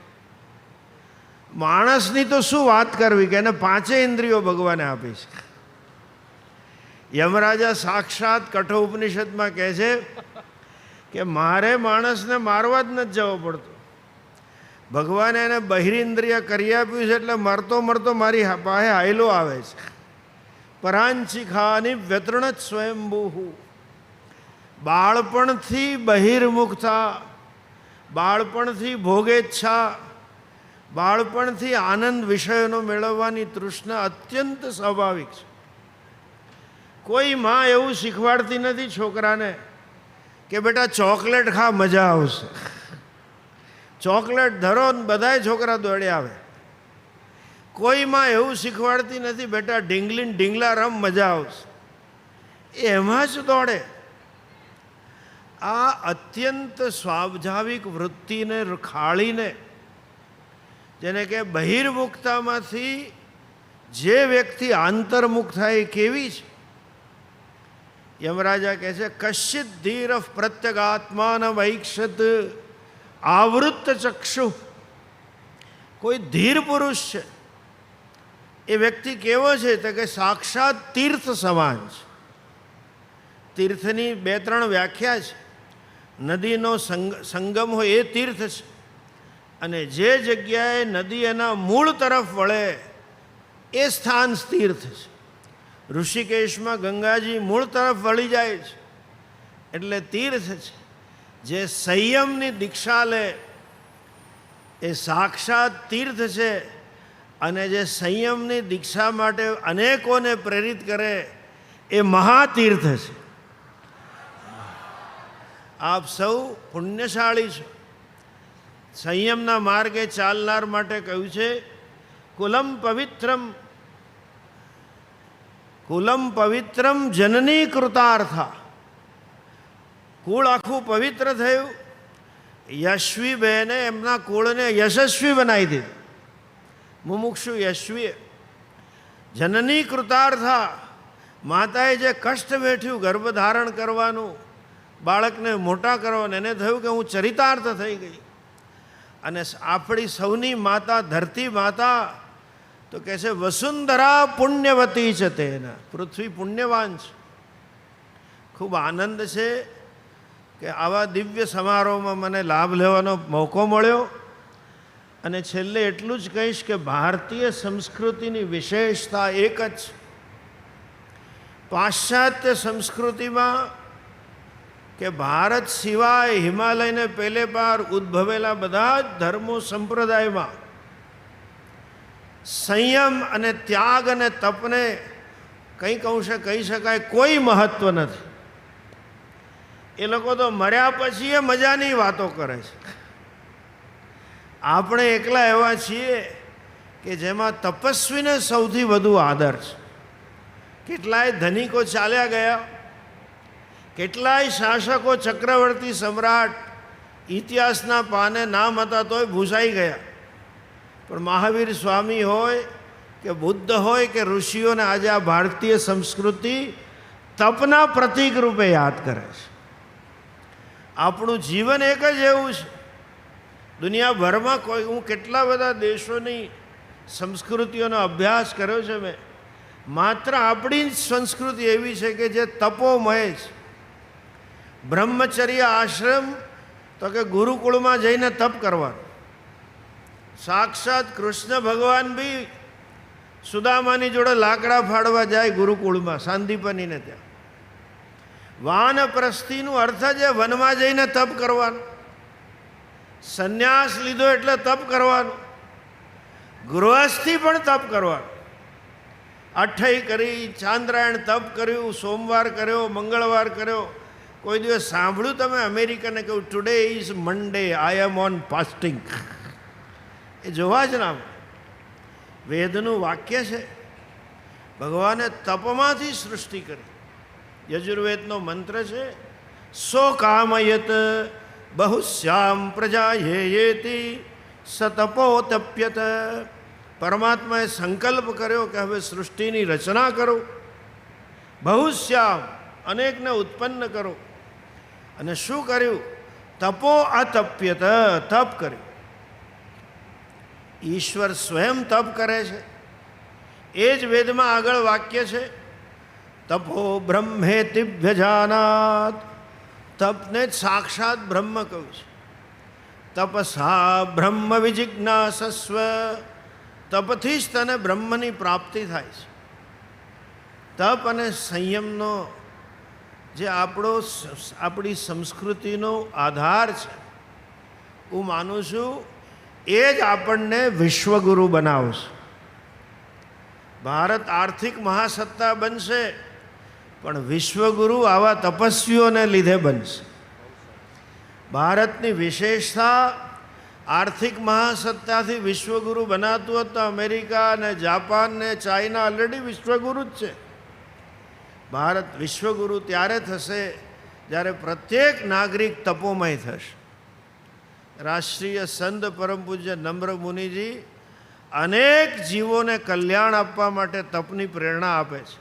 માણસની તો શું વાત કરવી કે એને પાંચે ઇન્દ્રિયો ભગવાને આપી છે. યમરાજા સાક્ષાત કઠોપનિષદમાં કહે છે કે મારે માણસને મારવા જ નથી જવો પડતો, ભગવાને એને બહિરિન્દ્રિય કરી આપ્યું છે એટલે મરતો મરતો મારી પાસે હાયલો આવે છે. પરાંચિખાની વ્યતૃણત સ્વયંભૂ. બાળપણથી બહિર્મુખતા, બાળપણથી ભોગેચ્છા, બાળપણથી આનંદ વિષયોનો મેળવવાની તૃષ્ણા અત્યંત સ્વાભાવિક છે. કોઈ માં એવું શીખવાડતી નથી છોકરાને કે બેટા ચોકલેટ ખા મજા આવશે. ચોકલેટ ધરો ને બધાય છોકરા દોડે આવે. કોઈમાં એવું શીખવાડતી નથી બેટા ઢીંગલીને ઢીંગલા રમ મજા આવશે, એમાં જ દોડે. આ અત્યંત સ્વાભાવિક વૃત્તિને ખાળીને, જેને કે બહિર્મુખતામાંથી જે વ્યક્તિ આંતરમુખ થાય એ કેવી છે. યમરાજા કહે છે કશ્ચિત ધીર પ્રત્યગાત્માન વૈક્ષત આવૃત્ત ચક્ષુ. કોઈ ધીર પુરુષ છે, એ વ્યક્તિ કેવો છે તો કે સાક્ષાત તીર્થ સમાન છે. તીર્થની 2-3 વ્યાખ્યા છે. નદીનો સંગમ હોય એ તીર્થ છે, અને જે જગ્યાએ નદી એના મૂળ તરફ વળે એ સ્થાન તીર્થ છે. ઋષિકેશમાં ગંગાજી મૂળ તરફ વળી જાય છે એટલે તીર્થ છે. જે સંયમની દીક્ષા લે એ સાક્ષાત તીર્થ છે, અને જે સંયમની દીક્ષા માટે અનેકોને પ્રેરિત કરે એ મહાતીર્થ છે. આપ સૌ પુણ્યશાળી છો. સંયમના માર્ગે ચાલનાર માટે કહ્યું છે કુલમ પવિત્રમ જનની કૃતાર્થા. કુળ આખું પવિત્ર થયું. યશવી બહેને એમના કુળને યશસ્વી બનાવી દીધું. મુમુક્ષુ યશવીએ જનની કૃતાર્થા. માતાએ જે કષ્ટ વેઠ્યું ગર્ભધારણ કરવાનું, બાળકને મોટા કરવાનું, એને થયું કે હું ચરિતાર્થ થઈ ગઈ. અને આપણી સૌની માતા ધરતી માતા તો કહે છે વસુંધરા પુણ્યવતી છે, તેના પૃથ્વી પુણ્યવાન છે. ખૂબ આનંદ છે કે આવા દિવ્ય સમારોહમાં મને લાભ લેવાનો મોકો મળ્યો. અને છેલ્લે એટલું જ કહીશ કે ભારતીય સંસ્કૃતિની વિશેષતા એક જ. પાશ્ચાત્ય સંસ્કૃતિમાં કે ભારત સિવાય હિમાલયને પેલે પાર ઉદ્ભવેલા બધા જ ધર્મો સંપ્રદાયમાં સંયમ અને ત્યાગ અને તપને કંઈક અંશે કહી શકાય કોઈ મહત્વ નથી. એ લોકો તો મર્યા પછી એ મજાની વાતો કરે છે. આપણે એકલા એવા છીએ કે જેમાં તપસ્વીને સૌથી વધુ આદર છે. કેટલાય ધનિકો ચાલ્યા ગયા, કેટલાય શાસકો ચક્રવર્તી સમ્રાટ ઇતિહાસના પાને નામ હતા તોય ભૂસાઈ ગયા. પણ મહાવીર સ્વામી હોય કે બુદ્ધ હોય કે ઋષિઓને આજે આ ભારતીય સંસ્કૃતિ તપના પ્રતીક રૂપે યાદ કરે છે. આપણું જીવન એક જ એવું છે. દુનિયાભરમાં હું કેટલા બધા દેશોની સંસ્કૃતિઓનો અભ્યાસ કર્યો છે મેં. માત્ર આપણી જ સંસ્કૃતિ એવી છે કે જે તપોમય છે. બ્રહ્મચર્ય આશ્રમ તો કે ગુરુકુળમાં જઈને તપ કરવાનું. સાક્ષાત કૃષ્ણ ભગવાન બી સુદામાની જોડે લાકડા ફાડવા જાય ગુરુકુળમાં, સાંદીપનીને ત્યાં. વાનપ્રસ્થિનું અર્થ જ વનમાં જઈને તપ કરવાનું. સંન્યાસ લીધો એટલે તપ કરવાનું. ગૃહસ્થી પણ તપ કરવાનું. અઠ્ઠઈ કરી, ચાંદ્રાયણ તપ કર્યું, સોમવાર કર્યો, મંગળવાર કર્યો. કોઈ દિવસ સાંભળ્યું તમે અમેરિકને કહ્યું today is Monday, I am on fasting? એ જોવા જ ના. વેદનું વાક્ય છે. ભગવાને તપમાંથી સૃષ્ટિ કરી. યજુર્વેદનો મંત્ર છે સો કામયત બહુશ્યામ પ્રજા યેતિ સતપો તપ્યત. પરમાત્માએ સંકલ્પ કર્યો કે હવે સૃષ્ટિની રચના કરો, બહુશ્યામ અનેકને ઉત્પન્ન કરો. અને શું કર્યું? તપો અતપ્યત, તપ કર્યું. ઈશ્વર સ્વયં તપ કરે છે. એ જ વેદમાં આગળ વાક્ય છે તપો બ્રહ્મેતિ વ્યજાનાત. તપને જ સાક્ષાત બ્રહ્મ કહ્યું છે. તપસા બ્રહ્મ વિજિજ્ઞાસસ્વ. તપથી જ તને બ્રહ્મની પ્રાપ્તિ થાય છે. તપ અને સંયમનો જે આપણી સંસ્કૃતિનો આધાર છે, હું માનું છું એ જ આપણને વિશ્વગુરુ બનાવશે. ભારત આર્થિક મહાસત્તા બનશે, પણ વિશ્વગુરુ આવા તપસ્વીઓને લીધે બનશે. ભારતની વિશેષતા આર્થિક મહાસત્તાથી વિશ્વગુરુ બનાતું હતું. અમેરિકા ને જાપાન ને ચાઇના ઓલરેડી વિશ્વગુરુ જ છે. ભારત વિશ્વગુરુ ત્યારે થશે જ્યારે પ્રત્યેક નાગરિક તપોમય થશે. રાષ્ટ્રીય સંત પરમ પૂજ્ય નમ્ર મુનિજી અનેક જીવોને કલ્યાણ આપવા માટે તપની પ્રેરણા આપે છે.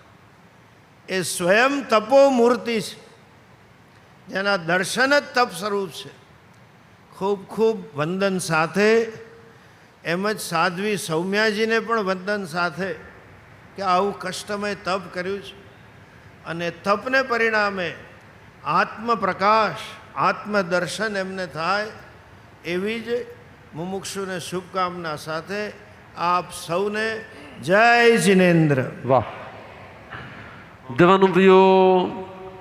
એ સ્વયં તપોમૂર્તિ છે, જેના દર્શન જ તપ સ્વરૂપ છે. ખૂબ ખૂબ વંદન સાથે, એમ જ સાધ્વી સૌમ્યાજીને પણ વંદન સાથે કે આવું કષ્ટમય તપ કર્યું છે અને તપને પરિણામે આત્મપ્રકાશ, આત્મદર્શન એમને થાય એવી જ મુમુક્ષુને શુભકામના સાથે આપ સૌને જય જિનેન્દ્ર. વાહ! દેવાનુપ્રિયો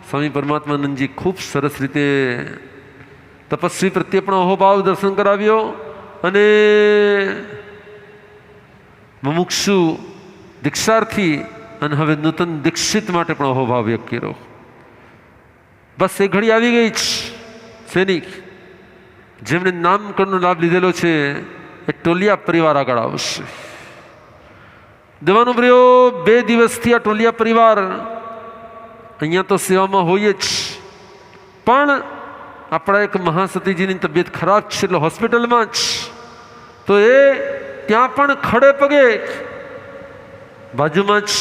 સ્વામી પરમાત્માનંદજી ખૂબ સરસ રીતે તપસ્વી પ્રત્યે પણ અહોભાવ દર્શન કરાવ્યો અને મુમુક્ષુ દીક્ષાર્થી અને હવે નૂતન દીક્ષિત માટે પણ અહોભાવ વ્યક્ત કર્યો. બસ એ ઘડી આવી ગઈ છે. સૈનિક જેમણે નામકરણનો લાભ લીધેલો છે એ ટોલિયા પરિવાર આગળ આવશે. દેવાનુપ્રિયો 2 દિવસથી આ ટોલિયા પરિવાર અહીંયા તો સેવામાં હોય જ, પણ આપણા એક મહાસતીજીની તબિયત ખરાબ છે એટલે હોસ્પિટલમાં જ, તો એ ત્યાં પણ ખડે પગે બાજુમાં જ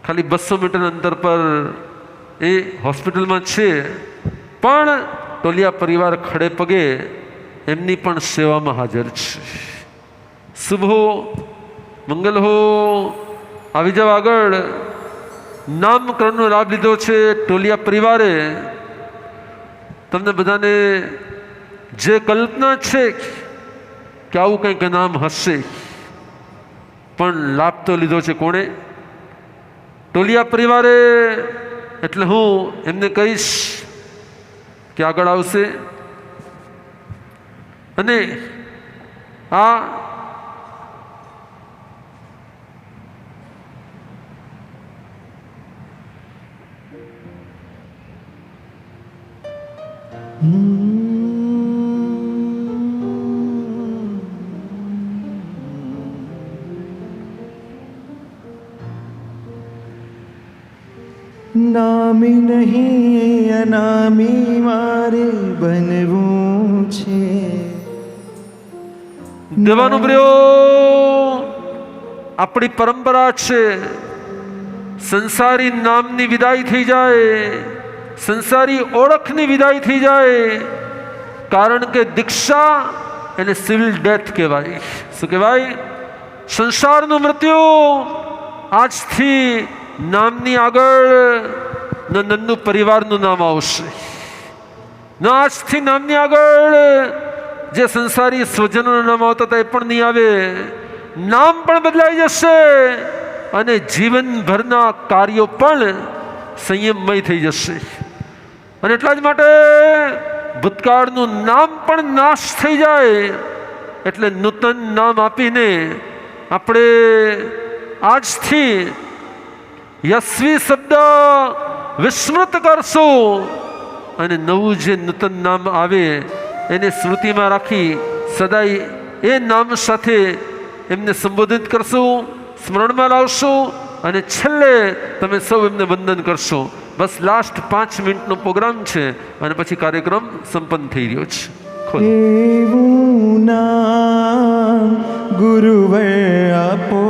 ખાલી 200 મીટર અંતર પર એ હોસ્પિટલમાં છે, પણ ટોલિયા પરિવાર ખડે પગે એમની પણ સેવામાં હાજર છે. શુભ હો, મંગલ હો. આવી જાવ આગળ. નામકરણનો લાભ લીધો છે ટોલિયા પરિવારે. તમને બધાને જે કલ્પના છે કે આવું કંઈક નામ હશે, પણ લાભ તો લીધો છે કોણે? ટોલિયા પરિવારે. એટલે હું એમને કહીશ કે આગળ આવશે અને આ નામી નહીં અનામી મારે બનવું છે. દેવાનુપ્રિયો આપણી પરંપરા છે, સંસારી નામની વિદાય થઈ જાય, સંસારી ઓળખની વિદાય થઈ જાય, કારણ કે દીક્ષા એને સિવિલ ડેથ કહેવાય. શું કહેવાય? સંસારનું મૃત્યુ. આજથી નામની આગળ ન નંદુ પરિવારનું નામ આવશે, ન આજથી નામની આગળ જે સંસારી સ્વજનોનું નામ આવતા હતા એ પણ નહીં આવે. નામ પણ બદલાઈ જશે અને જીવનભરના કાર્યો પણ સંયમમય થઈ જશે. અને એટલા જ માટે ભૂતકાળનું નામ પણ નાશ થઈ જાય, એટલે નૂતન નામ આપીને આપણે આજથી યસ્વી શબ્દ વિસ્મૃત કરશું અને નવું જે નૂતન નામ આવે એને સ્મૃતિમાં રાખી સદાય એ નામ સાથે એમને સંબોધિત કરશું, સ્મરણમાં લાવશું અને છેલ્લે તમે સૌ એમને વંદન કરશો. બસ લાસ્ટ 5 મિનિટનો પ્રોગ્રામ છે અને પછી કાર્યક્રમ સંપન્ન થઈ રહ્યો છે. એવું નામ ગુરુવર આપો,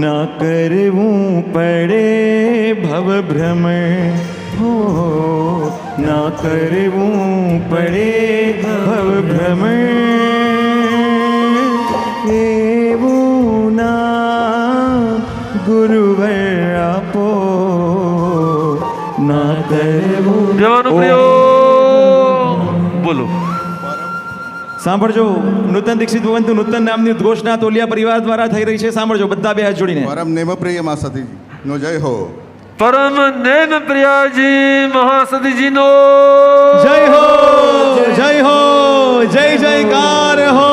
ના કરવું પડે ભવ ભ્રમણ હો, ના કરવું પડે ભવ ભ્રમણ. એવું નામ ગુરુવર આપો, ના કરવું. દેવાનુપ્રિયો બોલો. સાંભળજો, નૂતન દીક્ષિત ભવંતુ નૂતન નામની ઉદ્ઘોષણા તોલિયા પરિવાર દ્વારા થઈ રહી છે. સાંભળજો બધા 2 હાથ જોડીને. પરમ નેમ પ્રિય મા સતીજી નો જય હો. પરમ નેમ પ્રિયાજી મહાસતીજીનો જય હો, જય હો, જય જયકાર હો.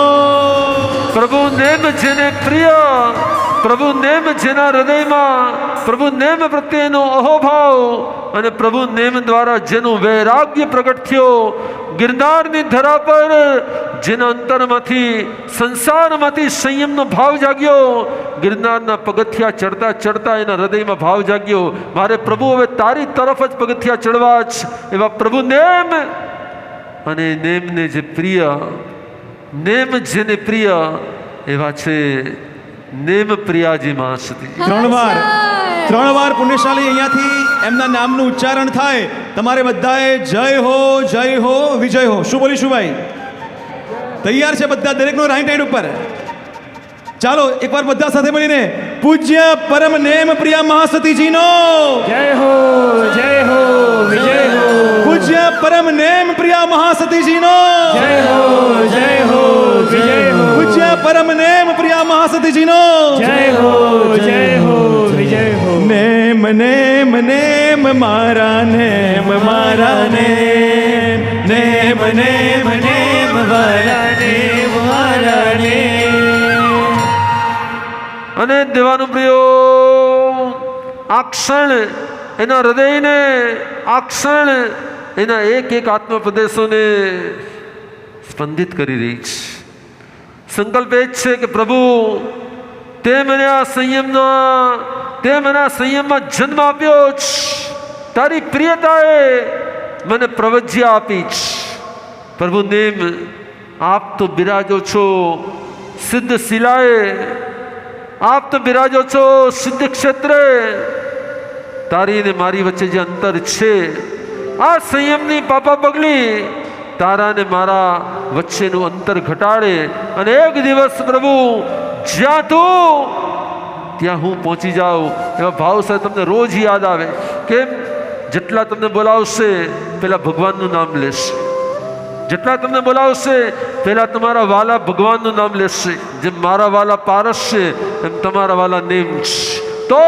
પ્રભુ નેમ જેને પ્રિય પ્રભુ નેમ જેના હૃદયમાં પ્રભુ નેમ પ્રત્યેનો અહોભાવ અને પ્રભુ નેમ દ્વારા જેનું વૈરાગ્ય પ્રગટ થયો, ગિરનારની ધરા પર જેના અંતરમાંથી સંસારમાંથી સંયમનો ભાવ જાગ્યો, ગિરનારના પગથિયા ચડતા ચડતા એના હૃદયમાં ભાવ જાગ્યો, મારે પ્રભુ હવે તારી તરફ જ પગથિયા ચડવા જ. એવા પ્રભુ નેમ અને નેમને જે પ્રિય, નેમ જેને પ્રિય એવા છે નેમ પ્રિયાજી મહાસતી. ત્રણ વાર પુણ્યશાળી અહીંયાથી એમના નામનું ઉચ્ચારણ થાય. તમારે બધાએ જય હો વિજય હો. શું બોલીશું ભાઈ? તૈયાર છે બધા? દરેકનો રાઈટ હેન્ડ ઉપર. ચાલો એકવાર બધા સાથે મળીને પૂજ્ય પરમ નેમ પ્રિયા મહાસતીજીનો જય હો વિજય હો. પૂજ્ય પરમ નેમ પ્રિયા મહાસતીજીનો જય હો વિજય હો. પૂજ્ય પરમ નેમ પ્રિયા મહાસતીજીનો જય હો વિજય હો. નેમ નેમ નેમ મારા નેમ મારા નેમ નેમ નેમ નેમ મારા નેમ મારા નેમ. અને દેવાનું પ્રિયો આ ક્ષણ એના હૃદયને, આ ક્ષણ એના એક એક આત્મ પ્રદેશોને સ્પંદિત કરી રહી છે. સંકલ્પ એ જ છે કે પ્રભુ તે મને આ સંયમમાં જન્મ આપ્યો છે, તારી પ્રિયતાએ મને પ્રવજ્યા આપી છે. પ્રભુ નેમ આપ તો બિરાજો છો સિદ્ધ શિલાએ, આપ તો બિરાજો છો સિદ્ધ ક્ષેત્રે. તારી ને મારી વચ્ચે જે અંતર છે, આ સંયમની પાપા પગલી તારા ને મારા વચ્ચેનું અંતર ઘટાડે અને એક દિવસ પ્રભુ જ્યાં તું ત્યાં હું પહોંચી જાઉં. એવા ભાવ સાથે તમને રોજ યાદ આવે. કેમ? જેટલા તમને બોલાવશે પેલા ભગવાનનું નામ લેશે, જેટલા તમને બોલાવશે પહેલા તમારા વાલા ભગવાનનું નામ લેશે. જેમ મારા વાલા પારસ છે એમ તમારા વાલા નેમ છે. તો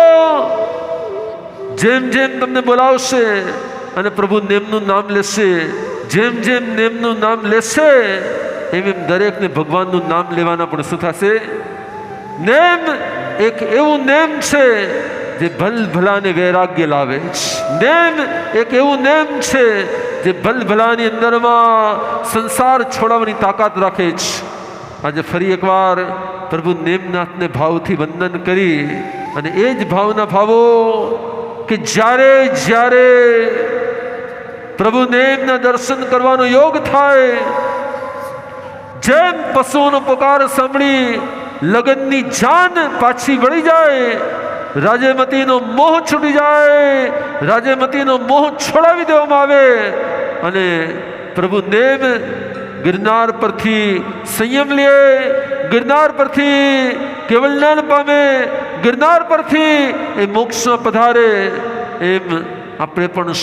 જેમ જેમ તમને બોલાવશે અને પ્રભુ નેમનું નામ લેશે, જેમ જેમ નેમનું નામ લેશે એમ એમ દરેકને ભગવાનનું નામ લેવાના પણ શું થશે? નેમ એક એવું નેમ છે જે ભલભલાને વૈરાગ્ય લાવે છે. નેમ એક એવું નેમ છે જે ભલભલાની અંદરમાં સંસાર છોડાવવાની તાકાત રાખે છે. આજે ફરી એકવાર પ્રભુ નેમનાથને ભાવથી વંદન કરી અને એ જ ભાવના ભાવો કે જ્યારે જ્યારે પ્રભુ નેમના દર્શન કરવાનો યોગ થાય, જેમ પશુઓનો પુકાર સાંભળી લગનની જાન પાછી વળી જાય, રાજેમતીનો મોહ છૂટી જાય, રાજેમતીનો મોહ છોડાવી દેવામાં આવે અને પ્રભુ નેમ ગિરનાર પરથી સંયમ લે, ગિરનાર પરથી કેવલ જ્ઞાન પામે, ગિરનાર પરથી એ મોક્ષમાં પધારે. એમ આપણે પણ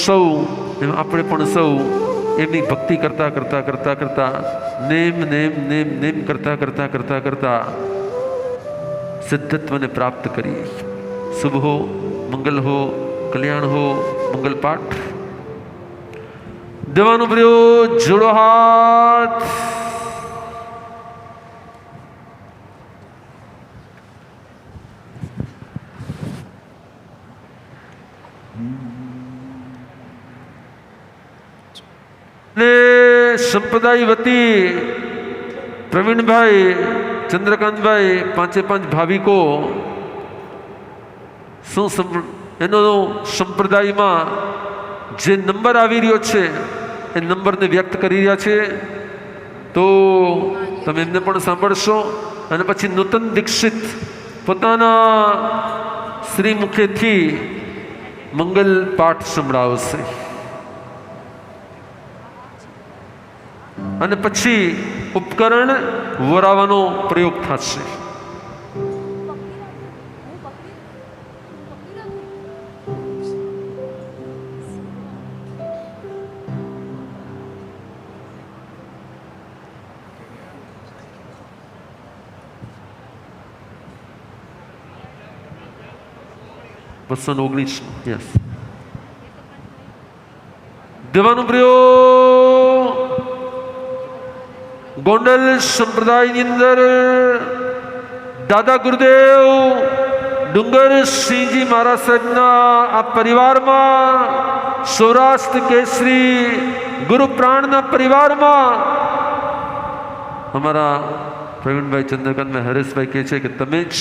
સૌ એમની ભક્તિ કરતા કરતા કરતા કરતા નેમ નેમ નેમ નેમ કરતા કરતા કરતા કરતા સિદ્ધત્વને પ્રાપ્ત કરીએ. શુભ હો, મંગલ હો, કલ્યાણ હો, મંગલ પાઠ. દેવાનું પ્રિયો જોડો હાથ. ને સંપ્રદાય વતી પ્રવીણભાઈ, ચંદ્રકાંતભાઈ, 5 ભાવિકો એનો સંપ્રદાયમાં જે નંબર આવી રહ્યો છે એ નંબરને વ્યક્ત કરી રહ્યા છે. તો તમે એમને પણ સાંભળશો અને પછી નૂતન દીક્ષિત પોતાના શ્રી મુખેથી મંગલ પાઠ સંભળાવશે અને પછી ઉપકરણ વરાવવાનો પ્રયોગ થશે. વસન 19. યસ. દેવાનું પ્રિયો ગોંડલ સંપ્રદાયની અંદર દાદા ગુરુદેવ ડુંગરસિંહજી મહારાજ સાહેબના આ પરિવારમાં, સૌરાષ્ટ્ર કેસરી ગુરુ પ્રાણના પરિવારમાં અમારા પ્રવીણભાઈ ચંદ્રકાંતભાઈ હરેશભાઈ કહે છે કે તમે જ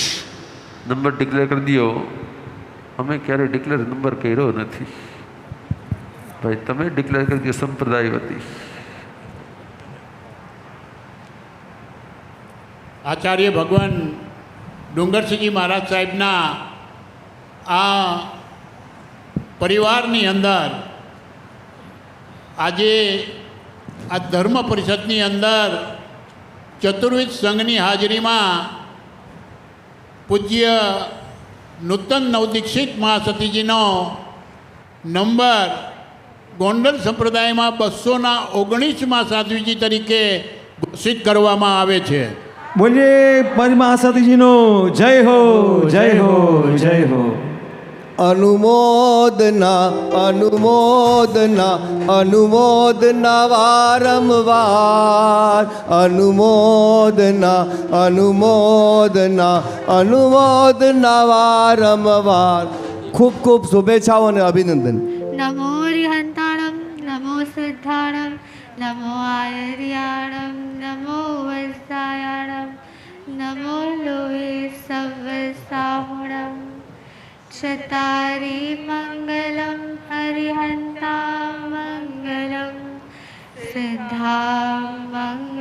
નંબર ડિક્લેર કરી દો. અમે ક્યારે ડિક્લેર નંબર કર્યો નથી ભાઈ, તમે ડિક્લેર કરી દો સંપ્રદાય વતી. આચાર્ય ભગવાન ડુંગરસિંહજી મહારાજ સાહેબના આ પરિવારની અંદર આજે આ ધર્મ પરિષદની અંદર ચતુર્વિધ સંઘની હાજરીમાં પૂજ્ય નૂતન નવદીક્ષિત મહાસતીજીનો નંબર ગોંડલ સંપ્રદાયમાં 219માં સાધ્વીજી તરીકે ઘોષિત કરવામાં આવે છે. બોલીએ પરમાસતીજીનો જય હો, જય હો, જય હો. અનુમોદના અનુમોદના અનુમોદના વારંવાર, અનુમોદના અનુમોદના અનુમોદના વારંવાર. ખૂબ ખૂબ શુભેચ્છાઓ અને અભિનંદન. નમો હરિહંતાણમ, નમો સિદ્ધાણમ, નમો આયર્યાણમ, નમો વત્સાયાણમ, નમો લોહે સવસાહુણમ. ચતારી મંગલમ હરિહંતા મંગલમ, સિદ્ધા મંગલમ.